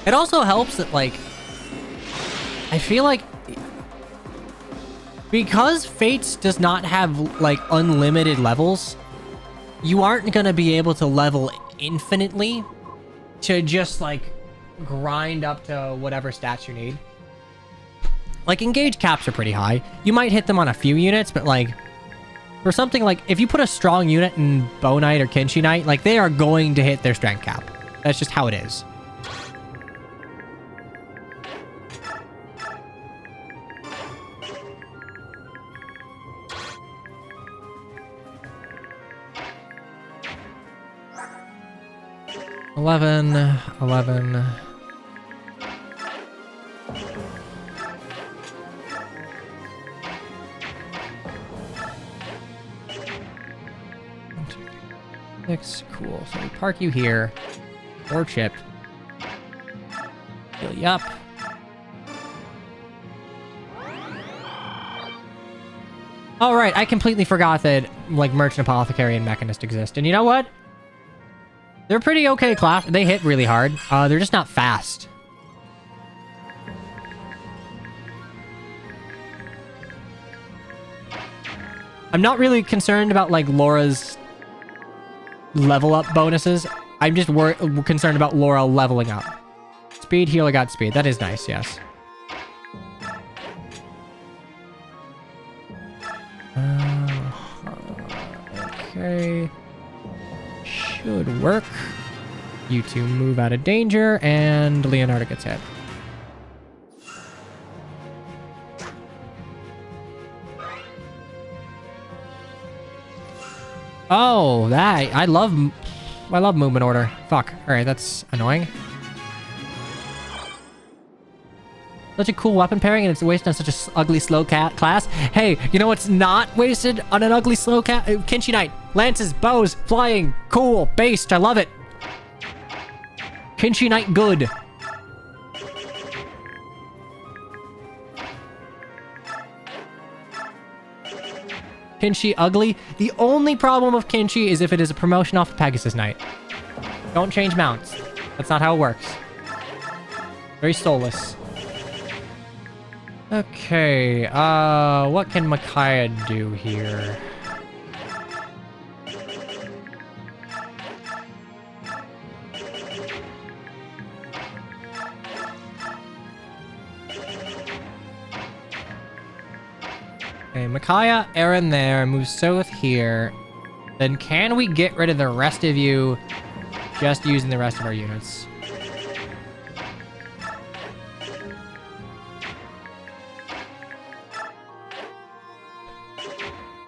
It also helps that, like, I feel like because Fates does not have, like, unlimited levels, you aren't going to be able to level infinitely to just, like, grind up to whatever stats you need. Like, engage caps are pretty high. You might hit them on a few units, but, like, for something like, if you put a strong unit in Bow Knight or Kinshi Knight, like, they are going to hit their strength cap. That's just how it is. $11. Six, cool. So we park you here. Or chip. Heal you up. All right, I completely forgot that, like, Merchant Apothecary and Mechanist exist. And you know what? They're pretty okay class. They hit really hard. They're just not fast. I'm not really concerned about, like, Laura's level up bonuses. I'm just concerned about Laura leveling up. Speed healer got speed. That is nice, yes. Okay. Should work. You two move out of danger, and Leonardo gets hit. Oh, that I love movement order. Fuck. All right, that's annoying. Such a cool weapon pairing, and it's wasted on such a ugly slow class. Hey, you know what's not wasted on an ugly slow cat? Kinshi Knight, lances, bows, flying, cool, based. I love it. Kinshi Knight, good. Kinshi ugly. The only problem with Kinshi is if it is a promotion off of Pegasus Knight. Don't change mounts. That's not how it works. Very soulless. Okay, what can Micaiah do here? Okay, Micaiah, Aaron there, move south here. Then can we get rid of the rest of you just using the rest of our units?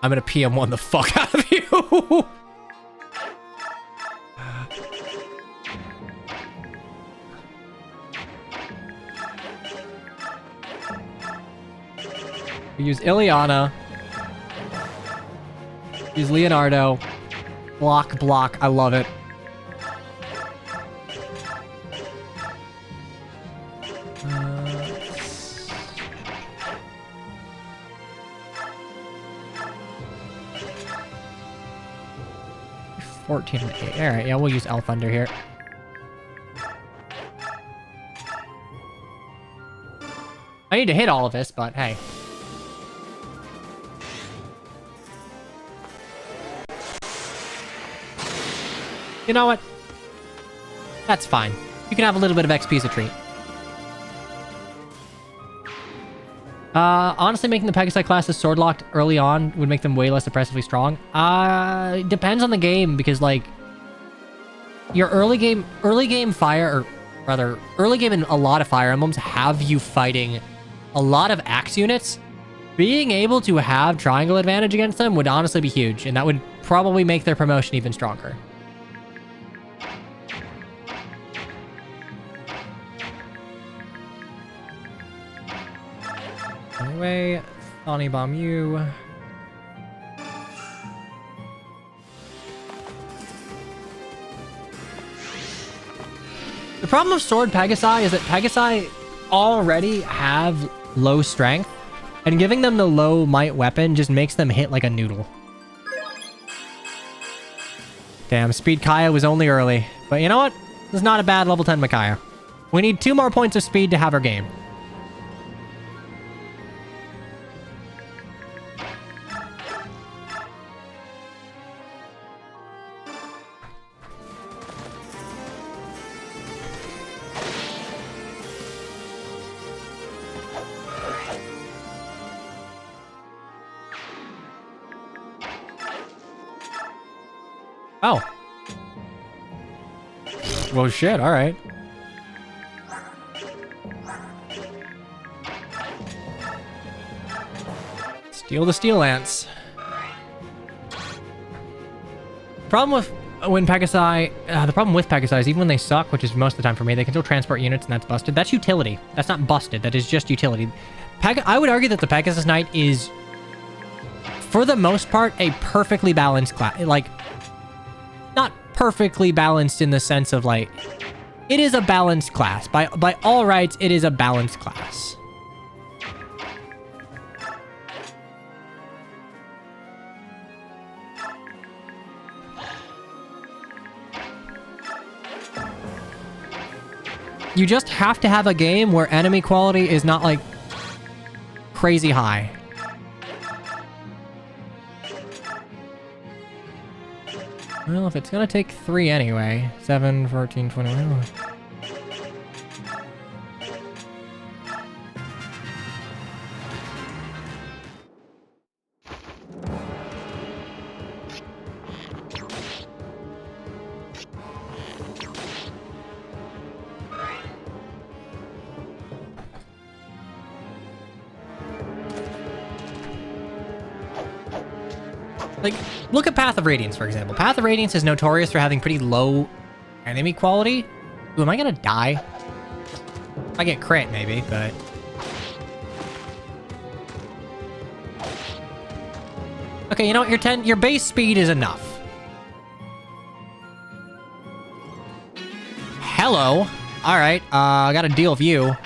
I'm gonna PM1 the fuck out of you! We use Ileana. Use Leonardo. Block, block. I love it. Uh, 14 and 8. Alright, yeah, we'll use Elf Thunder here. I need to hit all of this, but hey. You know what? That's fine. You can have a little bit of XP as a treat. Honestly, making the Pegasi classes sword locked early on would make them way less oppressively strong. Depends on the game, because, like, Your early game fire, or rather, early game in a lot of Fire Emblems have you fighting a lot of axe units. Being able to have triangle advantage against them would honestly be huge, and that would probably make their promotion even stronger. Anyway, Thonny Bomb you. The problem with Sword Pegasi is that Pegasi already have low strength, and giving them the low might weapon just makes them hit like a noodle. Damn, Speed Kaya was only early. But you know what? This is not a bad level 10 Micaiah. We need 2 more points of speed to have our game. Oh. Well, shit, alright. Steal the Steel Lance. Problem with the problem with Pegasi is even when they suck, which is most of the time for me, they can still transport units and that's busted. That's utility. That's not busted. That is just utility. I would argue that the Pegasus Knight is, for the most part, a perfectly balanced class. Like, not perfectly balanced in the sense of like, it is a balanced class. By all rights, it is a balanced class. You just have to have a game where enemy quality is not like crazy high. Well, if it's gonna take 3 anyway, 7, 14, 21. Like, look at Path of Radiance, for example. Path of Radiance is notorious for having pretty low enemy quality. Ooh, am I gonna die? I get crit, maybe, but... Okay, you know what? Your base speed is enough. Hello. Alright, I got a deal with you.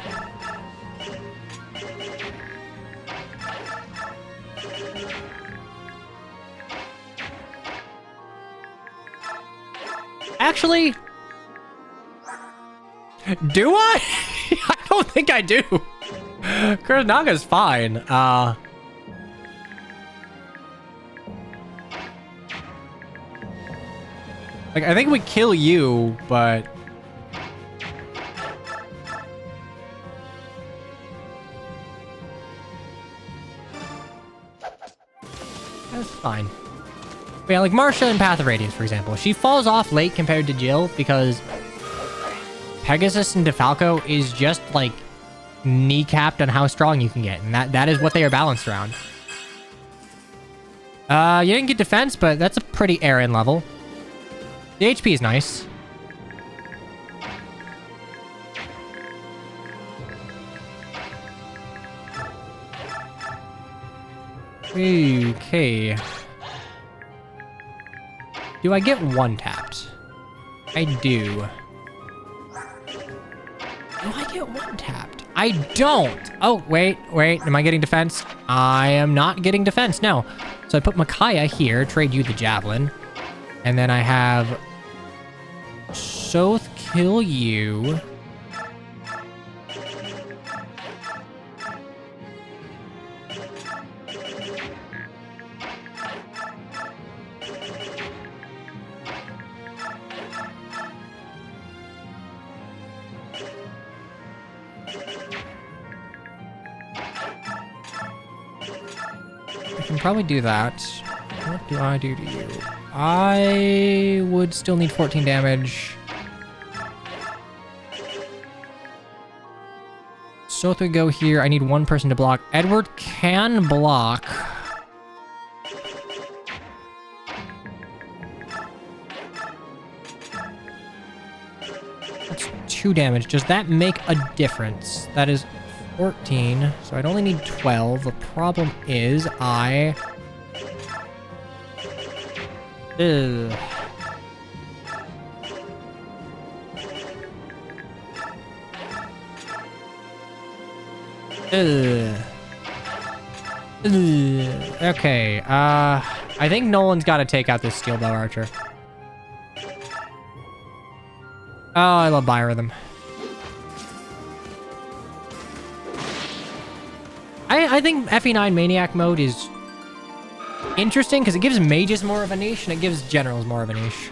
Actually, do I? I don't think I do. Kuronaga's fine. Like, I think we kill you, but... That's fine. But yeah, like Marcia in Path of Radiance, for example. She falls off late compared to Jill because Pegasus and DeFalco is just, like, kneecapped on how strong you can get. And that is what they are balanced around. You didn't get defense, but that's a pretty Aaron level. The HP is nice. Okay. Do I get one tapped? I do. Do I get one tapped? I don't. Oh, wait. Am I getting defense? I am not getting defense, no. So I put Micaiah here, trade you the Javelin. And then I have Soth kill you. I can probably do that. What do I do to you? I would still need 14 damage. So if we go here, I need one person to block. Edward can block. That's 2 damage. Does that make a difference? That is 14, so I'd only need 12. The problem is Ugh. Okay, I think Nolan's got to take out this steel bow archer. Oh, I love Biorhythm. I think FE9 Maniac mode is interesting because it gives mages more of a niche and it gives generals more of a niche.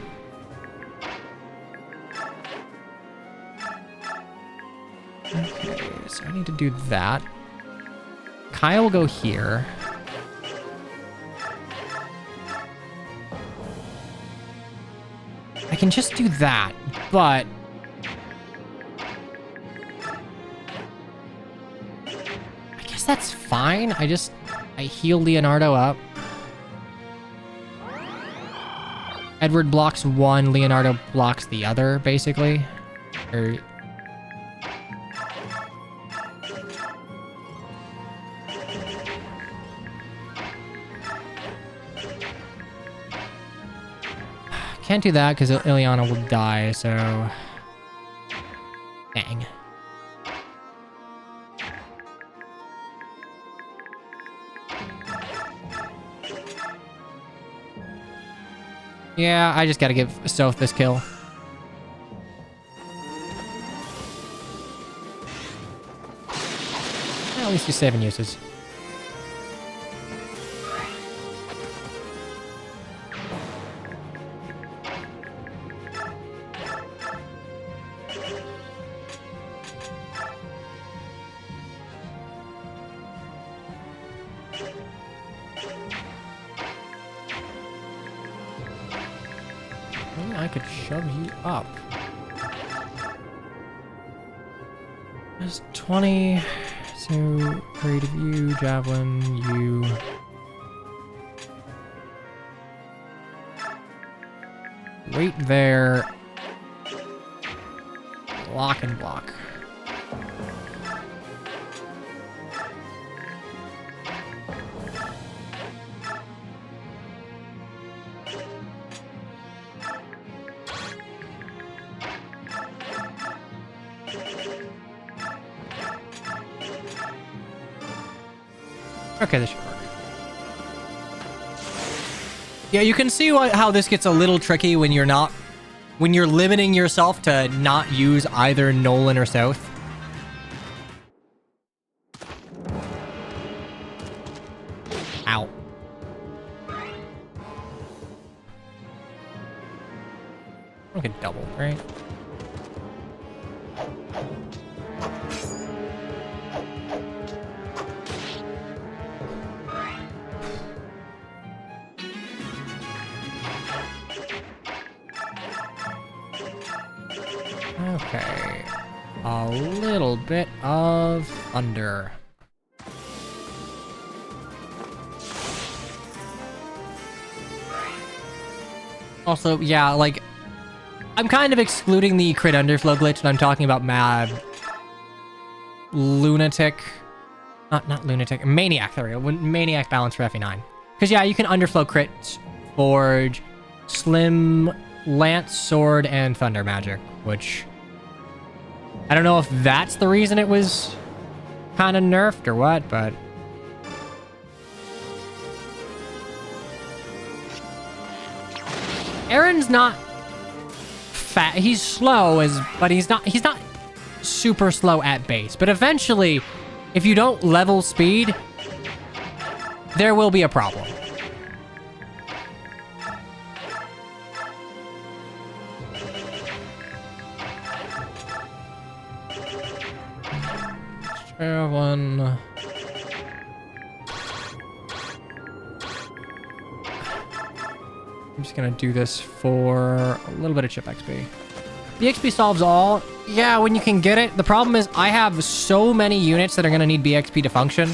Okay, so I need to do that. Kyle will go here. I can just do that, but I guess that's fine. I heal Leonardo up. Edward blocks one, Leonardo blocks the other, basically. Or can't do that because Ileana will die, so... Dang. Yeah, I just gotta give Soph this kill. At least he's 7 uses. I could shove you up. There's 20. So, creative you, javelin, you. Wait there. Lock and block. Okay, this should work. Yeah, you can see how this gets a little tricky when you're limiting yourself to not use either Nolan or South. Ow. Okay, double, right? Okay, a little bit of thunder. Also, yeah, like, I'm kind of excluding the crit underflow glitch when I'm talking about Mad Lunatic. Not Lunatic, Maniac, there we go. Maniac balance for FE9. Because, yeah, you can underflow crit, Forge, Slim, Lance, Sword, and Thunder Magic, which... I don't know if that's the reason it was kind of nerfed or what, but... Aaron's not fat. He's slow, but he's not super slow at base. But eventually, if you don't level speed, there will be a problem. One. I'm just gonna do this for a little bit of chip XP. BXP solves all. Yeah, when you can get it. The problem is I have so many units that are gonna need BXP to function.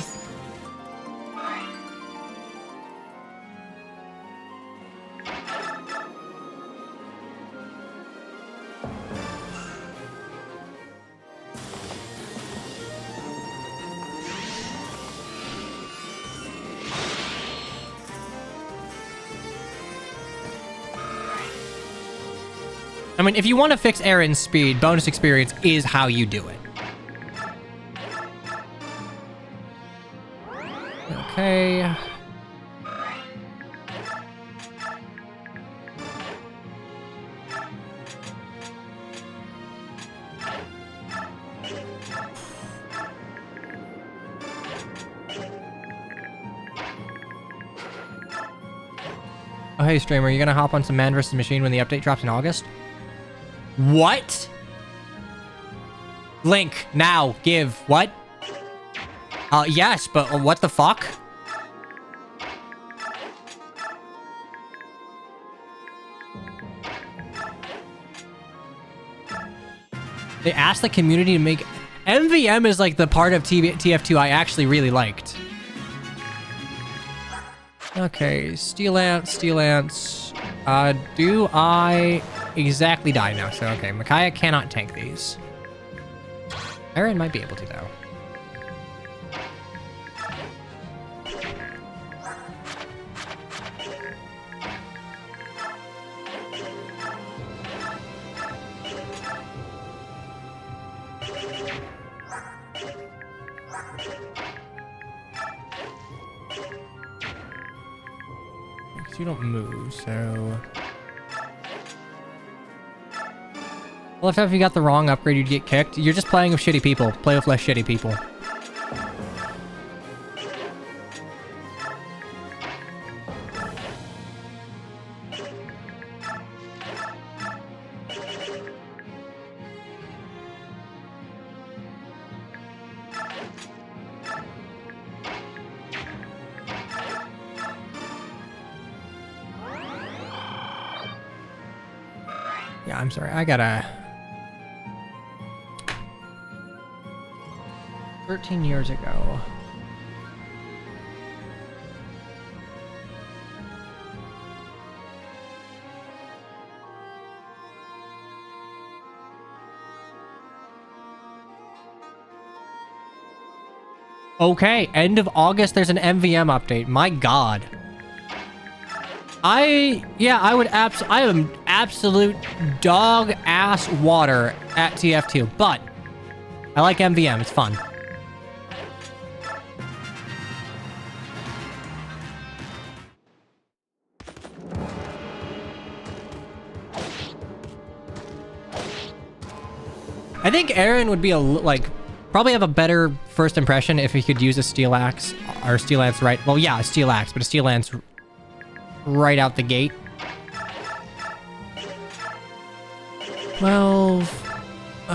I mean, if you want to fix Aaron's speed, bonus experience is how you do it. Okay. Oh, hey, streamer, you gonna hop on some Man vs. Machine when the update drops in August? What? Link, now, give, what? Yes, but what the fuck? They asked the community to make... MVM is like the part of TF2 I actually really liked. Okay, Steel Lance. Do I exactly die now? So, okay, Micaiah cannot tank these. Aaron might be able to, though. Because you don't move, so... Well, if you got the wrong upgrade, you'd get kicked. You're just playing with shitty people. Play with less shitty people. Yeah, I'm sorry. I gotta... 13 years ago. Okay, end of August, there's an MVM update. My god. I am absolute dog ass water at TF2, but I like MVM, it's fun. I think Aaron would be probably have a better first impression if he could use a steel axe or steel lance right. Well, yeah, a steel axe, but a steel lance right out the gate. 12. Or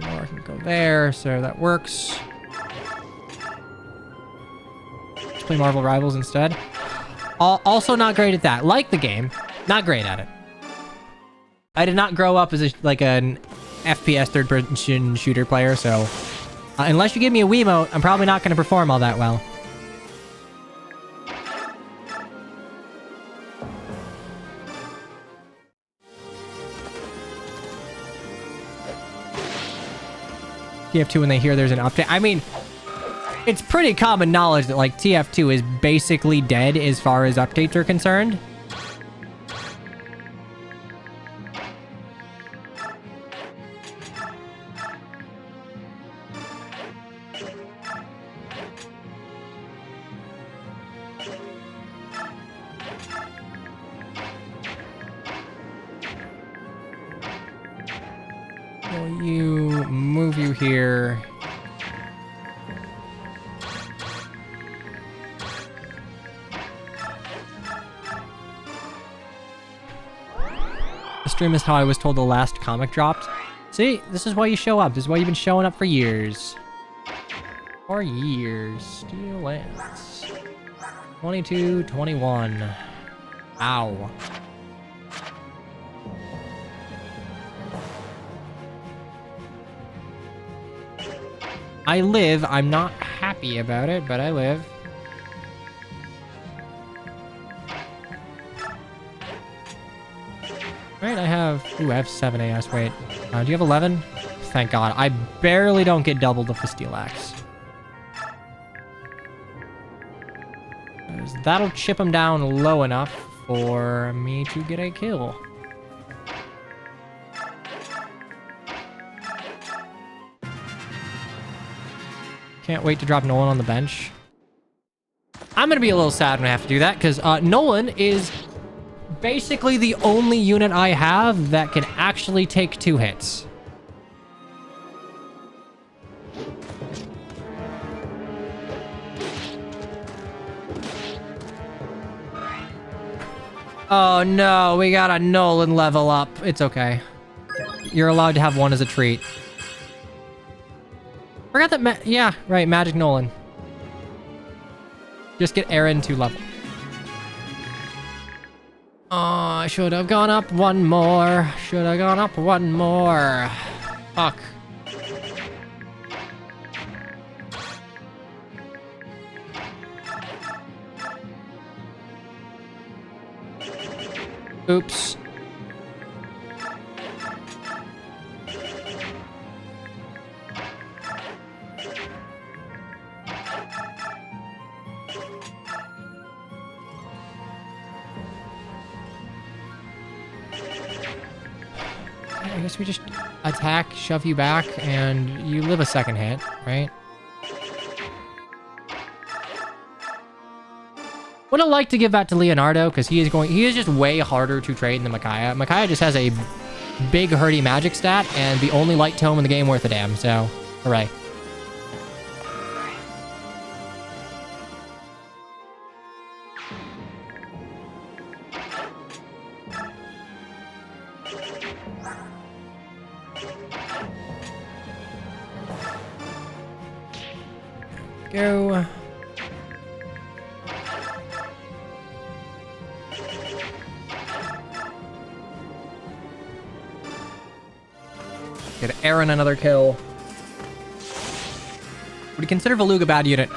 I can go there, so that works. Let's play Marvel Rivals instead. Also not great at that. Like the game. Not great at it. I did not grow up as an FPS third-person shooter player, so unless you give me a Wiimote, I'm probably not going to perform all that well. TF2 when they hear there's an update. I mean, it's pretty common knowledge that like TF2 is basically dead as far as updates are concerned. Will you move you here? The stream is how I was told the last comic dropped. See, this is why you show up. This is why you've been showing up for years. 4 years. Steel Lance. 22, 21. Ow. I live. I'm not happy about it, but I live. Right, I have... Ooh, I have 7 AS. Wait. Do you have 11? Thank God. I barely don't get doubled with the Steel Axe. That'll chip him down low enough for me to get a kill. Can't wait to drop Nolan on the bench. I'm going to be a little sad when I have to do that, because Nolan is basically the only unit I have that can actually take 2 hits. Oh no, we got a Nolan level up. It's okay. You're allowed to have one as a treat. Forgot that yeah, right, Magic Nolan. Just get Aaron to level. Oh, I should have gone up one more. Should have gone up one more. Fuck. Oops. I guess we just attack, shove you back, and you live a second hit, right? Would have liked to give that to Leonardo, because he is just way harder to trade than Micaiah. Micaiah just has a big hurdy magic stat, and the only light tome in the game worth a damn, so hooray. Go. Get Aaron another kill. Would you consider Valug a bad unit?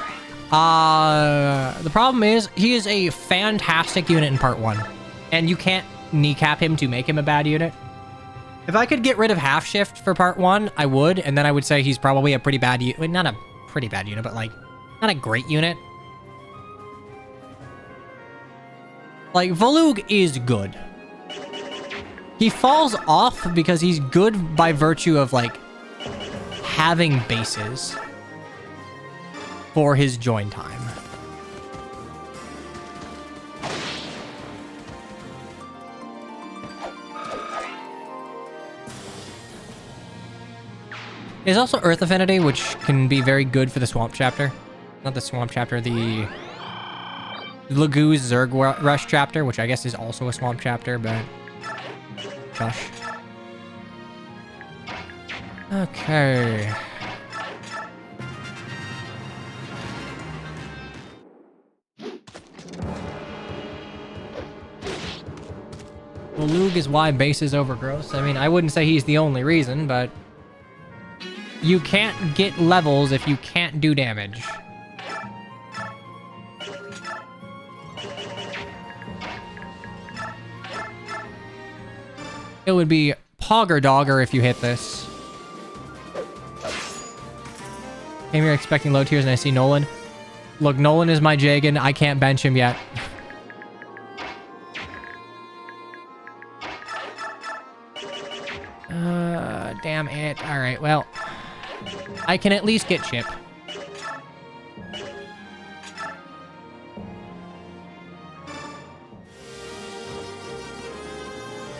The problem is, he is a fantastic unit in part 1. And you can't kneecap him to make him a bad unit. If I could get rid of half shift for part 1, I would, and then I would say he's probably a pretty bad unit. Well, not a pretty bad unit, but like, not a great unit. Like, Valug is good. He falls off because he's good by virtue of, like, having bases for his join time. There's also Earth Affinity, which can be very good for the Swamp Chapter. Not the Swamp Chapter, the Laguz Zerg Rush Chapter, which I guess is also a Swamp Chapter, but... Josh. Okay. Well, Lug is why bases overgrowth. I mean, I wouldn't say he's the only reason, but... You can't get levels if you can't do damage. It would be Pogger Dogger if you hit this. Came here expecting low tiers and I see Nolan. Look, Nolan is my Jagan. I can't bench him yet. Damn it. Alright, well. I can at least get Chip.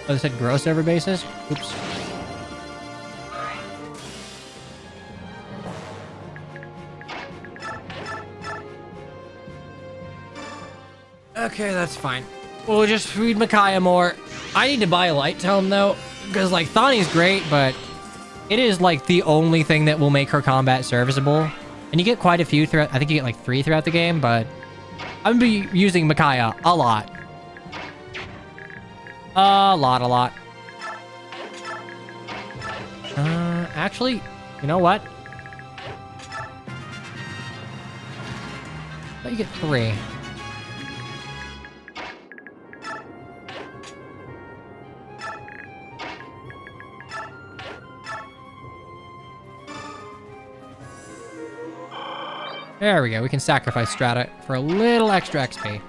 Oh, they said gross over bases? Oops. Okay, that's fine. We'll just read Micaiah more. I need to buy a light tome, though, because, like, Thani's great, but it is, like, the only thing that will make her combat serviceable. And you get quite a few throughout, I think you get like 3 throughout the game, but I'm gonna be using Micaiah a lot. A lot. Actually, you know what? Let you get 3. There we go. We can sacrifice Strata for a little extra XP.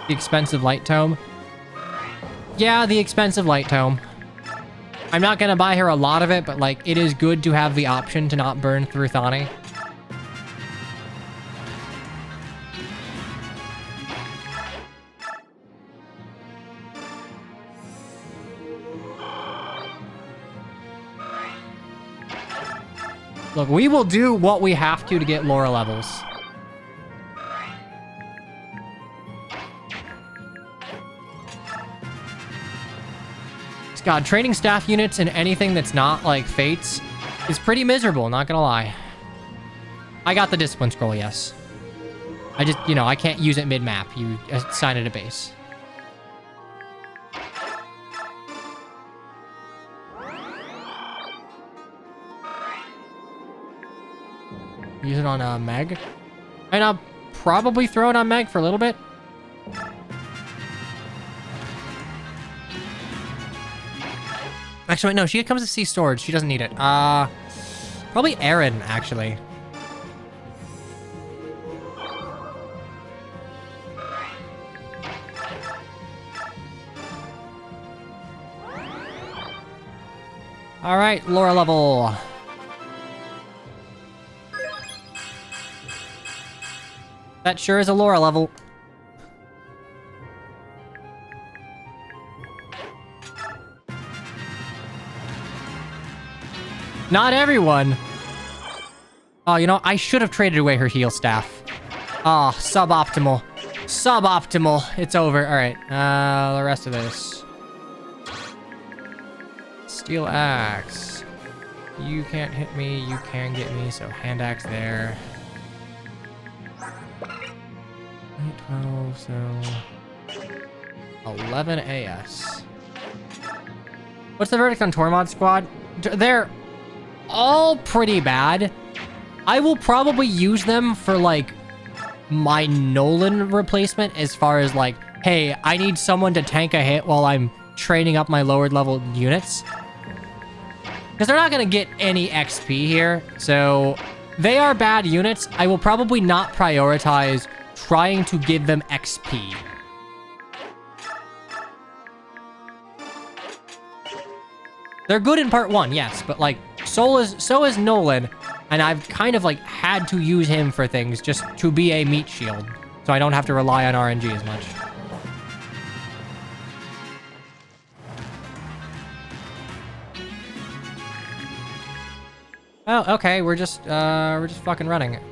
The expensive light tome. Yeah, the expensive light tome. I'm not gonna buy her a lot of it, but like, it is good to have the option to not burn through Thani. Look, we will do what we have to get Laura levels. God, training staff units in anything that's not like Fates is pretty miserable, not gonna lie. I got the discipline scroll, yes. I just, you know, I can't use it mid-map. You assign it a base. Use it on Meg. And I'll probably throw it on Meg for a little bit. Actually, wait, no, she comes to see storage. She doesn't need it. Probably Aaron, actually. All right, Laura level. That sure is a Laura level. Not everyone. Oh, you know, I should have traded away her heal staff. Oh, suboptimal. Suboptimal. It's over. All right. The rest of this. Steel axe. You can't hit me. You can get me. So hand axe there. 12, so 11 AS. What's the verdict on Tormod squad? They're all pretty bad. I will probably use them for like my Nolan replacement as far as like, hey, I need someone to tank a hit while I'm training up my lower level units. Because they're not going to get any XP here. So they are bad units. I will probably not prioritize trying to give them XP. They're good in part 1, yes, but like so is Nolan, and I've kind of like had to use him for things just to be a meat shield, so I don't have to rely on RNG as much. Oh, okay, we're just fucking running it.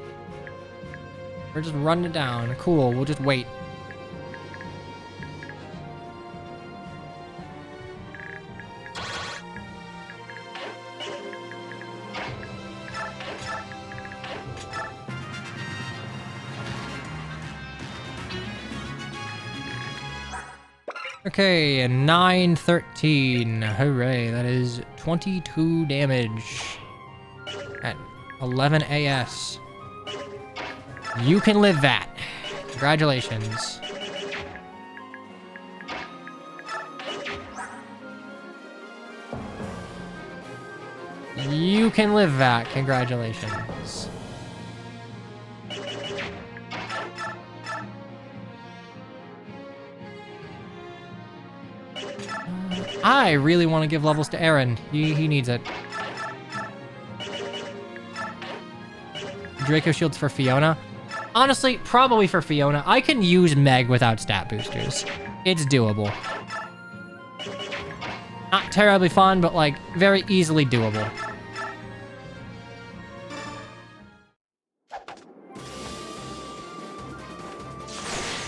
We're just running it down. Cool, we'll just wait. Okay, 913. Hooray, that is 22 damage at 11 AS. You can live that. Congratulations. You can live that. Congratulations. I really want to give levels to Aaron. He needs it. Draco shields for Fiona. Honestly, probably for Fiona. I can use Meg without stat boosters. It's doable. Not terribly fun, but like very easily doable.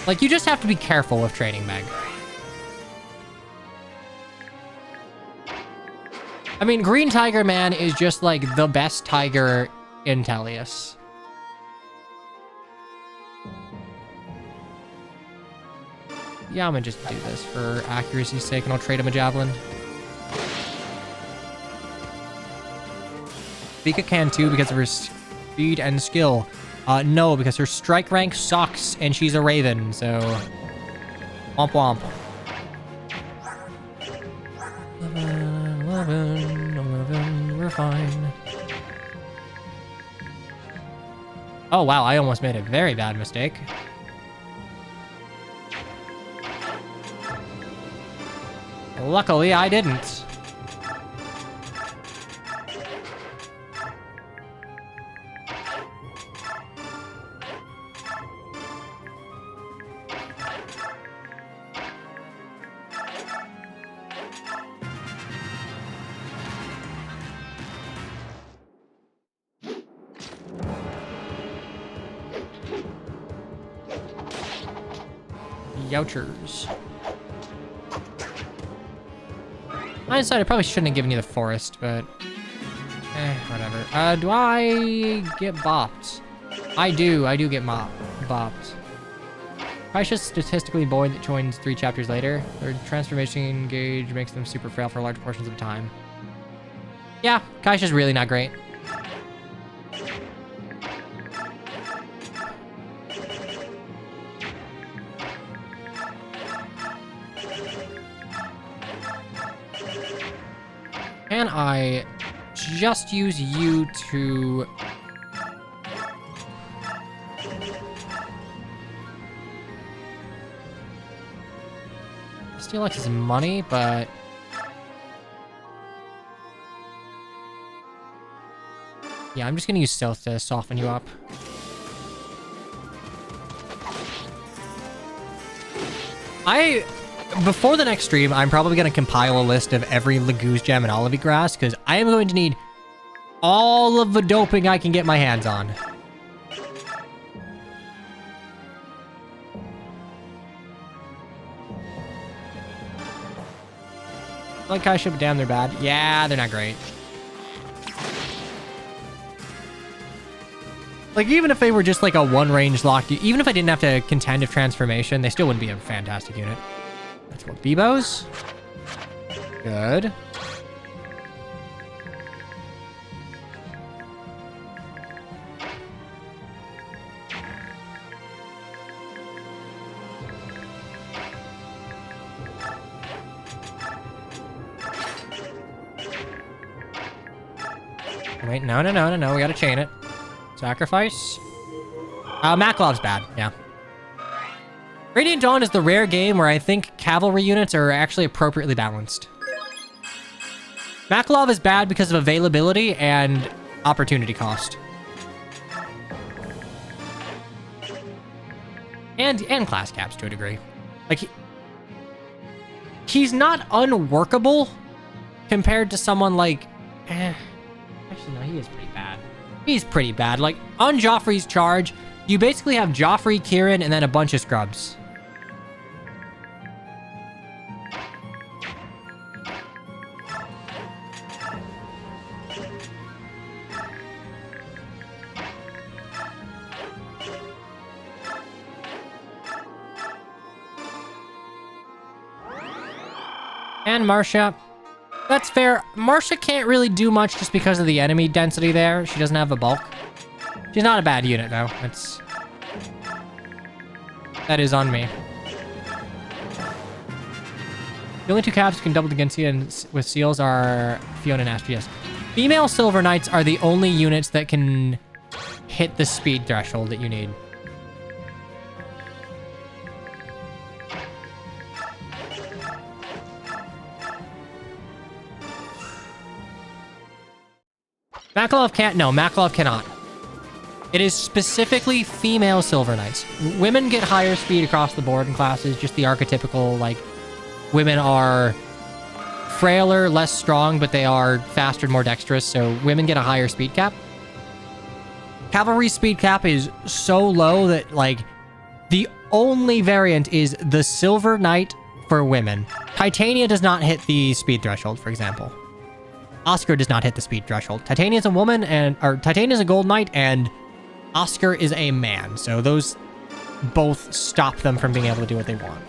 Like, you just have to be careful with training Meg. I mean, Green Tiger Man is just like the best tiger in Tellius. Yeah, I'm gonna just do this for accuracy's sake, and I'll trade him a javelin. Vika can too because of her speed and skill. No, because her strike rank sucks, and she's a raven, so... Womp womp. 11, we're fine. Oh wow, I almost made a very bad mistake. Luckily, I didn't. Youchers. I decided I probably shouldn't have given you the forest, but... whatever. Do I get bopped? I do get bopped. Probably just statistically buoyed that joins 3 chapters later. Their transformation gauge makes them super frail for large portions of time. Yeah, Kaisha's really not great. Can I just use you to... Steal X's money, but... Yeah, I'm just gonna use stealth to soften you up. Before the next stream, I'm probably going to compile a list of every Laguz gem and Olivie grass, because I am going to need all of the doping I can get my hands on. Like Kaisha, but damn, they're bad. Yeah, they're not great. Like, even if they were just like a one-range locked, even if I didn't have to contend with transformation, they still wouldn't be a fantastic unit. Let's go Bebos. Good. Wait, no. We gotta chain it. Sacrifice. Maklov's bad, yeah. Radiant Dawn is the rare game where I think cavalry units are actually appropriately balanced. Maklov is bad because of availability and opportunity cost. And class caps to a degree. Like, he's not unworkable compared to someone like... Actually, no, he is pretty bad. He's pretty bad. Like, on Joffrey's charge, you basically have Joffrey, Kieran, and then a bunch of scrubs. And Marcia. That's fair. Marcia can't really do much just because of the enemy density there. She doesn't have a bulk. She's not a bad unit, though. That is on me. The only 2 caps who can double against you and with seals are Fiona and Astrius. Female Silver Knights are the only units that can hit the speed threshold that you need. Maklov can't. No, Maklov cannot. It is specifically female Silver Knights. Women get higher speed across the board in classes, just the archetypical, like, women are frailer, less strong, but they are faster and more dexterous, so women get a higher speed cap. Cavalry speed cap is so low that, like, the only variant is the Silver Knight for women. Titania does not hit the speed threshold, for example. Oscar does not hit the speed threshold. Titania is a woman, or Titania is a gold knight, and Oscar is a man. So those both stop them from being able to do what they want.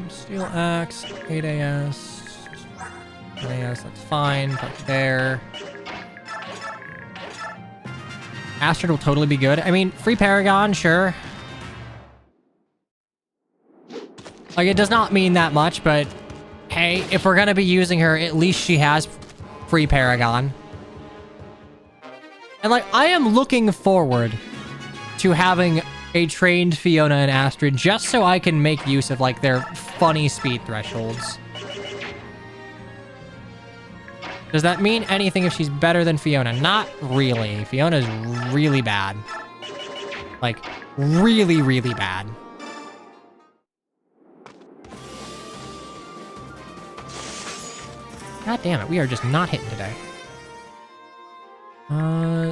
Steel axe, 8 AS, 10 AS, that's fine. Put there. Astrid will totally be good. I mean, free Paragon, sure. Like, it does not mean that much, but hey, if we're gonna be using her, at least she has free Paragon. And like, I am looking forward to having a trained Fiona and Astrid just so I can make use of like their funny speed thresholds. Does that mean anything if she's better than Fiona? Not really. Fiona's really bad. Like, really, really bad. God damn it, we are just not hitting today.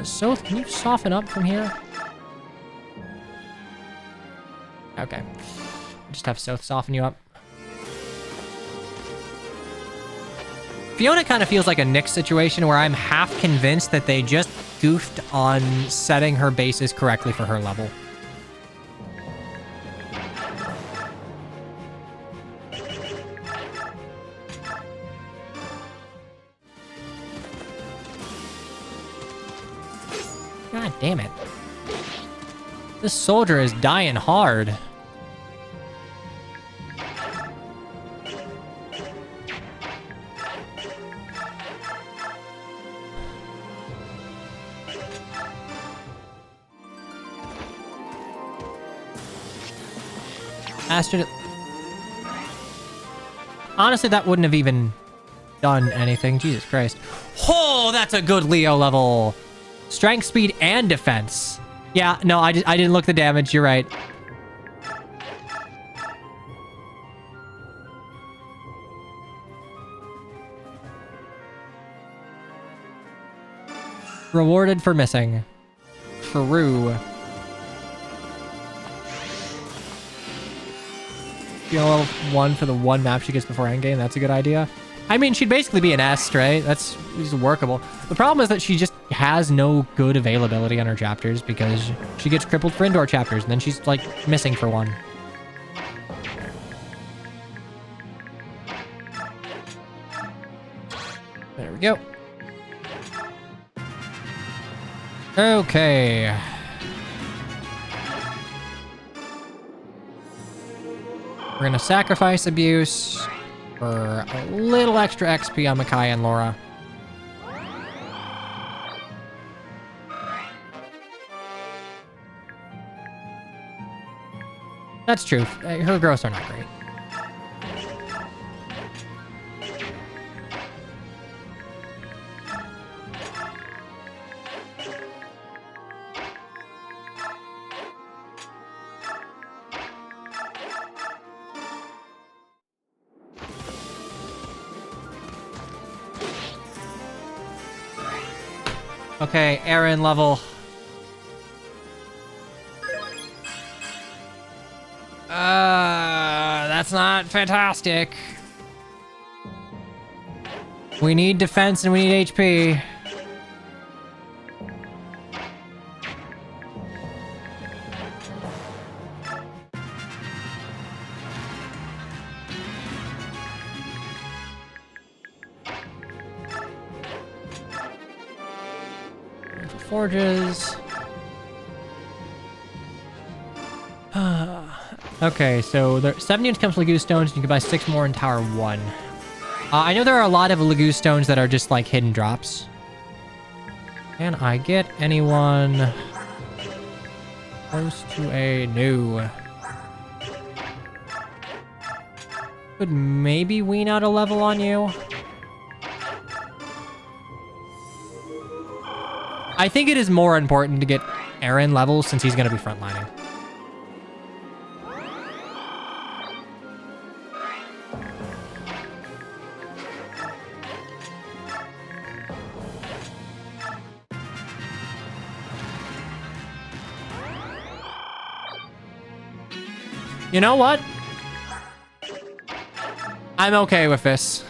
Soth, can you soften up from here? Okay. Just have Soth soften you up. Fiona kind of feels like a Nyx situation where I'm half convinced that they just goofed on setting her bases correctly for her level. God damn it. This soldier is dying hard. Astrid... Honestly, that wouldn't have even done anything. Jesus Christ. Oh, that's a good Leo level. Strength, speed, and defense. Yeah, no, I didn't look the damage. You're right. Rewarded for missing. True. Level 1 for the one map she gets before endgame. That's a good idea. I mean, she'd basically be an S, right? That's workable. The problem is that she just has no good availability on her chapters because she gets crippled for indoor chapters and then she's like missing for one. There we go. Okay. We're gonna sacrifice abuse for a little extra XP on Micaiah and Laura. That's true. Her growths are not great. Okay, Aaron level. That's not fantastic. We need defense and we need HP. Forges. Okay, so there 7 units comes Lagoo stones, and you can buy 6 more in Tower 1. I know there are a lot of Lagoo stones that are just like hidden drops. Can I get anyone close to a no? Could maybe wean out a level on you. I think it is more important to get Aaron levels since he's going to be frontlining. You know what? I'm okay with this.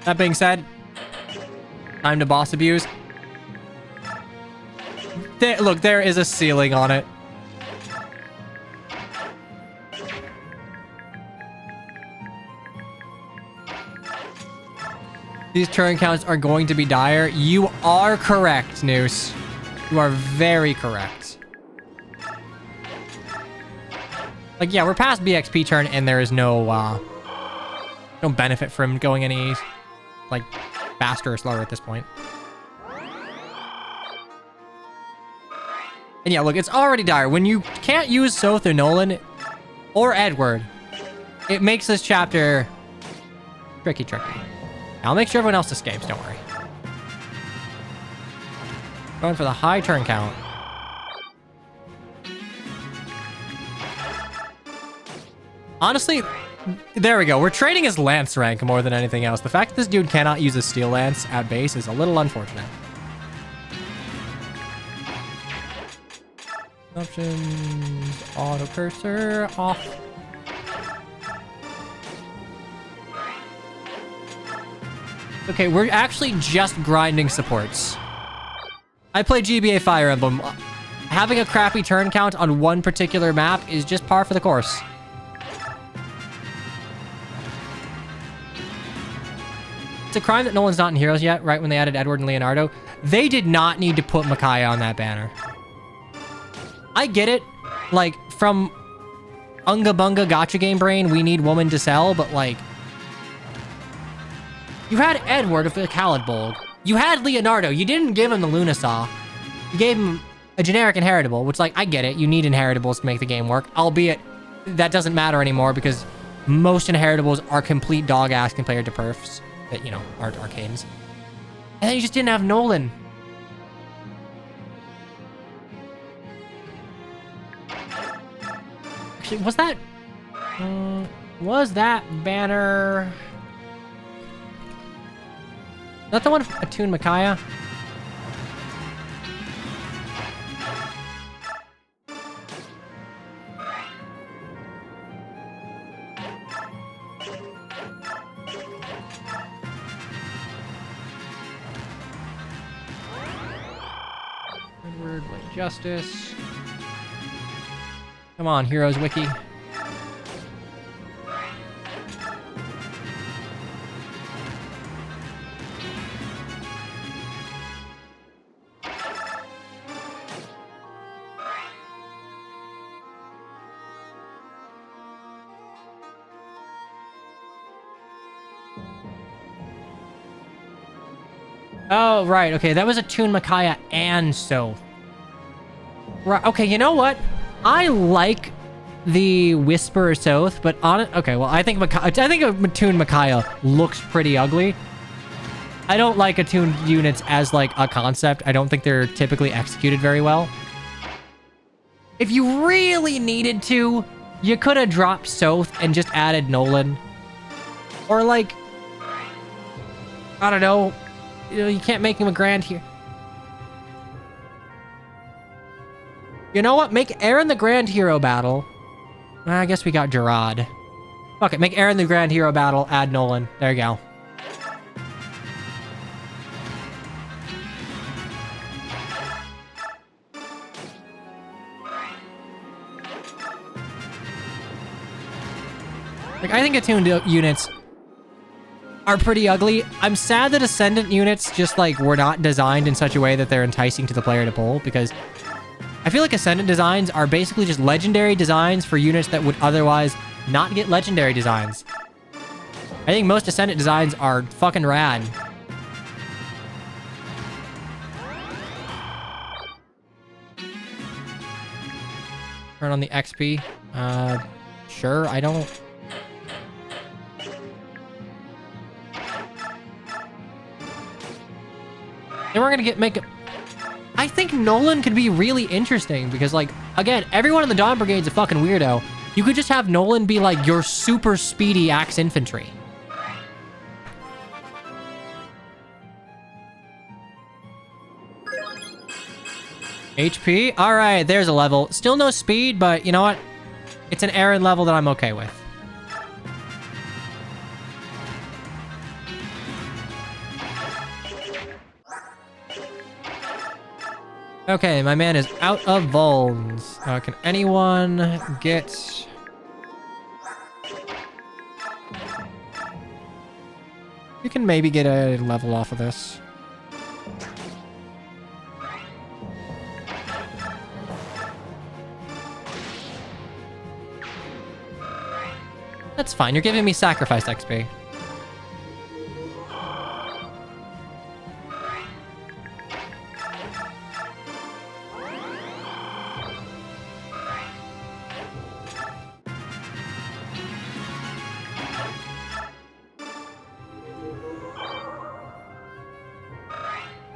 That being said, time to boss abuse. Look, there is a ceiling on it. These turn counts are going to be dire. You are correct, Noose. You are very correct. Like, yeah, we're past BXP turn, and there is no benefit from going any, like, faster or slower at this point. And yeah, look, it's already dire. When you can't use Soth or Nolan or Edward, it makes this chapter tricky. I'll make sure everyone else escapes, don't worry. Going for the high turn count. Honestly, there we go. We're trading his lance rank more than anything else. The fact that this dude cannot use a steel lance at base is a little unfortunate. Options, auto cursor, off. Okay, we're actually just grinding supports. I play GBA Fire Emblem. Having a crappy turn count on one particular map is just par for the course. It's a crime that Nolan's not in Heroes yet, right when they added Edward and Leonardo. They did not need to put Micaiah on that banner. I get it. Like, from Unga Bunga Gotcha Game Brain, we need woman to sell, but like... You had Edward with the Khalid Bold. You had Leonardo. You didn't give him the Lunasaw. You gave him a generic inheritable, which, like, I get it. You need inheritables to make the game work. Albeit, that doesn't matter anymore because most inheritables are complete dog-ass compared to perfs that, you know, aren't arcanes. And then you just didn't have Nolan. Actually, was that banner... Is that the one for Attune Micaiah? Edward, Blade Justice. Come on, Heroes Wiki. Oh, right. Okay, that was Attune Micaiah and Soth. Right. Okay, you know what? I like the Whisper Soth, but on it. Okay, well, I think Attune Micaiah looks pretty ugly. I don't like attuned units as like a concept. I don't think they're typically executed very well. If you really needed to, you could have dropped Soth and just added Nolan. Or like, I don't know. You know, you can't make him a Grand Hero. You know what? Make Aaron the Grand Hero battle. I guess we got Gerard. Fuck it. Make Aaron the Grand Hero battle. Add Nolan. There you go. Like, I think attuned units are pretty ugly. I'm sad that Ascendant units just, like, were not designed in such a way that they're enticing to the player to pull, because I feel like Ascendant designs are basically just legendary designs for units that would otherwise not get legendary designs. I think most Ascendant designs are fucking rad. Turn on the XP. Sure, I don't... Then we're gonna make it... I think Nolan could be really interesting because, like, again, everyone in the Dawn Brigade's a fucking weirdo. You could just have Nolan be, like, your super speedy Axe Infantry. HP. All right, there's a level. Still no speed, but you know what? It's an Aaron level that I'm okay with. Okay, my man is out of vulns. Can anyone get... You can maybe get a level off of this. That's fine. You're giving me sacrifice XP.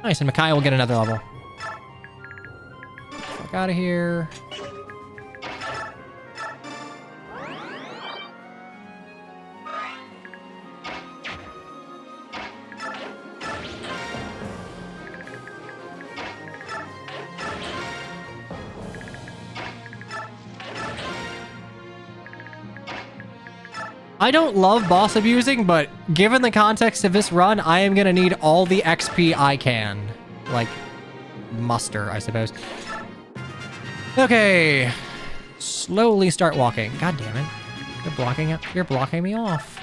Nice, and Micaiah will get another level. Fuck out of here. I don't love boss abusing, but given the context of this run, I am gonna need all the XP I can. Like, muster, I suppose. Okay. Slowly start walking. God damn it. You're blocking me off.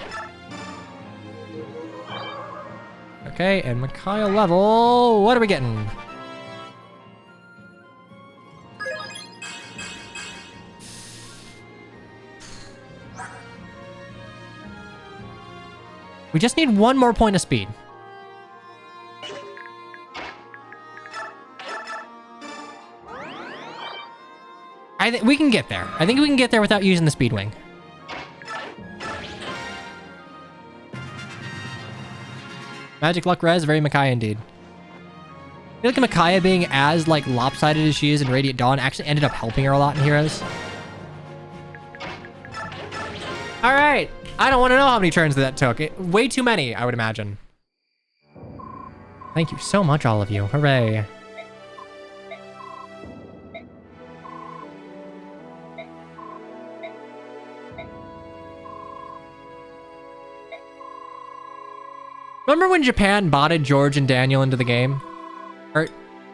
Okay, and Micaiah level. What are we getting? We just need one more point of speed. I think we can get there. I think we can get there without using the speed wing. Magic luck res, very Micaiah indeed. I feel like Micaiah being as like lopsided as she is in Radiant Dawn actually ended up helping her a lot in Heroes. All right. I don't want to know how many turns that took. Way too many, I would imagine. Thank you so much, all of you. Hooray. Remember when Japan botted George and Daniel into the game? Or,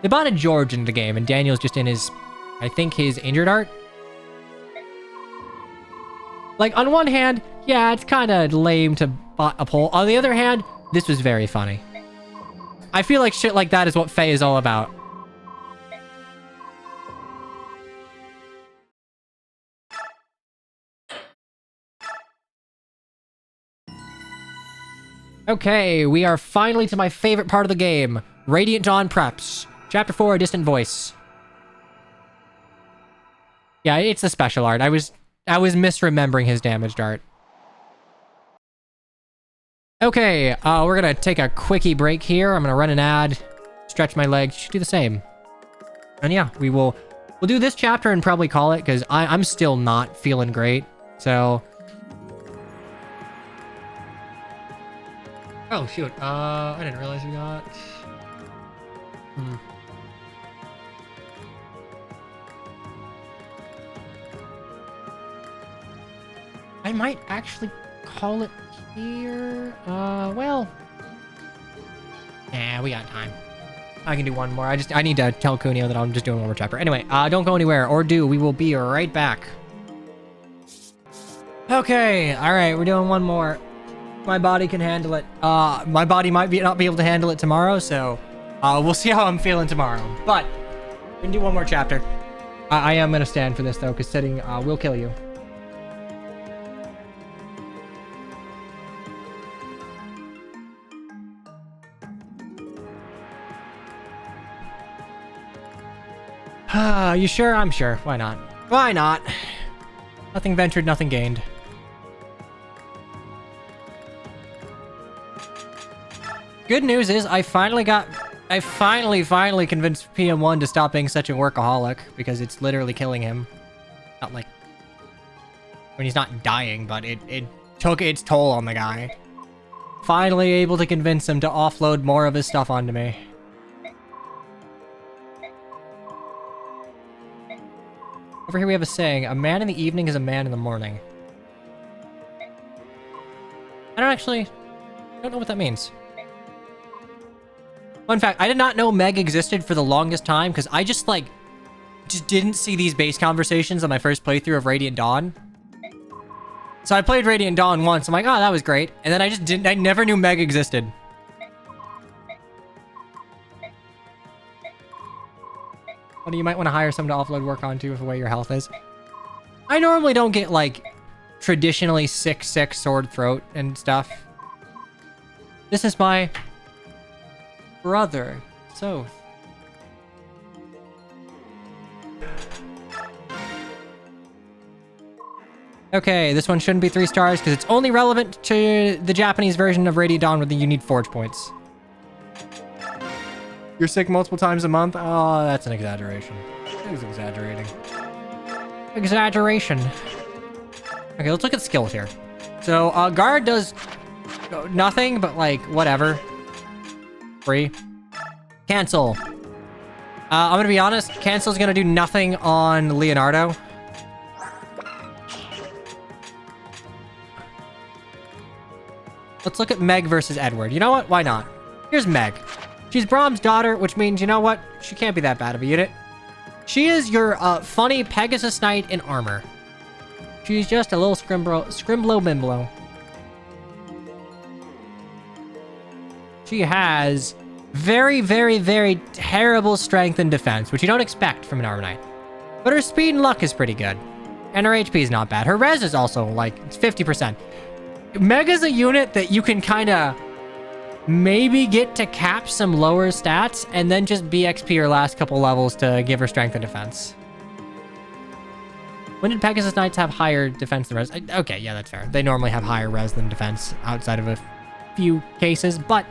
they botted George into the game, and Daniel's just in his, I think, his injured art? Like, on one hand, yeah, it's kind of lame to bot a poll. On the other hand, this was very funny. I feel like shit like that is what Faye is all about. Okay, we are finally to my favorite part of the game. Radiant Dawn Preps. Chapter 4, A Distant Voice. Yeah, it's the special art. I was misremembering his damaged art. Okay, we're gonna take a quickie break here. I'm gonna run an ad, stretch my legs, should do the same. And yeah, we'll do this chapter and probably call it, because I'm still not feeling great, so... Oh, shoot, I didn't realize we got... I might actually call it here. Well. Nah, we got time. I can do one more. I need to tell Kunio that I'm just doing one more chapter. Anyway, don't go anywhere, or do. We will be right back. Okay, alright, we're doing one more. My body can handle it. My body might not be able to handle it tomorrow, so we'll see how I'm feeling tomorrow. But, we can do one more chapter. I am gonna stand for this, though, because sitting will kill you. You sure? I'm sure. Why not? Why not? Nothing ventured, nothing gained. Good news is I finally convinced PM1 to stop being such a workaholic, because it's literally killing him. Not like... when he's not dying, but it took its toll on the guy. Finally able to convince him to offload more of his stuff onto me. Over here we have a saying, a man in the evening is a man in the morning. I don't know what that means. Fun fact, I did not know Meg existed for the longest time because I just didn't see these base conversations on my first playthrough of Radiant Dawn. So I played Radiant Dawn once. I'm like, oh, that was great. And then I never knew Meg existed. Well, you might want to hire someone to offload work onto with the way your health is. I normally don't get, traditionally sick sword throat and stuff. This is my brother, so. Okay, this one shouldn't be 3 stars because it's only relevant to the Japanese version of Radiant Dawn where you need forge points. You're sick multiple times a month? Oh, that's an exaggeration. It's exaggerating. Exaggeration. Okay, let's look at skills here. So, guard does nothing, but whatever. Free. Cancel. I'm gonna be honest, cancel's gonna do nothing on Leonardo. Let's look at Meg versus Edward. You know what? Why not? Here's Meg. She's Brahm's daughter, which means, you know what? She can't be that bad of a unit. She is your funny Pegasus Knight in armor. She's just a little scrimblo-bimblo. She has very, very, very terrible strength and defense, which you don't expect from an armor knight. But her speed and luck is pretty good. And her HP is not bad. Her res is also, it's 50%. Meg is a unit that you can kind of maybe get to cap some lower stats and then just BXP her last couple levels to give her strength and defense. When did Pegasus Knights have higher defense than res? Okay, yeah, that's fair. They normally have higher res than defense outside of a few cases, but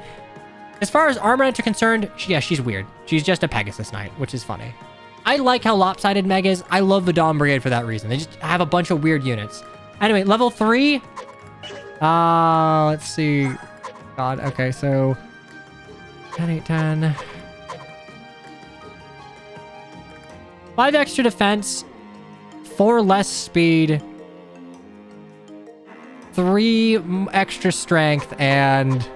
as far as armor knights are concerned, she's weird. She's just a Pegasus Knight, which is funny. I like how lopsided Meg is. I love the Dawn Brigade for that reason. They just have a bunch of weird units. Anyway, level 3. Let's see. God, okay, so 10, 8, 10. 5 extra defense, 4 less speed, 3 extra strength, and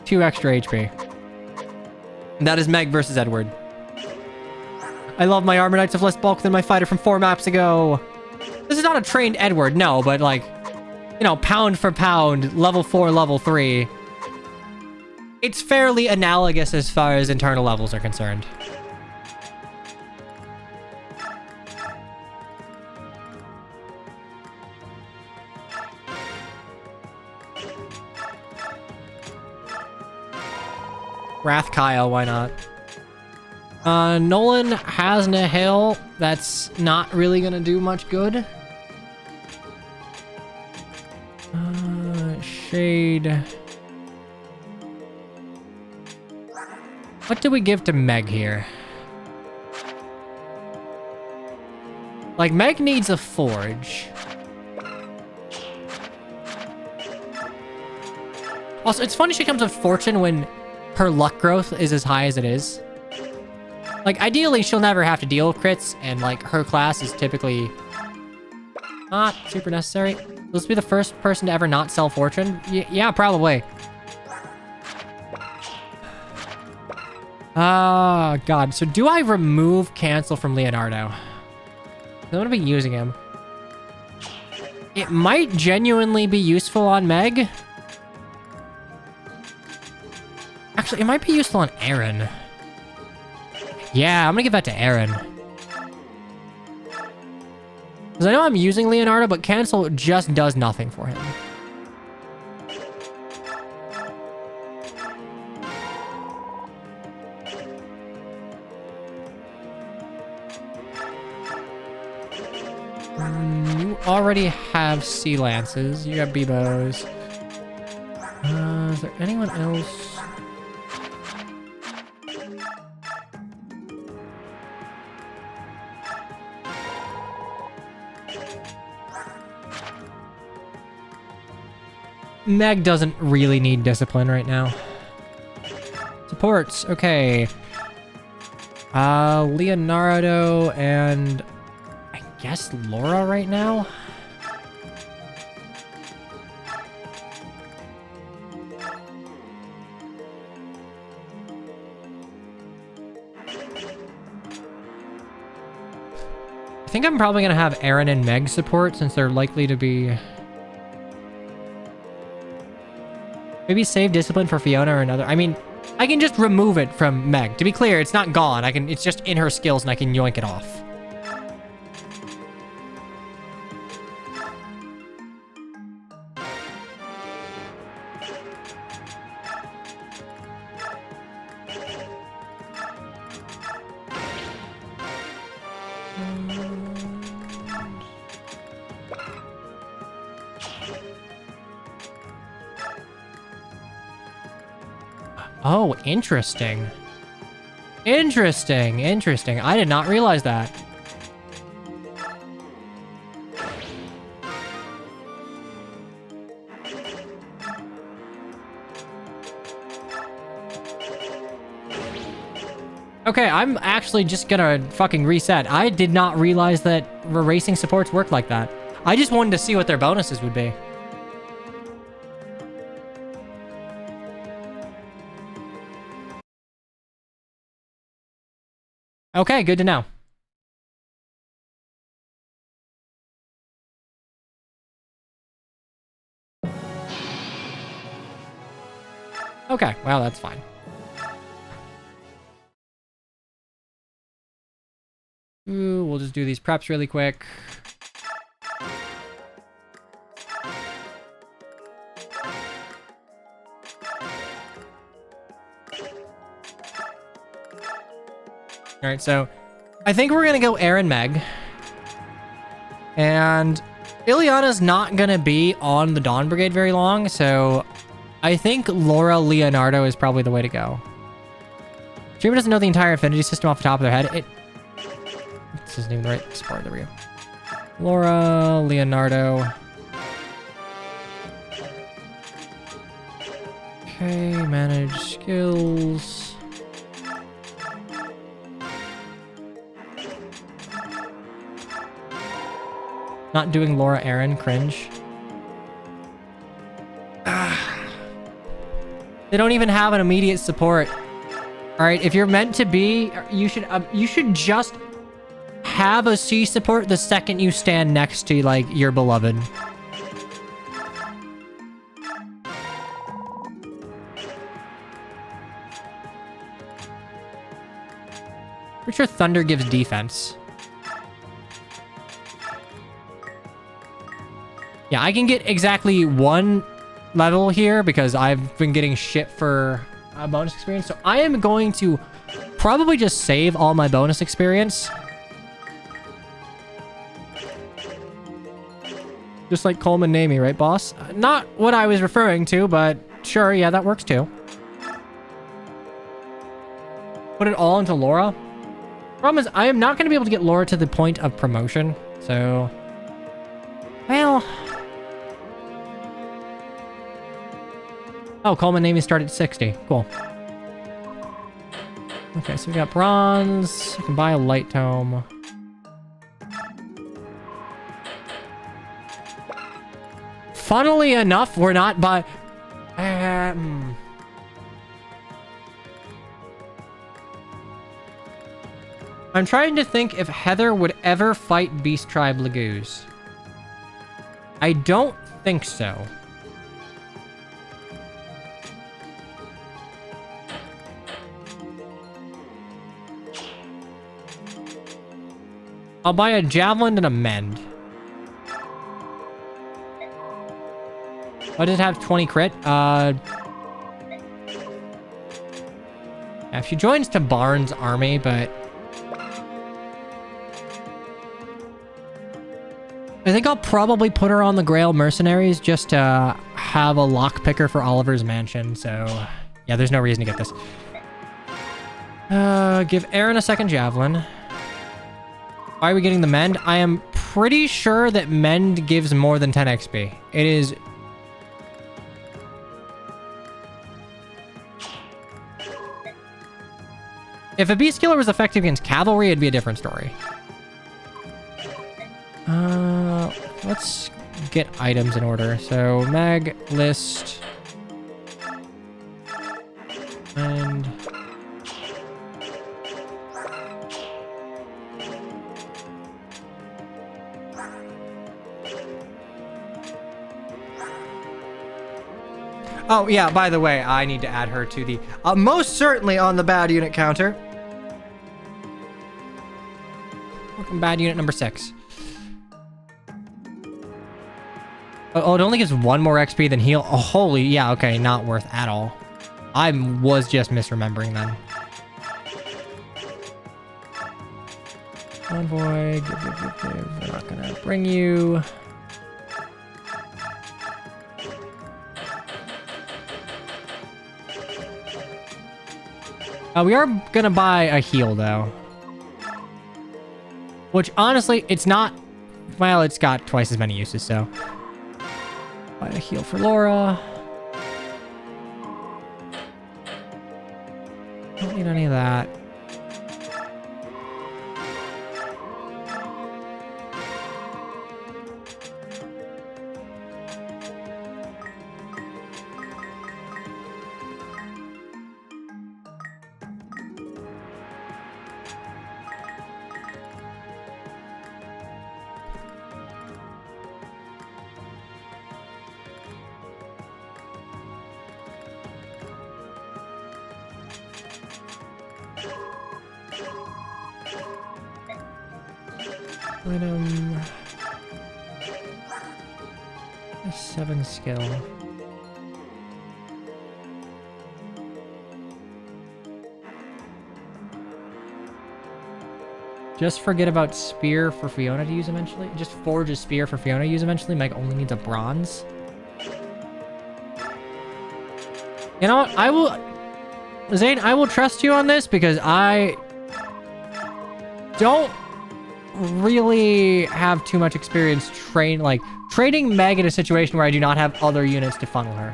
2 extra HP. And that is Meg versus Edward. I love my armor knights of less bulk than my fighter from 4 maps ago. This is not a trained Edward, no, but pound for pound, level 4, level 3. It's fairly analogous as far as internal levels are concerned. Wrath Kyle, why not? Nolan has Nihil. That's not really gonna do much good. Shade. What do we give to Meg here? Meg needs a forge. Also, it's funny she comes with fortune when her luck growth is as high as it is. Ideally, she'll never have to deal with crits, and, her class is typically not super necessary. Will this be the first person to ever not sell fortune? Yeah, probably. Oh, God. So do I remove cancel from Leonardo? I'm going to be using him. It might genuinely be useful on Meg. Actually, it might be useful on Aaron. Yeah, I'm going to give that to Aaron. Because I know I'm using Leonardo, but cancel just does nothing for him. You already have Sea Lances. You got B-Bows. Is there anyone else? Meg doesn't really need discipline right now. Supports, okay. Leonardo and I guess Laura right now. I think I'm probably gonna have Aaron and Meg support since they're likely to be. Maybe save discipline for Fiona or another. I mean, I can just remove it from Meg. To be clear, it's not gone. It's just in her skills and I can yoink it off. Oh, interesting. Interesting. I did not realize that. Okay, I'm actually just gonna fucking reset. I did not realize that racing supports work like that. I just wanted to see what their bonuses would be. Okay, good to know. Okay, well, that's fine. Ooh, we'll just do these preps really quick. All right, so I think we're going to go Aaron Meg. And Ileana's not going to be on the Dawn Brigade very long, so I think Laura Leonardo is probably the way to go. Streamer doesn't know the entire affinity system off the top of their head. This isn't even the right support. There we go. Laura Leonardo. Okay, manage skills. Not doing Laura Aaron, cringe. They don't even have an immediate support. All right, if you're meant to be, you should just have a C support the second you stand next to like your beloved. Pretty sure Thunder gives defense. Yeah, I can get exactly one level here because I've been getting shit for bonus experience. So I am going to probably just save all my bonus experience. Just like Coleman Namey, right, boss? Not what I was referring to, but sure, yeah, that works too. Put it all into Laura. Problem is, I am not going to be able to get Laura to the point of promotion, so... Well... Oh, Coleman Namey started at 60. Cool. Okay, so we got bronze. I can buy a light tome. Funnily enough, we're not by... I'm trying to think if Heather would ever fight Beast Tribe Lagoos. I don't think so. I'll buy a javelin and a mend. Oh, does it have 20 crit? Yeah, she joins to Barnes' army, but... I think I'll probably put her on the Grail Mercenaries just to have a lockpicker for Oliver's mansion, so... Yeah, there's no reason to get this. Give Aaron a second javelin. Why are we getting the mend? I am pretty sure that mend gives more than 10 XP. It is... If a beast killer was effective against cavalry, it'd be a different story. Let's get items in order. So mag list and oh yeah, by the way, I need to add her to the most certainly on the bad unit counter. Welcome bad unit number 6. Oh, it only gives 1 more XP than heal. Oh, holy, yeah, okay, not worth at all. I was just misremembering then. Envoy, give. We're not gonna bring you. We are gonna buy a heal though. Which honestly, it's not. Well, it's got twice as many uses, so. Buy a heal for Laura. Don't need any of that. Item. 7 skill. Just forget about spear for Fiona to use eventually. Just forge a spear for Fiona to use eventually. Meg only needs a bronze. You know what? I will... Zane, I will trust you on this because I don't really have too much experience trading Meg in a situation where I do not have other units to funnel her.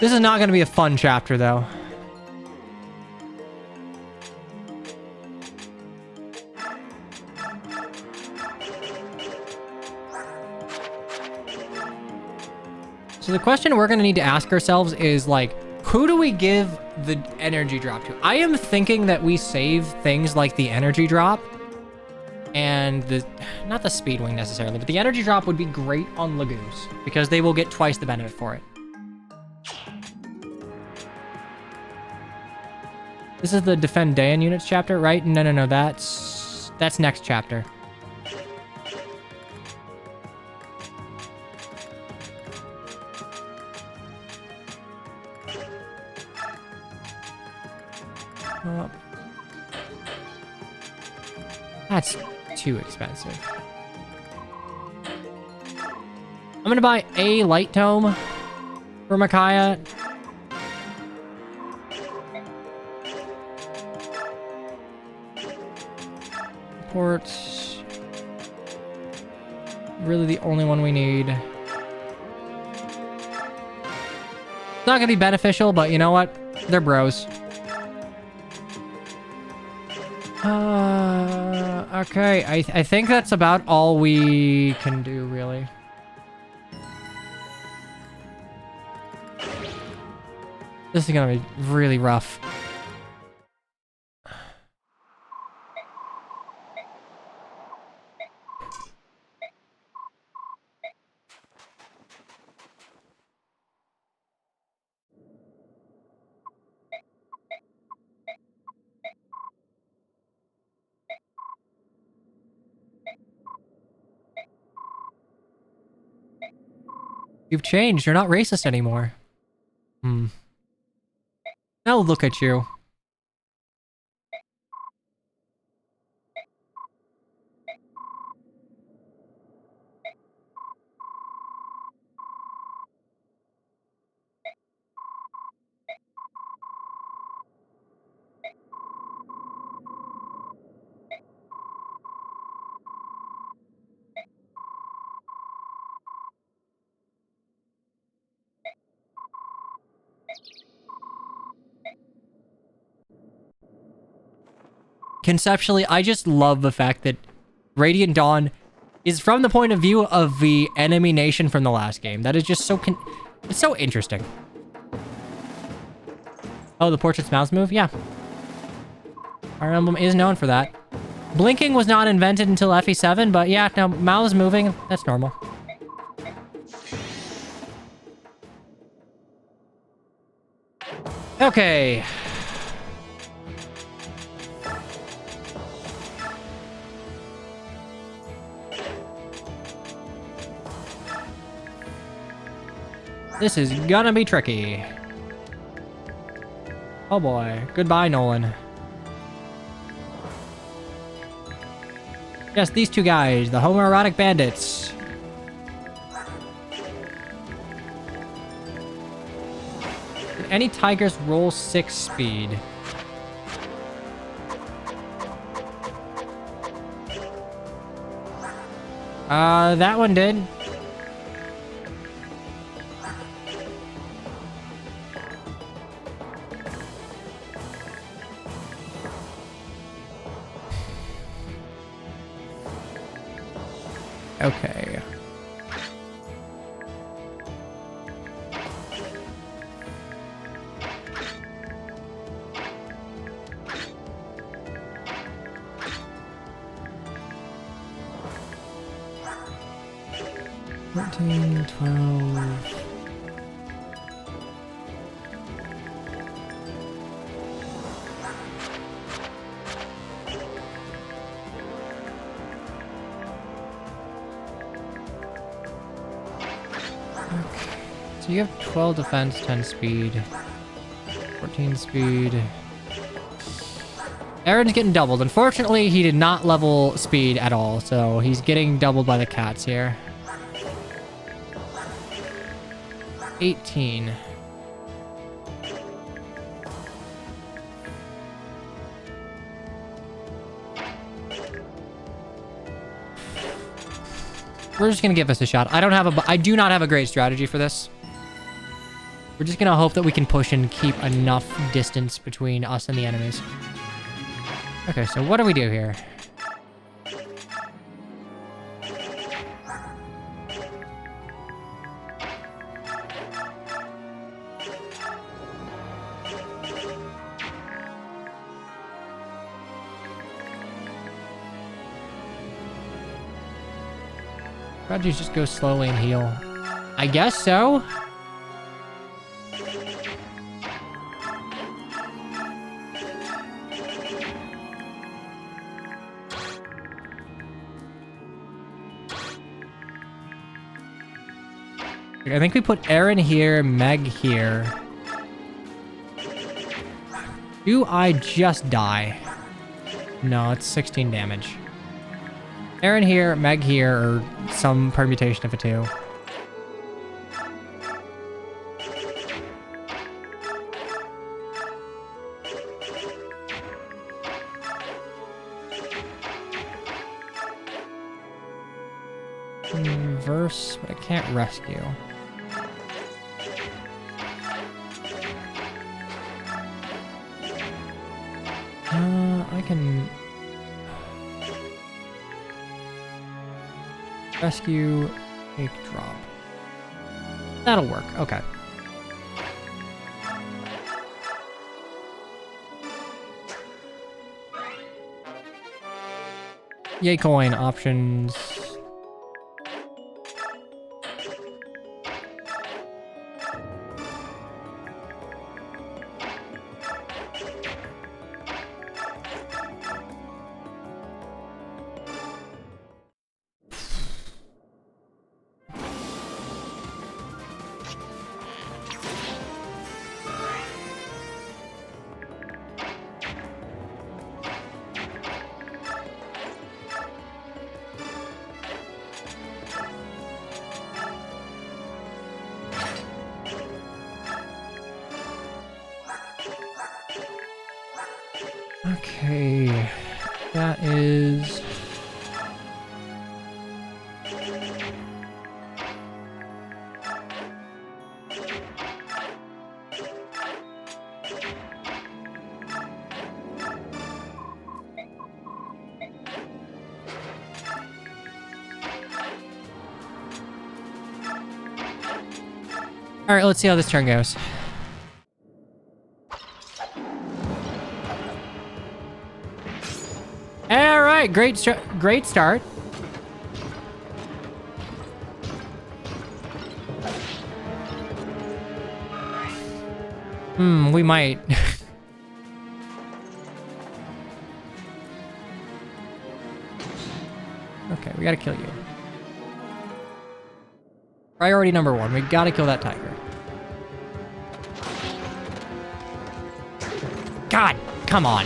This is not going to be a fun chapter, though. So the question we're going to need to ask ourselves is, like, who do we give the energy drop to? I am thinking that we save things like the energy drop and the... Not the speed wing necessarily, but the energy drop would be great on Lagoons because they will get twice the benefit for it. This is the Defend Dayan units chapter, right? No. That's next chapter. Oh. That's too expensive. I'm gonna buy a light tome for Micaiah. Ports. Really the only one we need. It's not gonna be beneficial, but you know what? They're bros. Okay, I think that's about all we can do, really. This is gonna be really rough. You've changed. You're not racist anymore. Now look at you. conceptually, I just love the fact that Radiant Dawn is from the point of view of the enemy nation from the last game. That is just so it's so interesting. Oh, the portrait's mouse move? Yeah. Fire Emblem is known for that. Blinking was not invented until FE7, but yeah, now mouths moving, that's normal. Okay. This is gonna be tricky. Oh boy. Goodbye, Nolan. Yes, these two guys, the homoerotic bandits. Did any tigers roll 6 speed? That one did. Okay. Fourteen, 12. So you have 12 defense, 10 speed, 14 speed. Aaron's getting doubled. Unfortunately, he did not level speed at all, so he's getting doubled by the cats here. 18. We're just gonna give this a shot. I do not have a great strategy for this. We're just gonna hope that we can push and keep enough distance between us and the enemies. Okay, so what do we do here? Strategies just go slowly and heal. I guess so. I think we put Aaron here, Meg here. Do I just die? No, it's 16 damage. Aaron here, Meg here, or some permutation of the two. Reverse, but I can't rescue. I can rescue, take drop. That'll work. Okay. Yay coin options. Okay, that is... All right, let's see how this turn goes. All right, great start. We might. Okay, we gotta kill you. Priority number 1, we gotta kill that tiger. God, come on.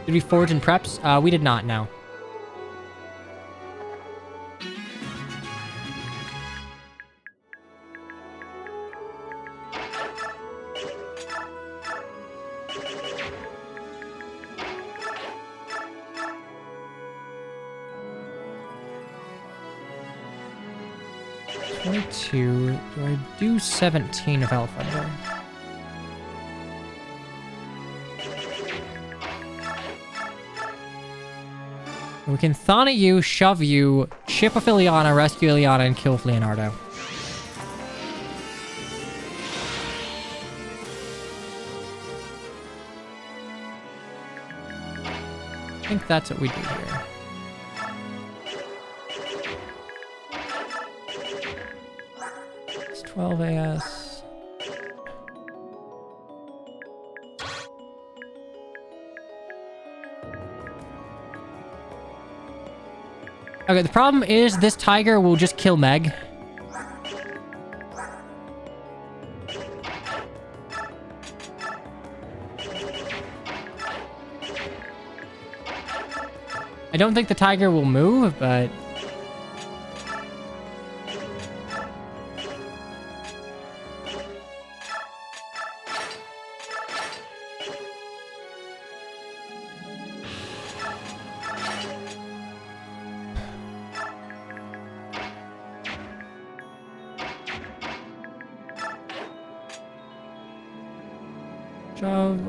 Did we forge and preps? We did not, no. Do I do 17 of Hellthunder? We can Thana you, shove you, chip a Filiana, rescue Ileana, and kill Leonardo. I think that's what we do here. It's 12 AS. Okay, the problem is this tiger will just kill Meg. I don't think the tiger will move, but... Shove.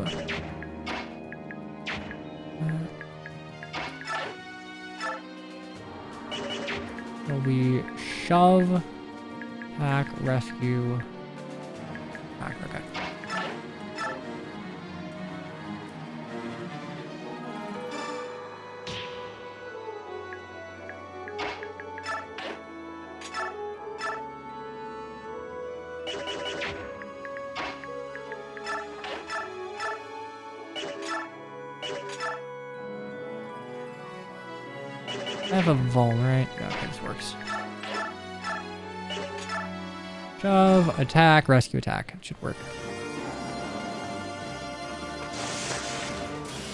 So we shove, attack, rescue, attack, okay. I have a Vul, right? Yeah, okay, this works. Shove, attack, rescue, attack. It should work.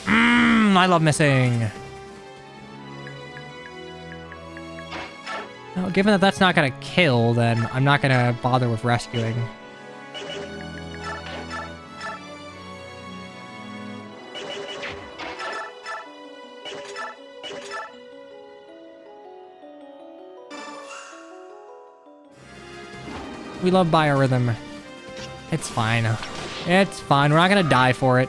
I love missing. Now, given that that's not gonna kill, then I'm not gonna bother with rescuing. We love biorhythm. It's fine. It's fine. We're not gonna die for it.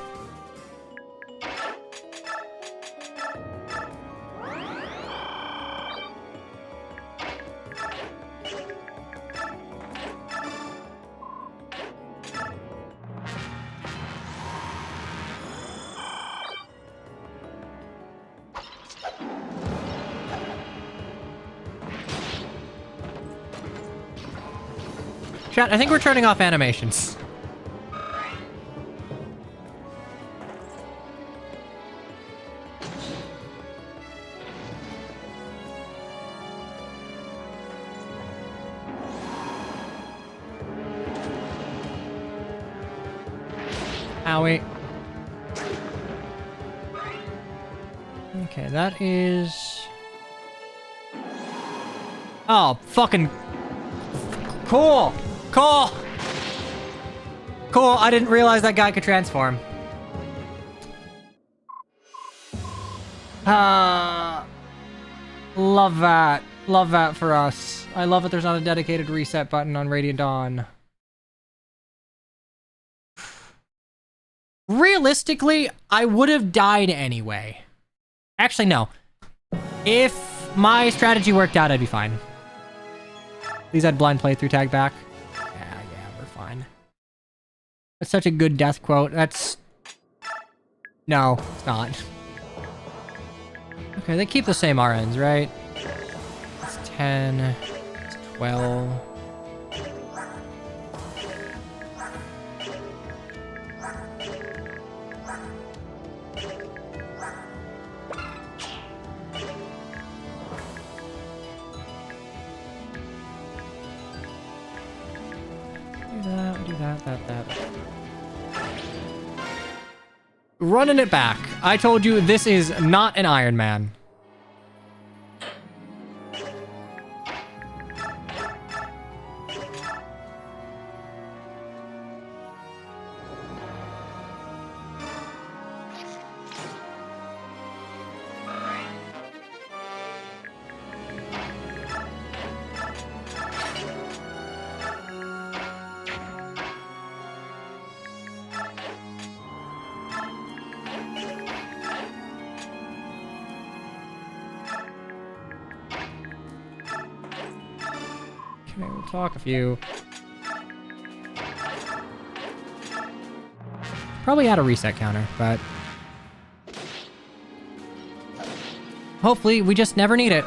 Chat, I think we're turning off animations. Owie. Okay, that is... Oh, fucking... Cool! Cool! Cool, I didn't realize that guy could transform. Love that. Love that for us. I love that there's not a dedicated reset button on Radiant Dawn. Realistically, I would have died anyway. Actually, no. If my strategy worked out, I'd be fine. Please add blind playthrough tag back. That's such a good death quote. That's... No, it's not. Okay, they keep the same RNs, right? It's 10, it's 12. Do that. Running it back. I told you this is not an Iron Man. Okay, we'll talk a few. Probably add a reset counter, but... hopefully, we just never need it.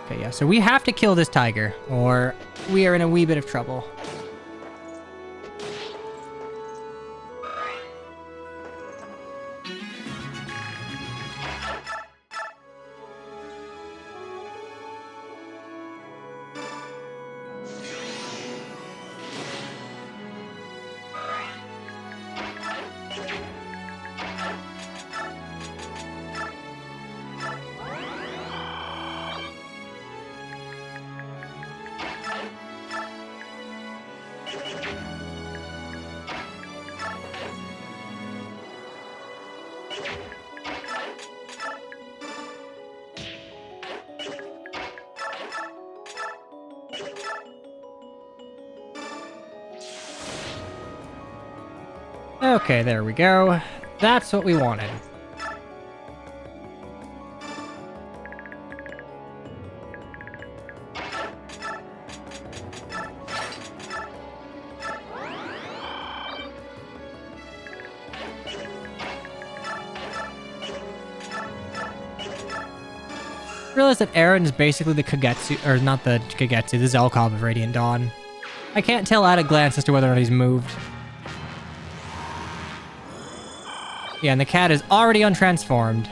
Okay, yeah, so we have to kill this tiger, or we are in a wee bit of trouble. Okay, there we go. That's what we wanted. Realize that Aaron is basically the Kagetsu, or not the Kagetsu, the Zelkov of Radiant Dawn. I can't tell at a glance as to whether or not he's moved. Yeah, and the cat is already untransformed.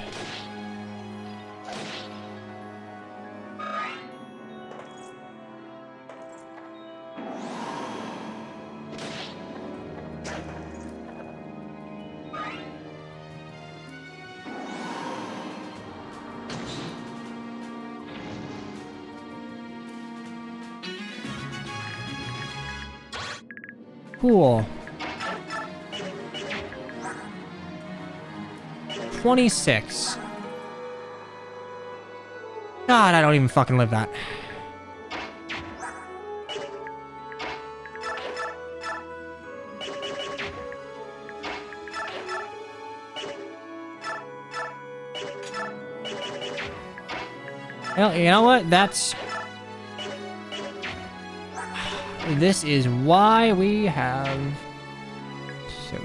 Cool. 26. God, I don't even fucking live that. Well, you know what? That's... this is why we have... so...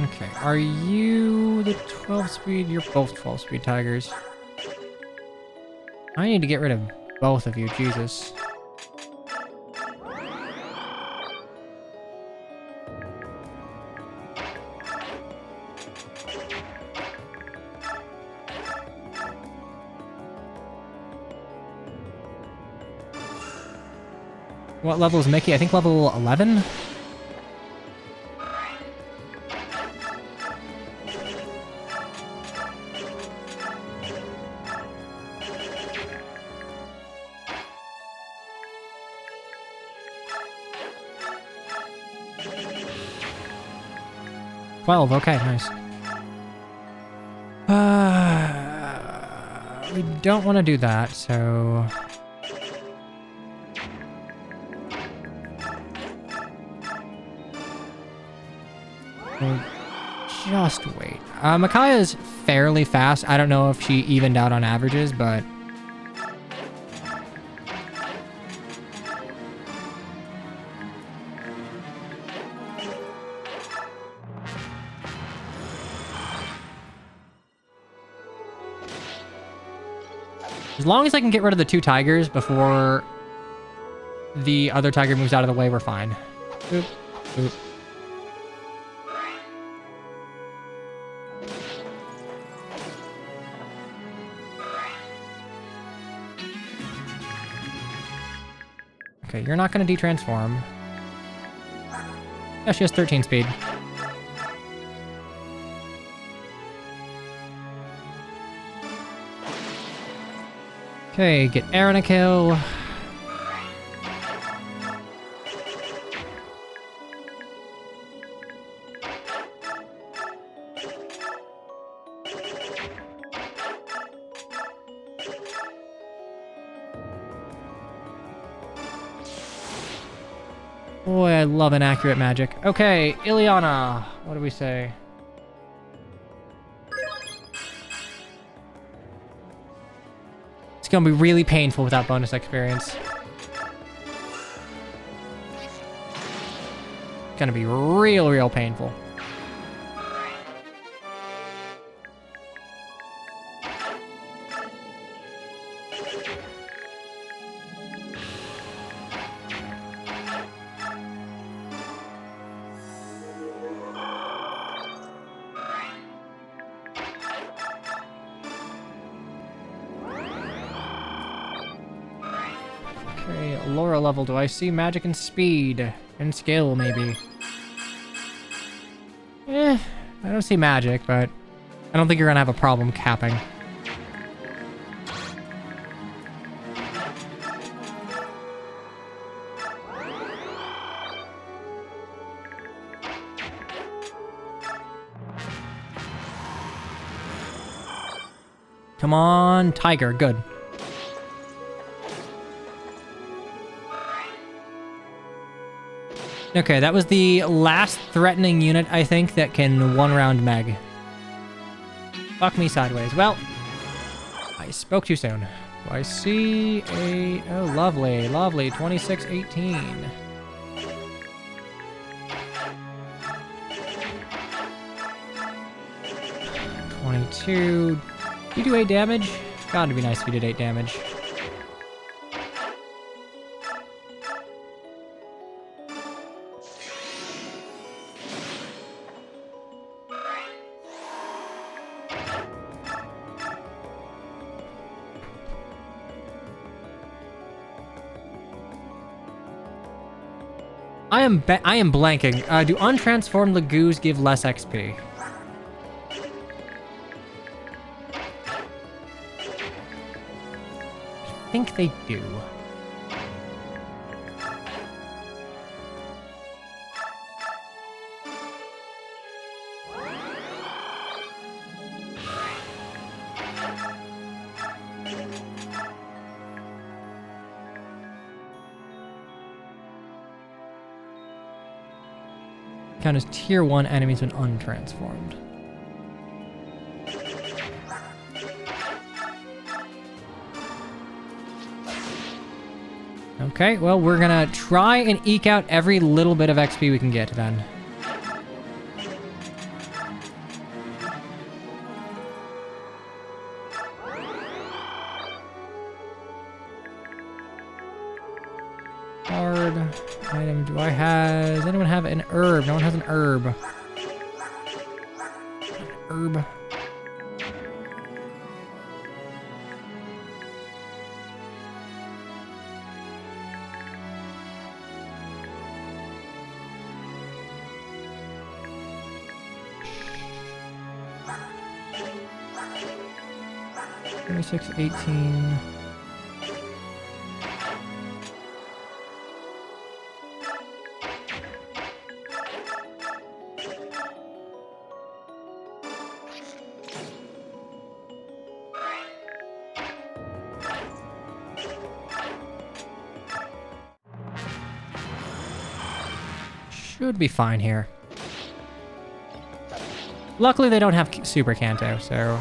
okay, are you the 12 speed? You're both 12 speed tigers. I need to get rid of both of you, Jesus. What level is Mickey? I think level 11? Okay, nice. We don't want to do that, so... We'll just wait. Micaiah is fairly fast. I don't know if she evened out on averages, but... as long as I can get rid of the 2 tigers before the other tiger moves out of the way, we're fine. Oop, oop. Okay, you're not going to de-transform. Yeah, she has 13 speed. Okay, get Aaron a kill. Boy, I love inaccurate magic. Okay, Ileana. What do we say? It's gonna be really painful without bonus experience. It's gonna be real painful. Okay, Laura level. Do I see magic and speed? And skill, maybe? I don't see magic, but I don't think you're gonna have a problem capping. Come on, tiger. Good. Okay, that was the last threatening unit, I think, that can one-round Meg. Fuck me sideways. Well, I spoke too soon. Do I see a... oh, lovely, lovely. 2618. Do you do 8 damage? God, it'd be nice if you did 8 damage. I am blanking. Do untransformed Lagoos give less XP? I think they do. Count as tier 1 enemies when untransformed. Okay, well, we're gonna try and eke out every little bit of XP we can get then. Hard item. Do I have... does anyone have an herb? No one has an herb. Herb. $26.18. Should be fine here. Luckily, they don't have Super Kanto, so...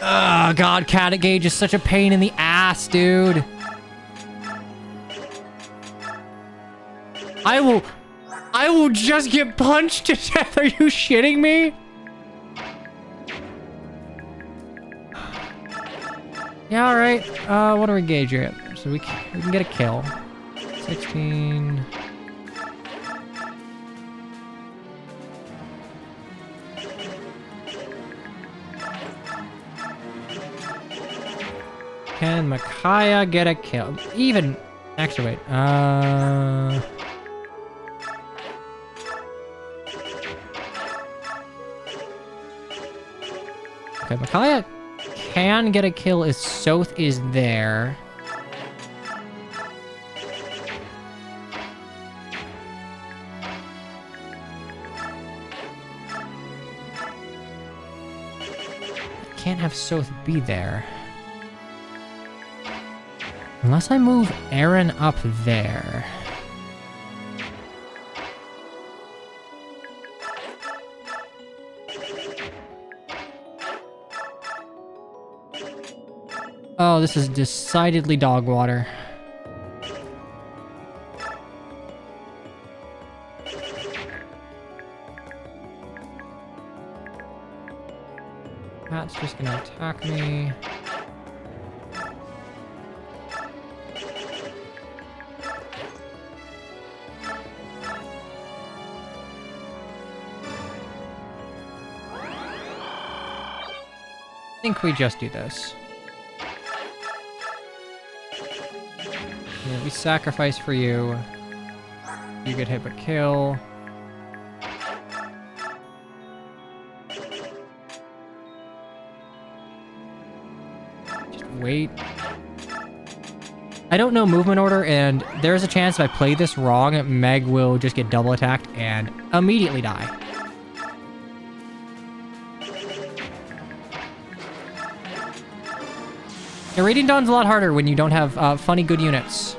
Oh, God, Cat Gauge is such a pain in the ass, dude. I will just get punched to death. Are you shitting me? Yeah, all right. What do we gauge here? So we can get a kill. 16. Can Micaiah get a kill? Even... Actually, wait. Okay, Micaiah can get a kill if Soth is there. Can't have Soth be there. Unless I move Aaron up there. Oh, this is decidedly dog water. That's just gonna attack me. I think we just do this. Yeah, we sacrifice for you. You get hit but kill. Just wait. I don't know movement order, and there's a chance if I play this wrong, Meg will just get double attacked and immediately die. Yeah, Radiant Dawn's a lot harder when you don't have funny good units.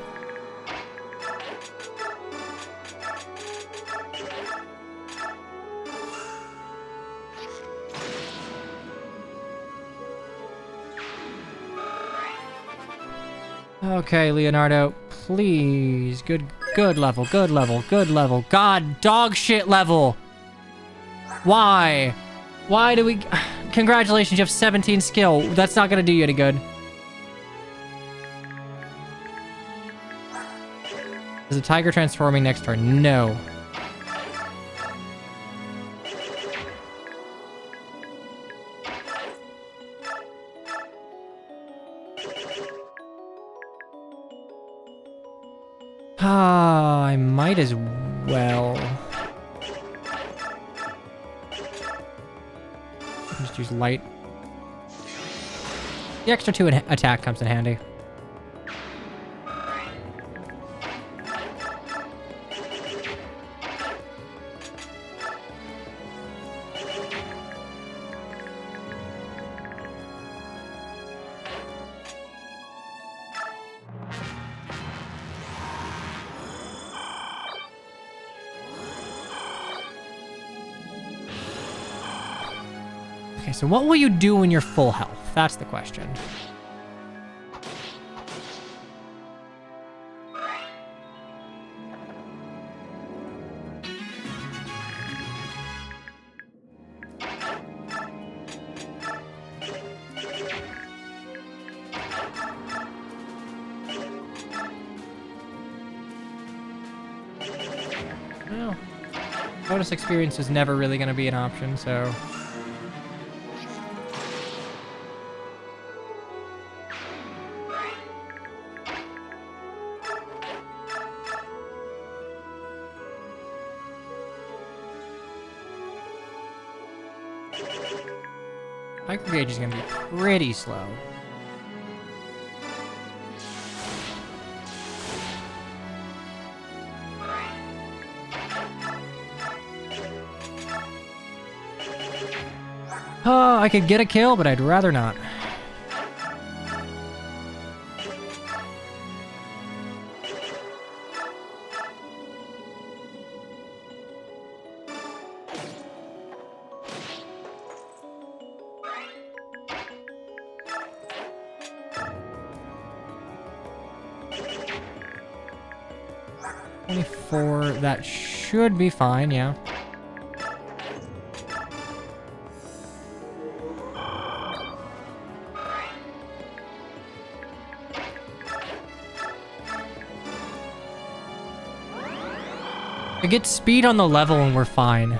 Okay, Leonardo, please. Good level, good level, good level. God, dog shit level. Why? Why do we... Congratulations, you have 17 skill. That's not gonna do you any good. Is a tiger transforming next turn? No. Ah, I might as well. Just use light. The extra 2 attack comes in handy. Okay, so what will you do when you're full health? That's the question. Well, bonus experience is never really going to be an option, so... Micro gauge is going to be pretty slow. Oh, I could get a kill, but I'd rather not. That should be fine, yeah. I get speed on the level and we're fine.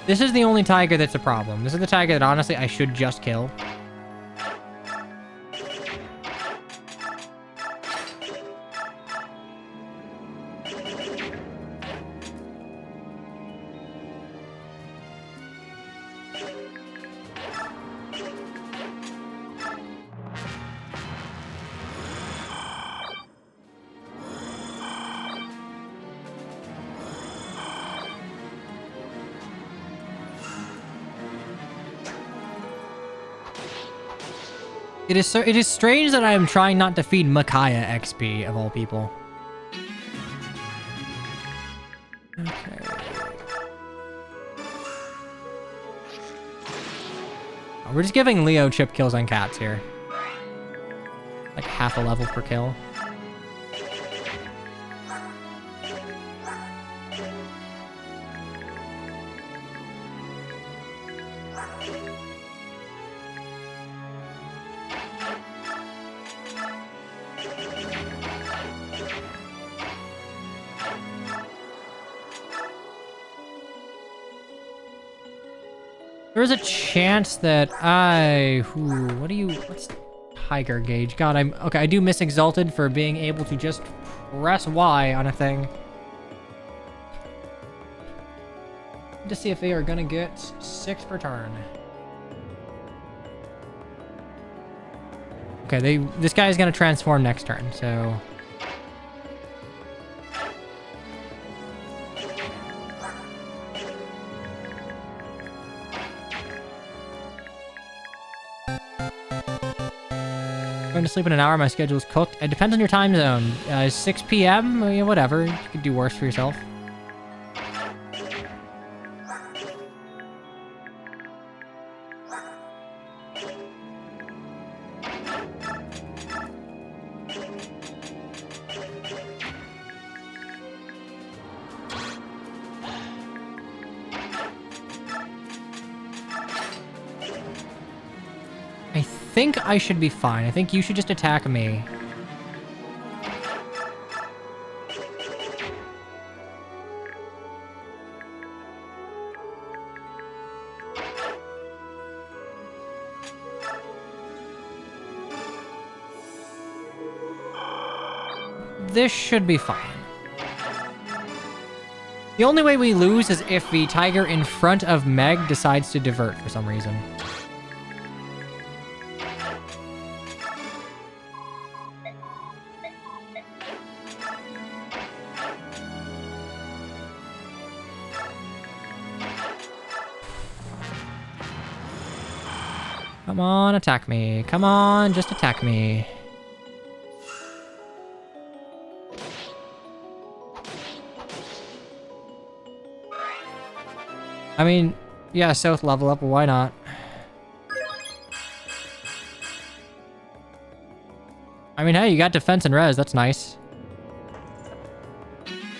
This is the only tiger that's a problem. This is the tiger that honestly I should just kill. It is strange that I am trying not to feed Micaiah XP, of all people. Okay. Oh, we're just giving Leo chip kills on cats here. Like half a level per kill. There's a chance that what's tiger gauge? God, okay, I do miss Exalted for being able to just press Y on a thing. To see if they are gonna get 6 per turn. Okay, this guy's gonna transform next turn, so... Going to sleep in an hour, my schedule is cooked. It depends on your time zone. 6 p.m., yeah, whatever. You could do worse for yourself. I think I should be fine. I think you should just attack me. This should be fine. The only way we lose is if the tiger in front of Meg decides to divert for some reason. Come on, attack me. Come on, just attack me. I mean, yeah, south level up, why not? I mean, hey, you got defense and res, that's nice.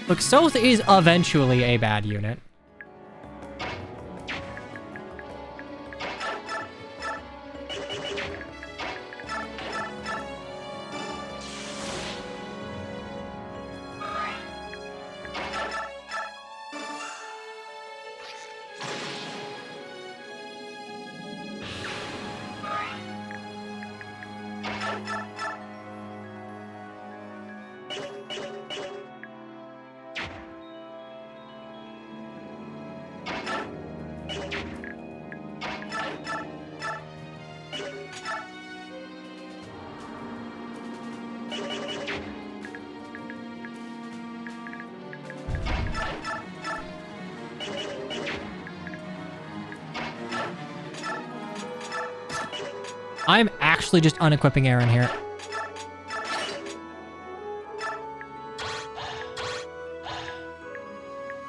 Look, South is eventually a bad unit. I'm actually just unequipping Aaron here.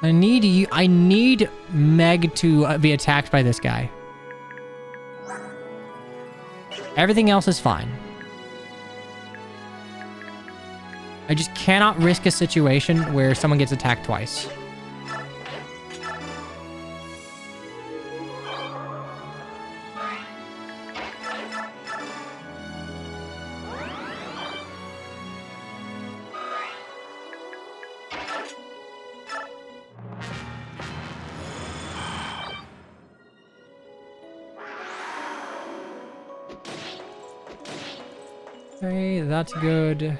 I need Meg to be attacked by this guy. Everything else is fine. I just cannot risk a situation where someone gets attacked twice. Okay, that's good.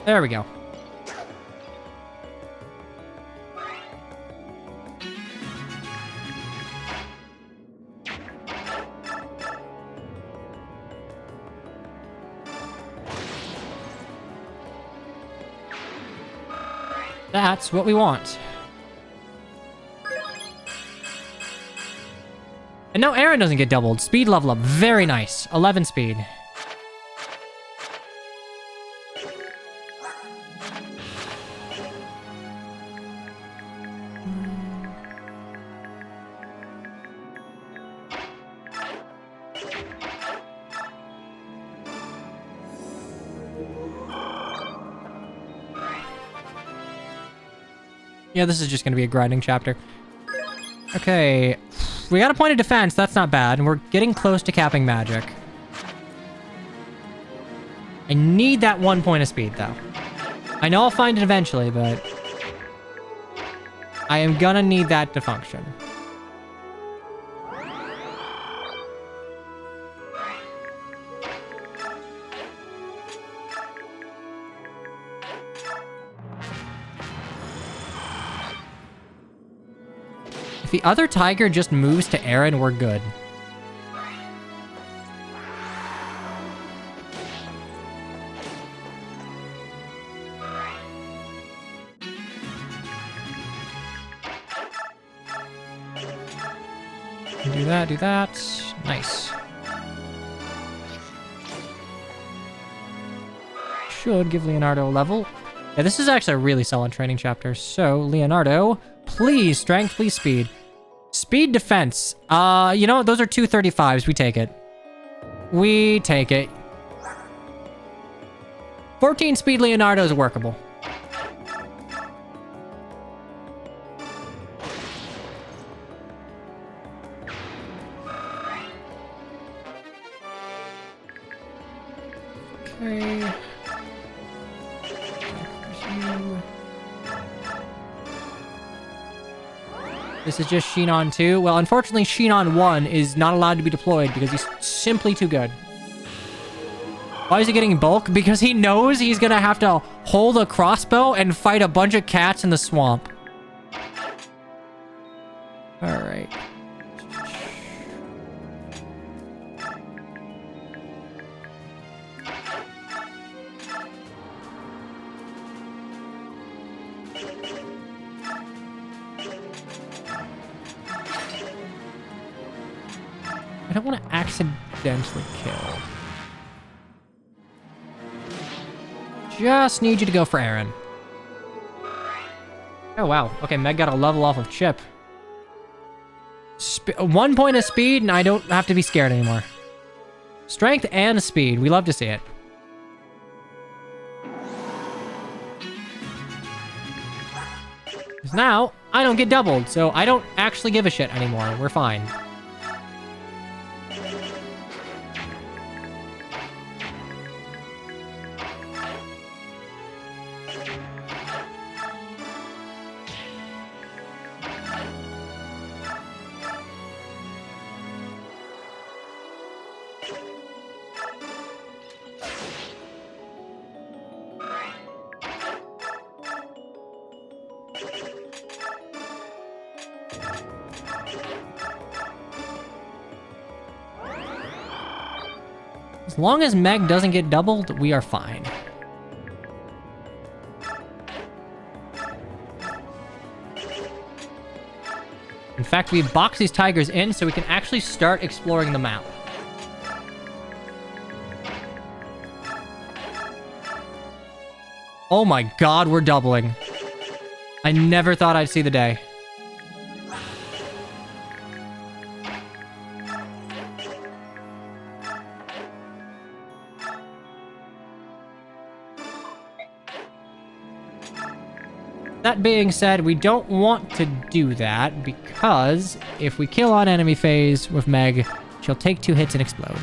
There we go. That's what we want. And no, Aaron doesn't get doubled. Speed level up. Very nice. 11 speed. Yeah, this is just going to be a grinding chapter. Okay. We got a point of defense. That's not bad. And we're getting close to capping magic. I need that 1 point of speed, though. I know I'll find it eventually, but I am gonna need that to function. If the other tiger just moves to Aaron, we're good. Do that, do that. Nice. Should give Leonardo a level. Yeah, this is actually a really solid training chapter. So, Leonardo, please strength, please speed. Speed defense. You know what? Those are 235s. We take it. We take it. 14 speed Leonardo is workable. Okay. This is just Shinon 2. Well, unfortunately, Shinon 1 is not allowed to be deployed because he's simply too good. Why is he getting bulk? Because he knows he's gonna have to hold a crossbow and fight a bunch of cats in the swamp. Alright. I don't want to accidentally kill. Just need you to go for Aaron. Oh, wow. Okay, Meg got a level off of Chip. 1 point of speed, and I don't have to be scared anymore. Strength and speed. We love to see it. Because now, I don't get doubled, so I don't actually give a shit anymore. We're fine. As long as Meg doesn't get doubled, we are fine. In fact, we box these tigers in so we can actually start exploring the map. Oh my god, we're doubling. I never thought I'd see the day. That being said, we don't want to do that because if we kill on enemy phase with Meg, she'll take 2 hits and explode.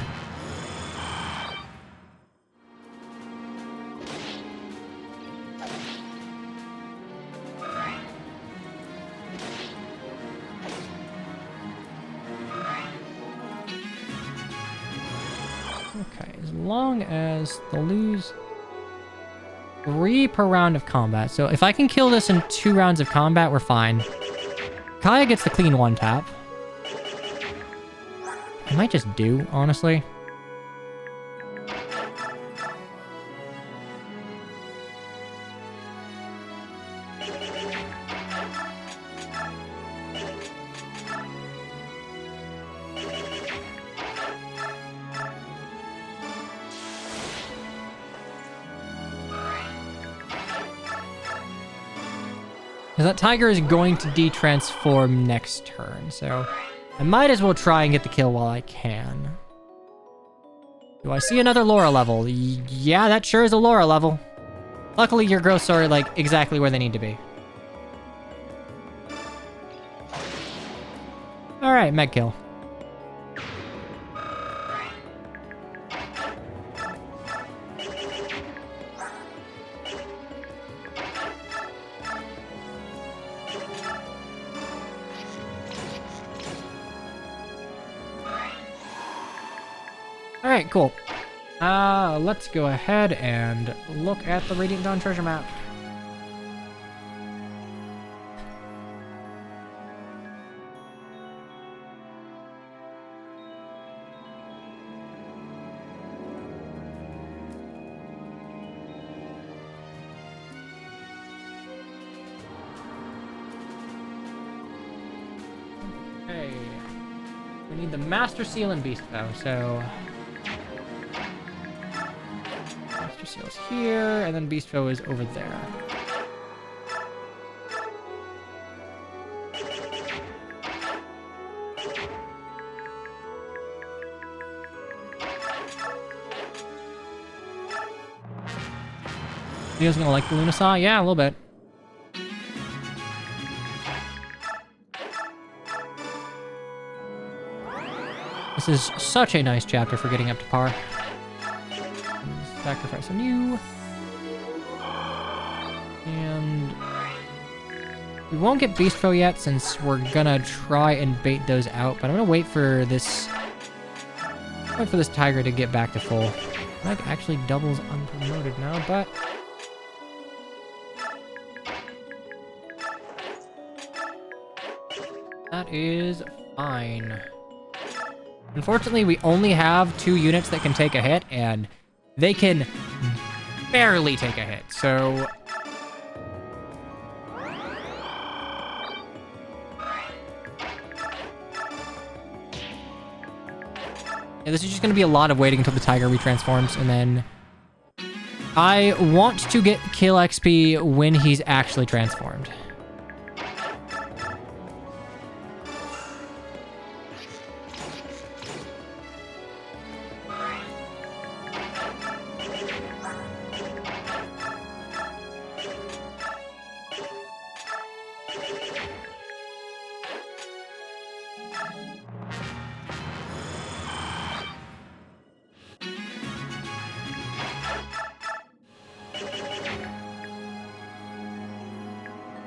Okay, as long as they'll lose 3 per round of combat. So if I can kill this in 2 rounds of combat, we're fine. Kaya gets the clean 1 tap. I might just do, honestly. Because that tiger is going to de-transform next turn, so I might as well try and get the kill while I can. Do I see another Laura level? Yeah, that sure is a Laura level. Luckily, your growths are, like, exactly where they need to be. Alright, Meg kill. Alright, cool. Let's go ahead and look at the Radiant Dawn treasure map. Okay. We need the Master Seal and Beast Bow, so... Master Seal's here, and then Beast Bow is over there. Leo's gonna like the Lunasaw? Yeah, a little bit. This is such a nice chapter for getting up to par. Sacrifice on you. And we won't get Beast Foe yet since we're gonna try and bait those out, but I'm gonna wait for this tiger to get back to full. Meg actually doubles unpromoted now, but that is fine. Unfortunately, we only have 2 units that can take a hit, and they can barely take a hit, so... Yeah, this is just going to be a lot of waiting until the tiger retransforms, and then... I want to get kill XP when he's actually transformed.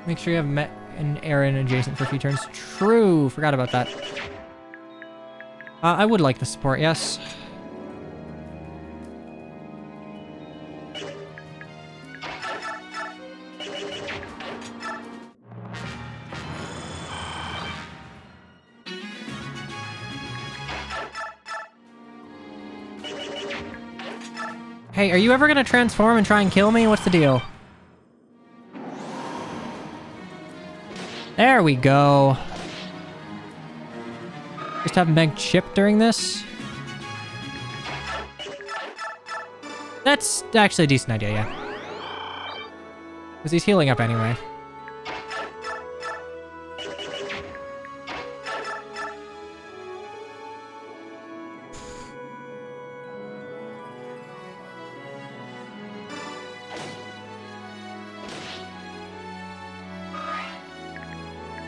Make sure you have Met and Aaron adjacent for a few turns. True, forgot about that. I would like the support, yes. Hey, are you ever gonna transform and try and kill me? What's the deal? There we go. Just have Meg chip during this. That's actually a decent idea, yeah. Because he's healing up anyway.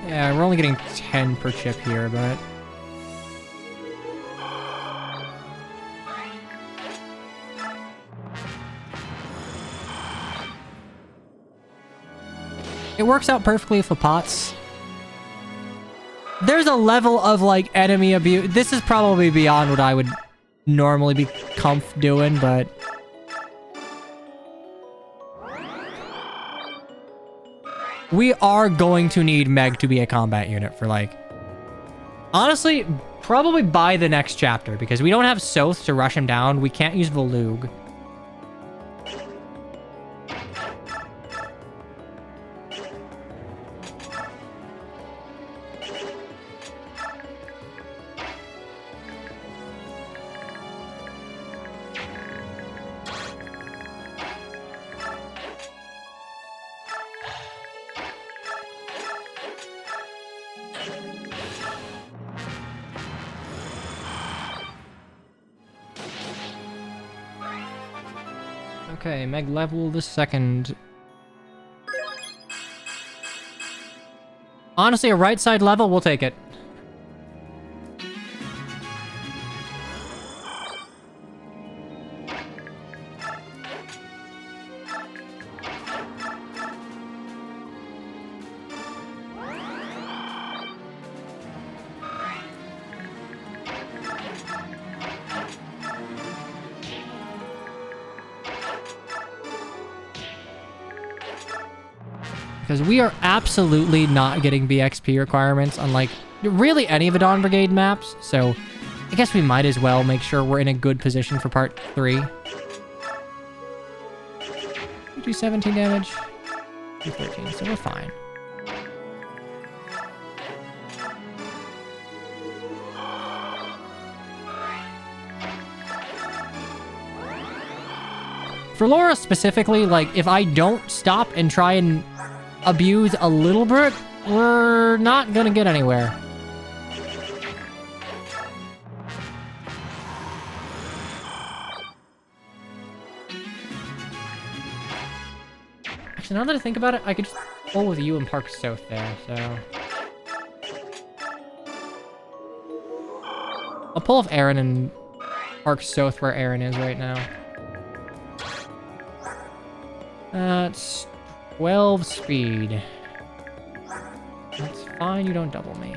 Yeah, we're only getting 10 per chip here, but... it works out perfectly for pots. There's a level of, like, enemy abuse. This is probably beyond what I would normally be comf doing, but... we are going to need Meg to be a combat unit for, like... honestly, probably by the next chapter, because we don't have Soth to rush him down. We can't use Volug. Okay, Meg level the second. Honestly, a right side level, we'll take it. Because we are absolutely not getting BXP requirements on, like, really any of the Dawn Brigade maps. So I guess we might as well make sure we're in a good position for part 3. We do 17 damage. Do 13, so we're fine. For Laura specifically, like, if I don't stop and try and abuse a little bit, we're not gonna get anywhere. Actually, now that I think about it, I could just pull with you and Park Soth there, so... I'll pull off Aaron and Park Soth where Aaron is right now. That's 12 speed. That's fine, you don't double me.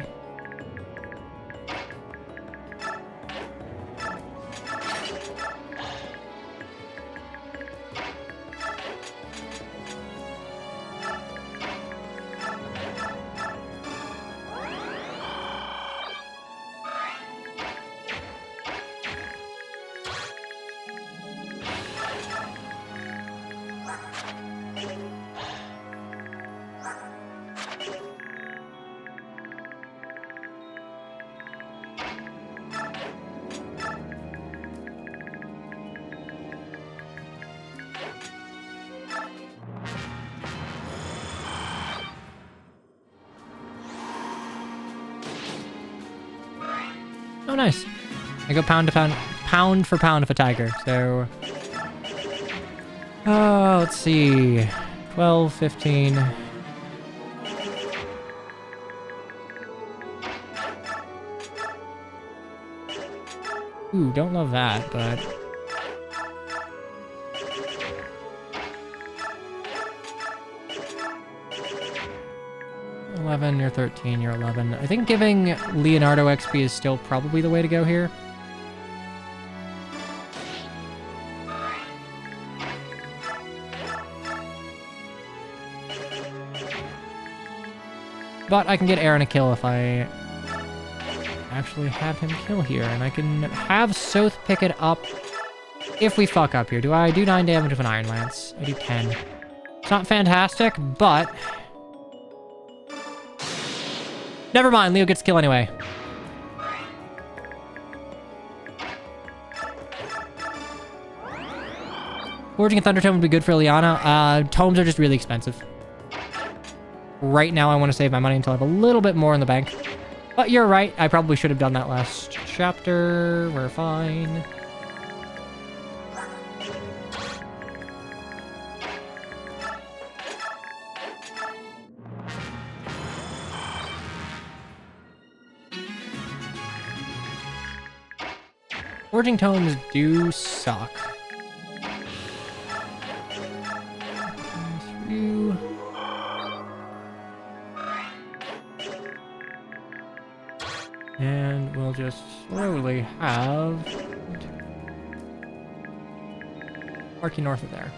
Oh, nice. I go pound for pound of a tiger, so... oh, let's see. 12, 15... ooh, don't love that, but... 11, you're 13, you're 11. I think giving Leonardo XP is still probably the way to go here. But I can get Aaron a kill if I actually have him kill here. And I can have Soth pick it up if we fuck up here. Do I do 9 damage with an Iron Lance? I do 10. It's not fantastic, but... never mind, Leo gets kill anyway. Forging a Thunder Tome would be good for Ileana. Tomes are just really expensive. Right now, I want to save my money until I have a little bit more in the bank. But you're right. I probably should have done that last chapter. We're fine. Forging tomes do suck. And we'll just slowly have Arky north of there.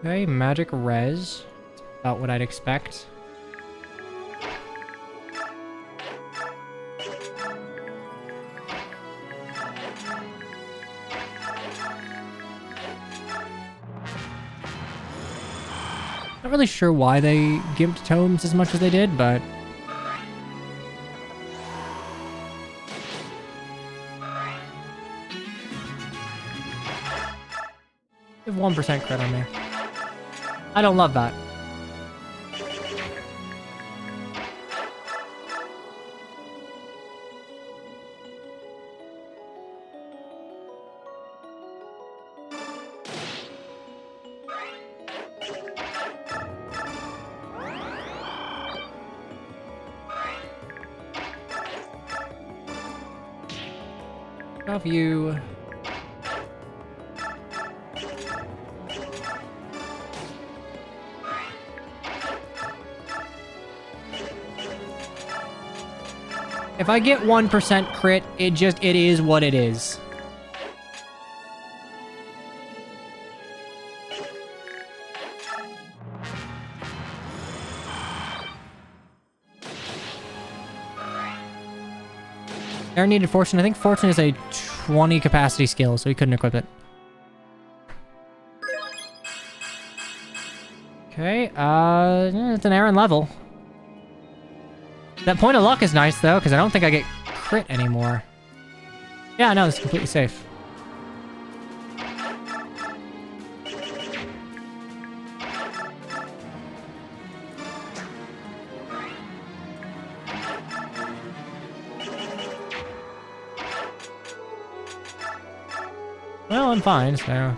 Okay, magic res. About what I'd expect. Not really sure why they gimped tomes as much as they did, but... Give 1% crit on me. I don't love that. Of you. If I get 1% crit, it is what it is. Aaron needed Fortune. I think Fortune is a 20 capacity skill, so he couldn't equip it. Okay, it's an Aaron level. That point of luck is nice, though, because I don't think I get crit anymore. Yeah, no, this is completely safe. Well, I'm fine, so...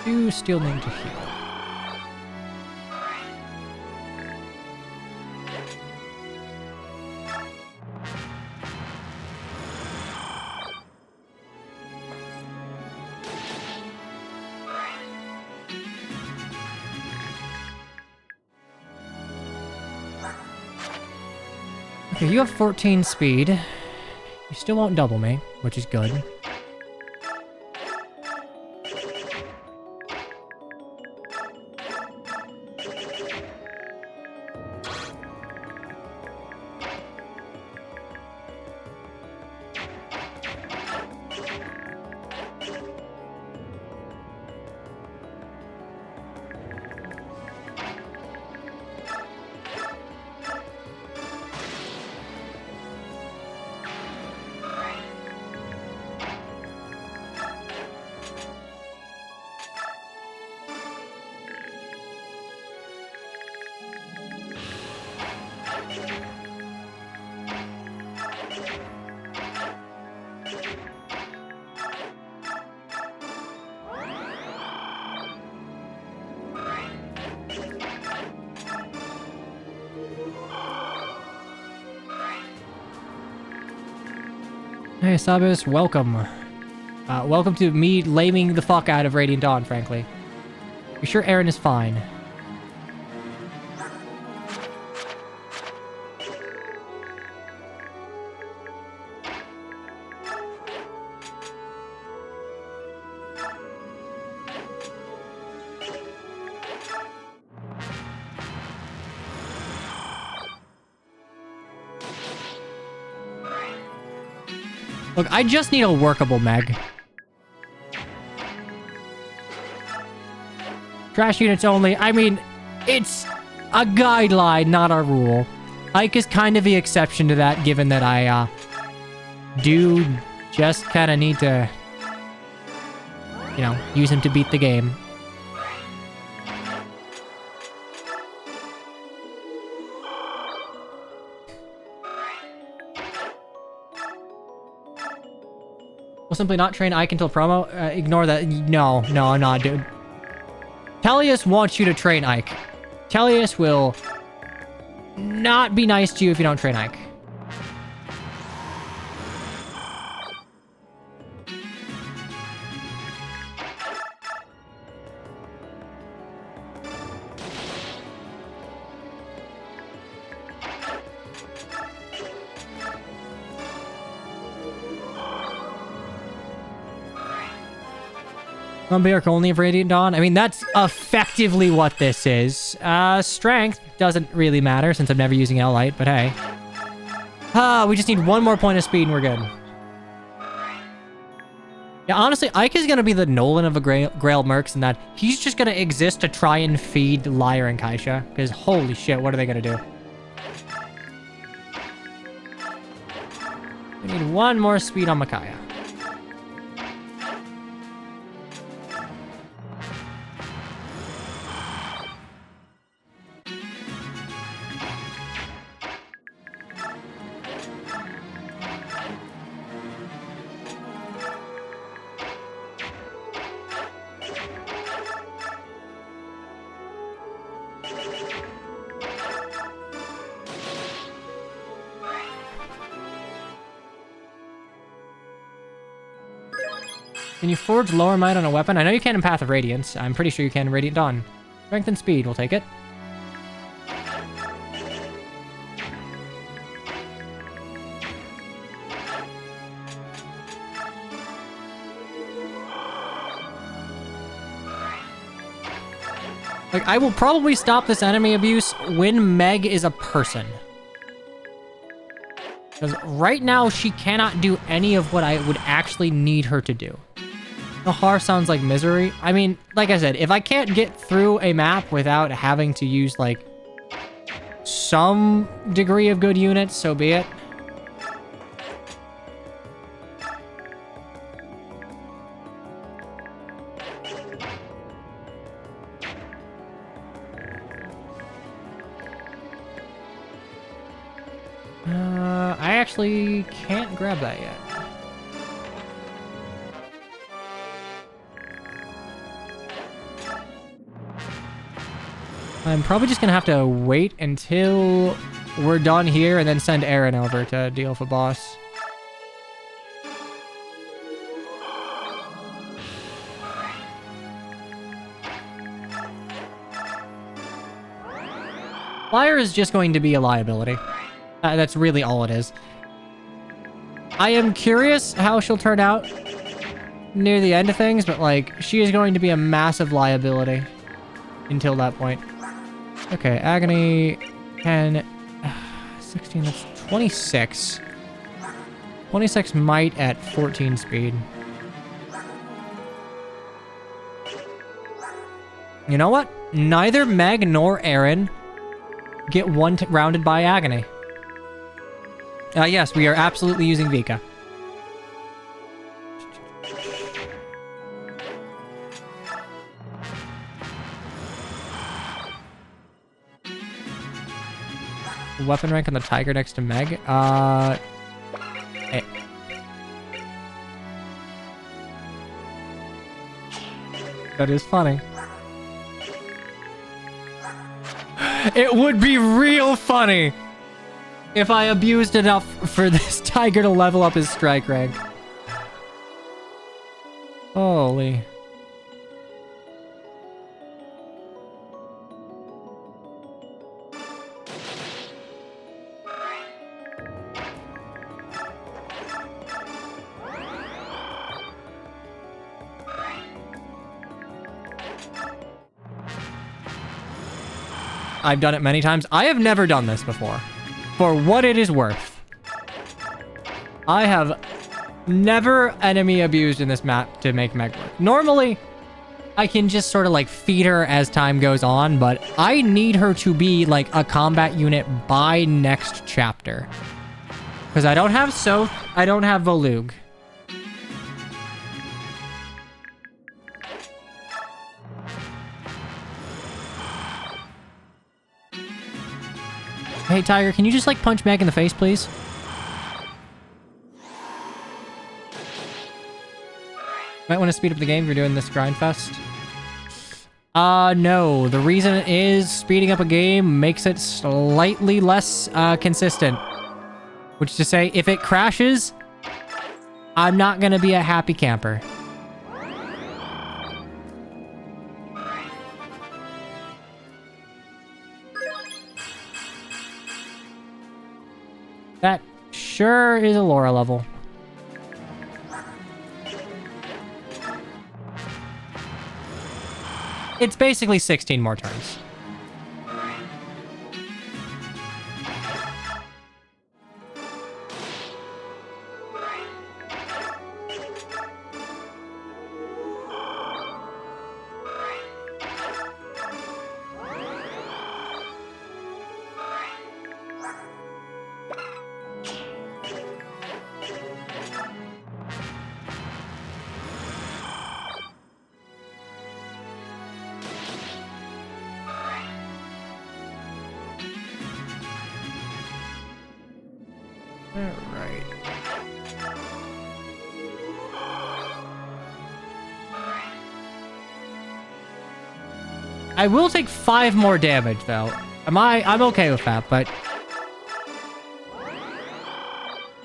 Do still need to heal. Okay, you have 14 speed. You still won't double me, which is good. Hey, Sabis, welcome. Welcome to me laming the fuck out of Radiant Dawn, frankly. You sure Aaron is fine? Look, I just need a workable Meg. Trash units only. I mean, it's a guideline, not a rule. Ike is kind of the exception to that, given that I, do just kind of need to, you know, use him to beat the game. We'll simply not train Ike until promo. Ignore that. No, I'm not, dude. Tellius wants you to train Ike. Tellius will not be nice to you if you don't train Ike. Vampiric only of Radiant Dawn? I mean, that's effectively what this is. Strength doesn't really matter since I'm never using L-Light, but hey. We just need one more point of speed and we're good. Yeah, honestly, Ike is going to be the Nolan of a Grail Mercs in that he's just going to exist to try and feed Lyre and Kaisha. Because holy shit, what are they going to do? We need one more speed on Micaiah. Can you forge lower might on a weapon? I know you can in Path of Radiance. I'm pretty sure you can in Radiant Dawn. Strength and speed, we'll take it. Like, I will probably stop this enemy abuse when Meg is a person. Because right now, she cannot do any of what I would actually need her to do. Nahar sounds like misery. I mean, like I said, if I can't get through a map without having to use, like, some degree of good units, so be it. I actually can't grab that yet. I'm probably just gonna have to wait until we're done here and then send Aaron over to deal with a boss. Lyre is just going to be a liability. That's really all it is. I am curious how she'll turn out near the end of things, but like, she is going to be a massive liability until that point. Okay, Agony, 10, 16, that's 26. 26 might at 14 speed. You know what? Neither Meg nor Aaron get rounded by Agony. Yes, we are absolutely using Vika. Weapon rank on the Tiger next to Meg. Hey. That is funny. It would be real funny if I abused enough for this Tiger to level up his strike rank. Holy. I've done it many times. I have never done this before. For what it is worth. I have Never enemy abused in this map to make Meg work. Normally, I can just sort of like feed her as time goes on, but I need her to be like a combat unit by next chapter. Because I don't have Soth, I don't have Volug. Hey, Tiger, can you just like punch Meg in the face, please? Might want to speed up the game if you're doing this grind fest. No. The reason is speeding up a game makes it slightly less consistent. Which is to say, if it crashes, I'm not gonna be a happy camper. That sure is a Laura level. It's basically 16 more turns. Alright. I will take 5 more damage though. I'm okay with that, but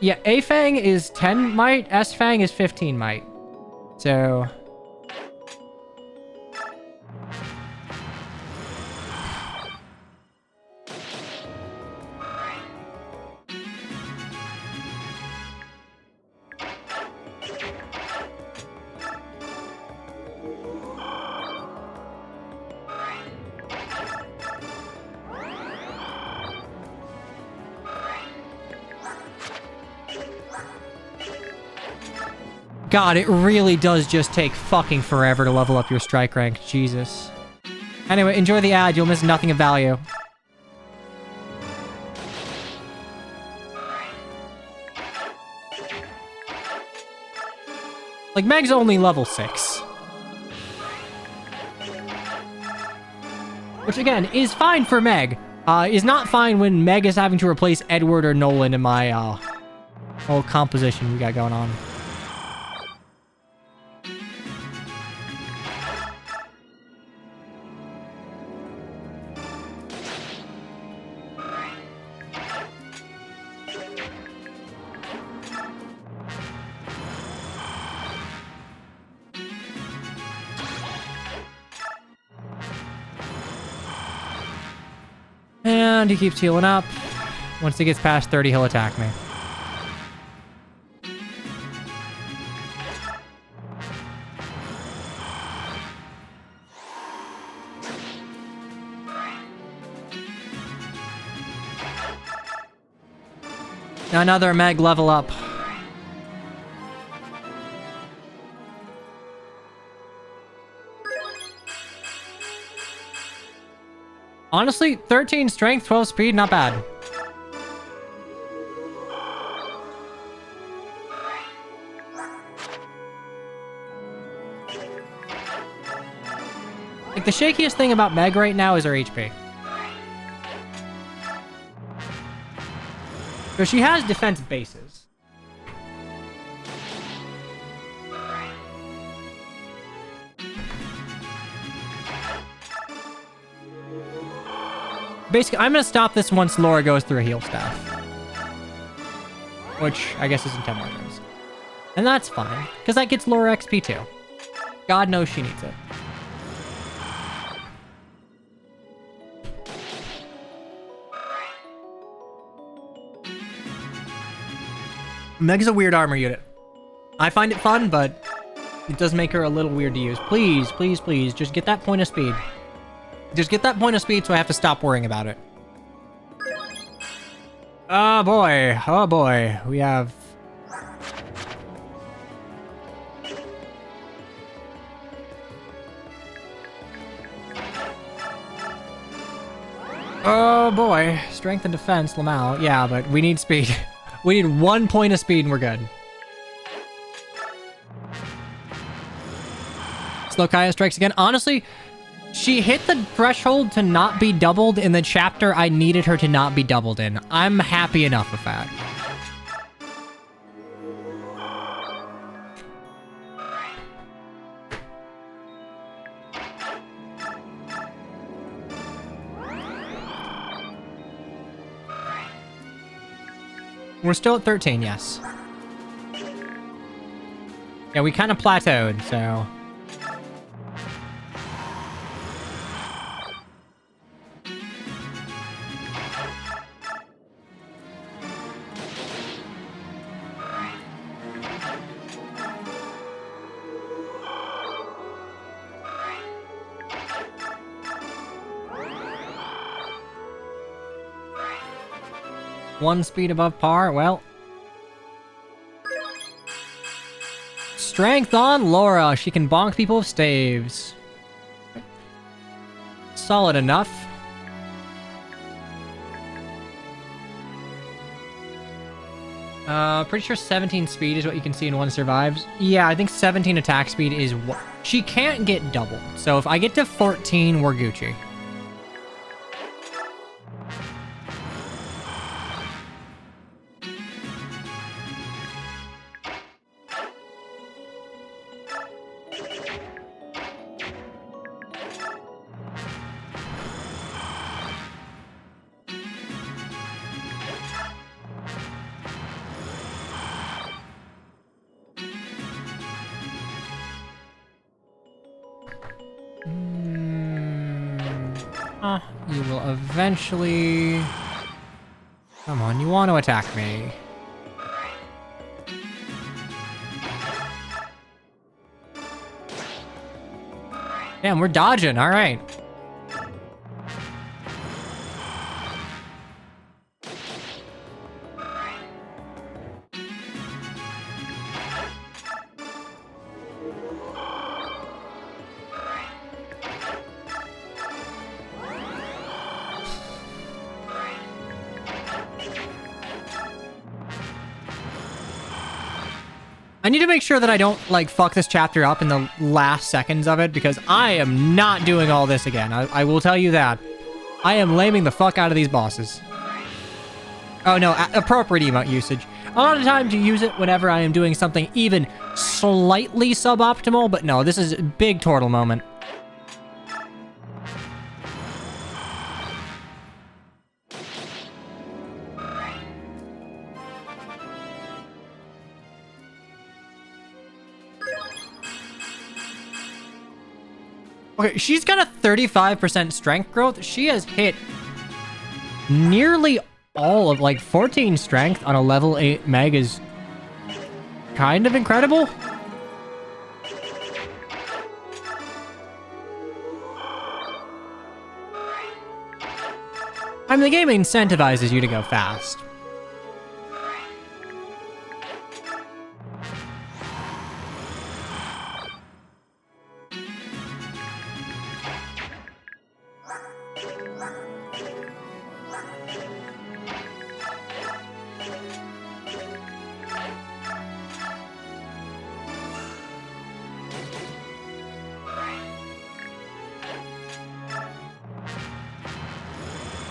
yeah, A Fang is 10 might, S Fang is 15 might. So God, it really does just take fucking forever to level up your strike rank. Jesus. Anyway, enjoy the ad. You'll miss nothing of value. Like, Meg's only level 6. Which, again, is fine for Meg. Is not fine when Meg is having to replace Edward or Nolan in my, whole composition we got going on. And he keeps healing up. Once he gets past 30, he'll attack me. Another Meg level up. Honestly, 13 strength, 12 speed, not bad. Like, the shakiest thing about Meg right now is her HP. So she has defense bases. Basically, I'm going to stop this once Laura goes through a heal staff. Which, I guess isn't 10 more turns. And that's fine, because that gets Laura XP too. God knows she needs it. Meg's a weird armor unit. I find it fun, but it does make her a little weird to use. Please, please, please, just get that point of speed. Just get that point of speed so I have to stop worrying about it. Oh boy, we have Oh boy. Strength and defense, Lamau. Yeah, but we need speed. We need 1 point of speed and we're good. Slokaya strikes again. Honestly, she hit the threshold to not be doubled in the chapter I needed her to not be doubled in. I'm happy enough with that. We're still at 13, yes. Yeah, we kind of plateaued, so... One speed above par, well. Strength on Laura. She can bonk people with staves. Solid enough. Pretty sure 17 speed is what you can see in one survives. Yeah, I think 17 attack speed is what... She can't get doubled. So if I get to 14, we're Gucci. You will eventually... Come on, you want to attack me. Damn, we're dodging, alright. I need to make sure that I don't, like, fuck this chapter up in the last seconds of it, because I am not doing all this again. I will tell you that. I am laming the fuck out of these bosses. Oh, no, appropriate emote usage. A lot of times you use it whenever I am doing something even slightly suboptimal, but no, this is a big turtle moment. Okay, she's got a 35% strength growth. She has hit nearly all of, like, 14 strength on a level 8 meg is kind of incredible. I mean, the game incentivizes you to go fast.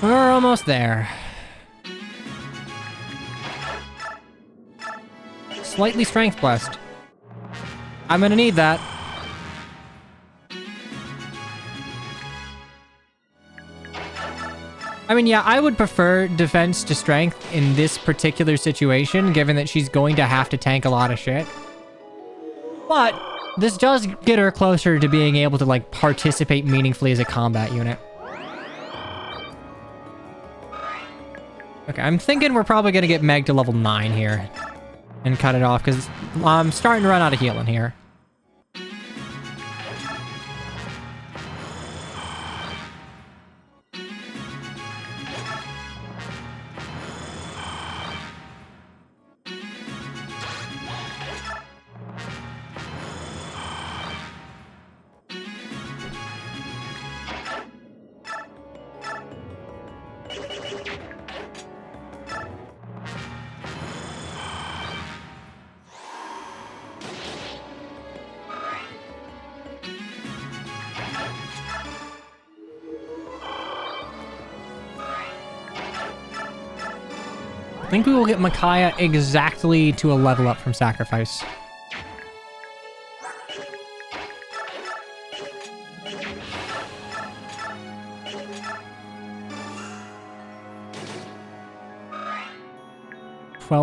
We're almost there. Slightly strength blessed. I'm gonna need that. I mean, yeah, I would prefer defense to strength in this particular situation, given that she's going to have to tank a lot of shit. But this does get her closer to being able to, like, participate meaningfully as a combat unit. Okay, I'm thinking we're probably going to get Meg to level 9 here and cut it off, because I'm starting to run out of healing here. think we will get Micaiah exactly to a level up from Sacrifice.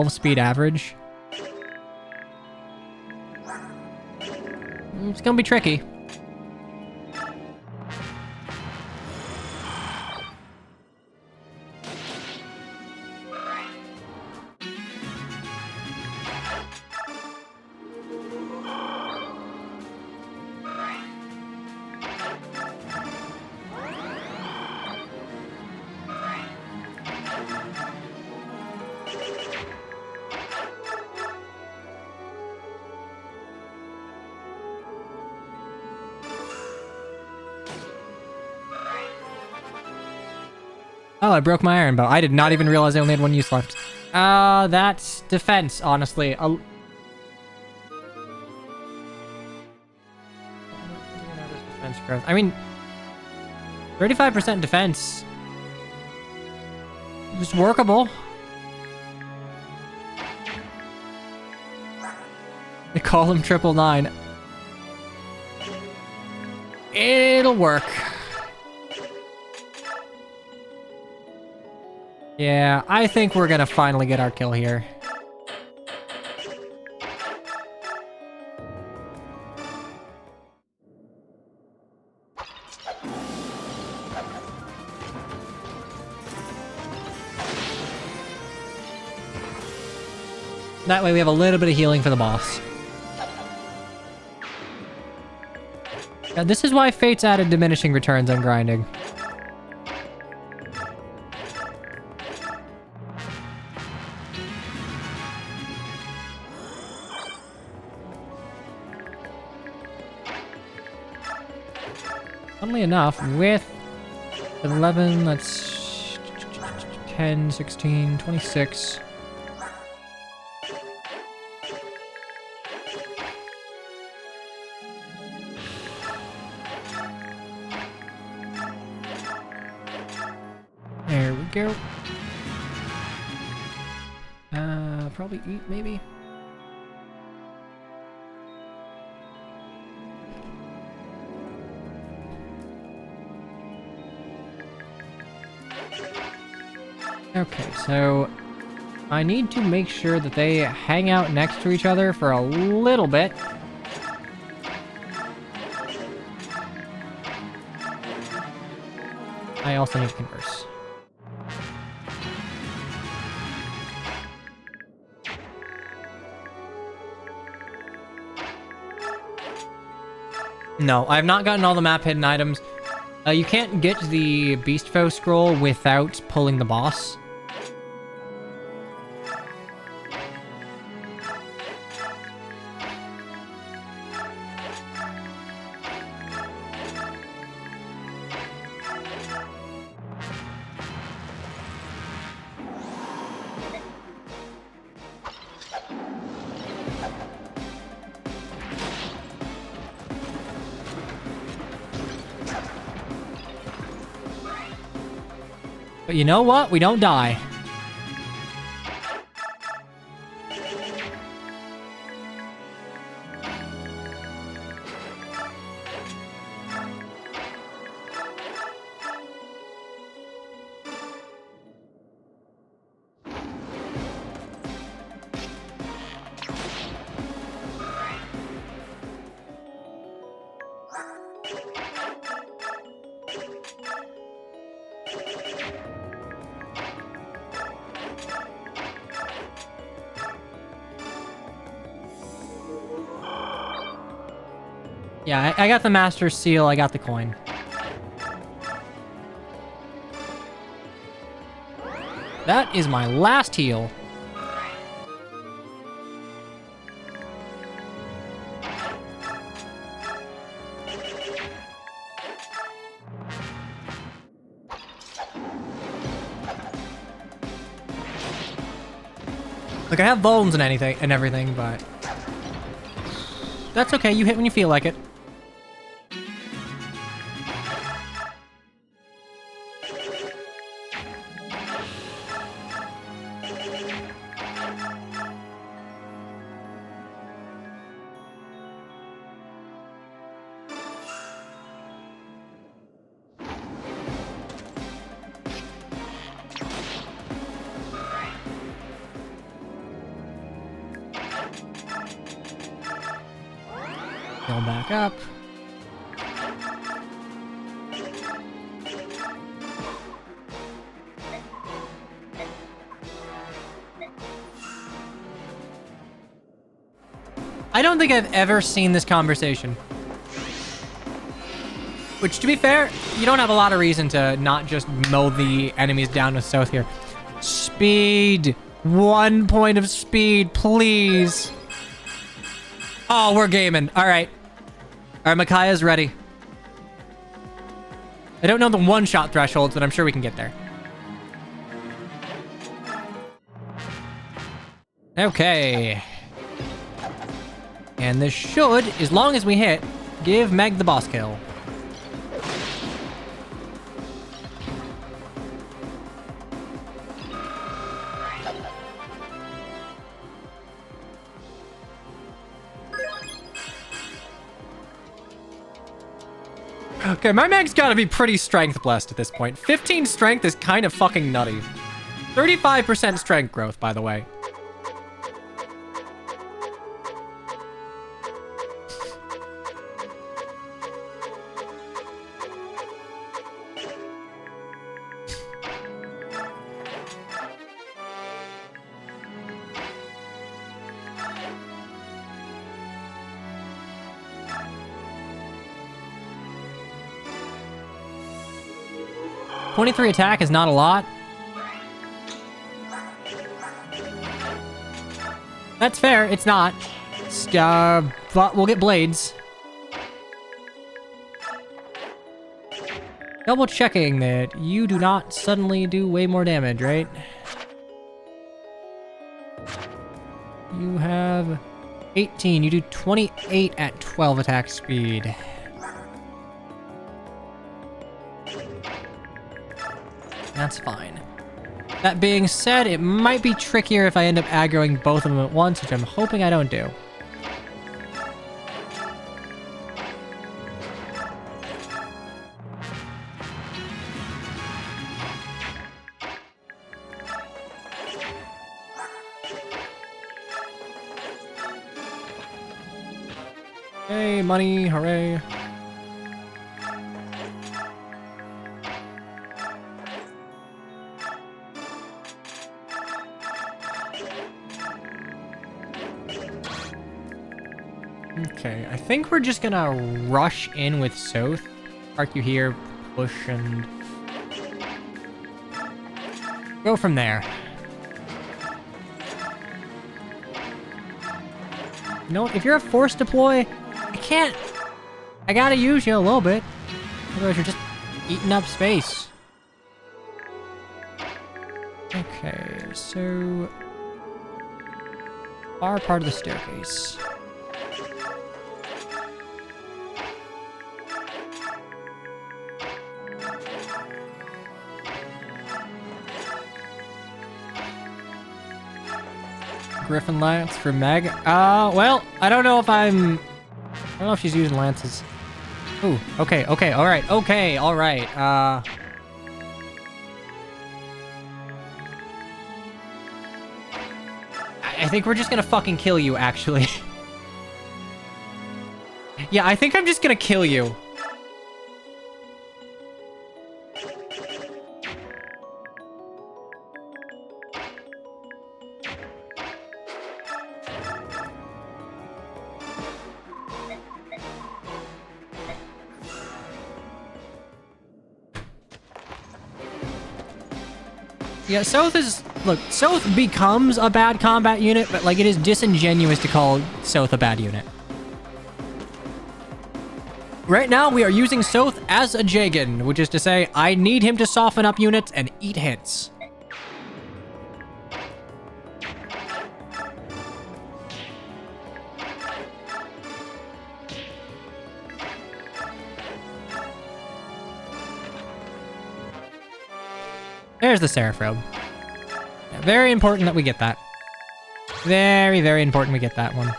Speed average. It's gonna be tricky. Oh, I broke my iron bow. I did not even realize I only had one use left. That's defense, honestly. Defense growth. I mean, 35% defense. It's workable. They call him 999. It'll work. Yeah, I think we're gonna finally get our kill here. That way we have a little bit of healing for the boss. Now, this is why Fate's added diminishing returns on grinding. Funnily enough, with 11, that's 10, 16, 26. There we go. Probably eat, maybe? Okay, so I need to make sure that they hang out next to each other for a little bit. I also need to converse. No, I have not gotten all the map hidden items. You can't get the Beast Foe scroll without pulling the boss. But you know what? We don't die. Yeah, I got the Master Seal, I got the coin. That is my last heal. Like, I have bones and everything, but that's okay. You hit when you feel like it. Go back up. I don't think I've ever seen this conversation. Which, to be fair, you don't have a lot of reason to not just mow the enemies down with South here. Speed! 1 point of speed, please! Oh, we're gaming. Alright. Alright, Micaiah's ready. I don't know the one-shot thresholds, but I'm sure we can get there. Okay. And this should, as long as we hit, give Meg the boss kill. Okay, my Meg's gotta be pretty strength blessed at this point. 15 strength is kind of fucking nutty. 35% strength growth, by the way. .23 attack is not a lot. That's fair, it's not. But we'll get blades. Double checking that you do not suddenly do way more damage, right? You have 18. You do 28 at 12 attack speed. That's fine. That being said, it might be trickier if I end up aggroing both of them at once, which I'm hoping I don't do. Hey, money, hooray. Okay, I think we're just gonna rush in with Soth. Park you here, push, and go from there. You know what? If you're a force deploy, I can't. I gotta use you a little bit. Otherwise, you're just eating up space. Okay, so far part of the staircase. Griffin Lance for Meg. Well, I don't know if she's using lances. Ooh, okay, alright, alright. I think we're just gonna fucking kill you, actually. Yeah, I think I'm just gonna kill you. Yeah, Soth is... Look, Soth becomes a bad combat unit, but, like, it is disingenuous to call Soth a bad unit. Right now, we are using Soth as a Jagan, which is to say, I need him to soften up units and eat hits. There's the Seraphim. Yeah, Very important that we get that. Very, very important we get that one.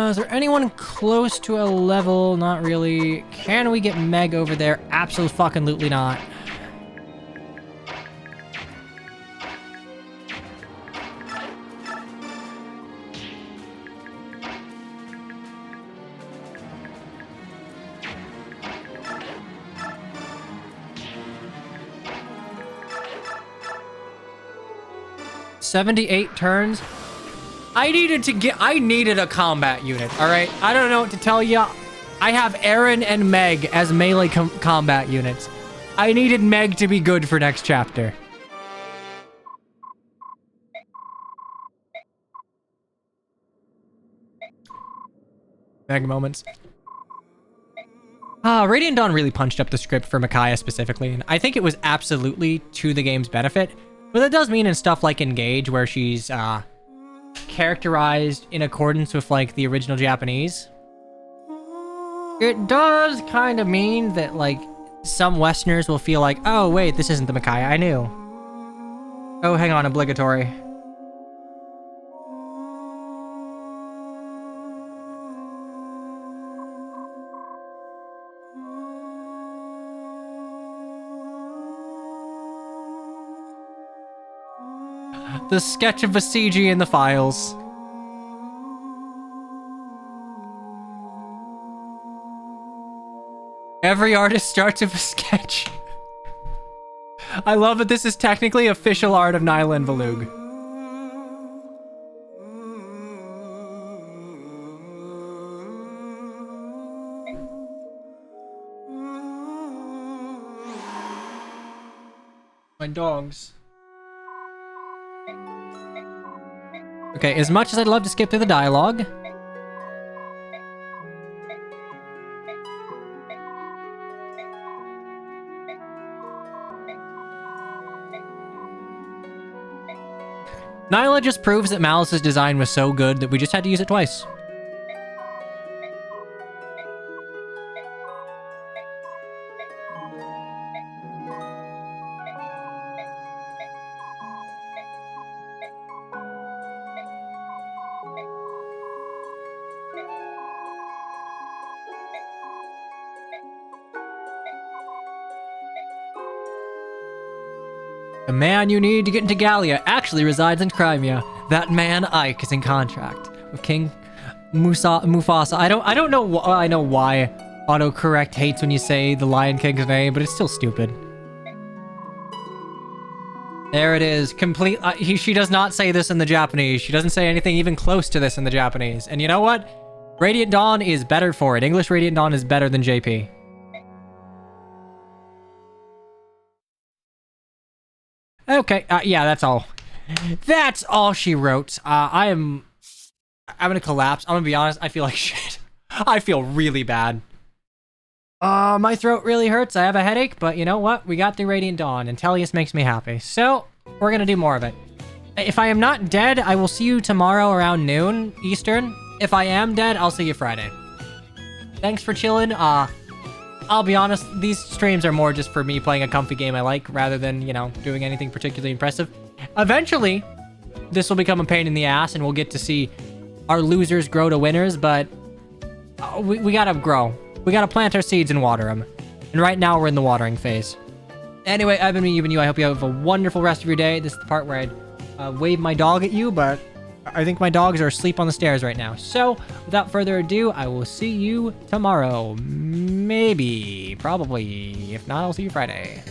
Is there anyone close to a level? Not really. Can we get Meg over there? Absolutely not. "78 turns." I needed a combat unit, alright? I don't know what to tell ya. I have Aaron and Meg as melee combat units. I needed Meg to be good for next chapter. Meg moments. Radiant Dawn really punched up the script for Micaiah specifically, and I think it was absolutely to the game's benefit. But that does mean in stuff like Engage, where she's, characterized in accordance with like the original Japanese, it does kind of mean that like some Westerners will feel like, oh wait, this isn't the Micaiah I knew. Oh, hang on, obligatory. The sketch of a CG in the files. Every artist starts with a sketch. I love that this is technically official art of Nyla and Valug. My dogs. Okay, as much as I'd love to skip through the dialogue, Nyla just proves that Malice's design was so good that we just had to use it twice. The man you need to get into Gallia actually resides in Crimea. That man, Ike, is in contract with King Mufasa. I don't know I know why autocorrect hates when you say the Lion King's name, but it's still stupid. There it is. Complete. She does not say this in the Japanese. She doesn't say anything even close to this in the Japanese. And you know what? Radiant Dawn is better for it. English Radiant Dawn is better than JP. Okay, yeah, that's all. That's all she wrote. I'm gonna collapse. I'm gonna be honest, I feel like shit. I feel really bad. My throat really hurts. I have a headache, but you know what? We got through Radiant Dawn, and Tellius makes me happy. So, we're gonna do more of it. If I am not dead, I will see you tomorrow around noon Eastern. If I am dead, I'll see you Friday. Thanks for chilling. I'll be honest, these streams are more just for me playing a comfy game I like, rather than, you know, doing anything particularly impressive. Eventually, this will become a pain in the ass, and we'll get to see our losers grow to winners, but we gotta grow. We gotta plant our seeds and water them. And right now, we're in the watering phase. Anyway, I've been me, you've been you. I hope you have a wonderful rest of your day. This is the part where I'd wave my dog at you, but I think my dogs are asleep on the stairs right now. So, without further ado, I will see you tomorrow. Maybe. Probably. If not, I'll see you Friday.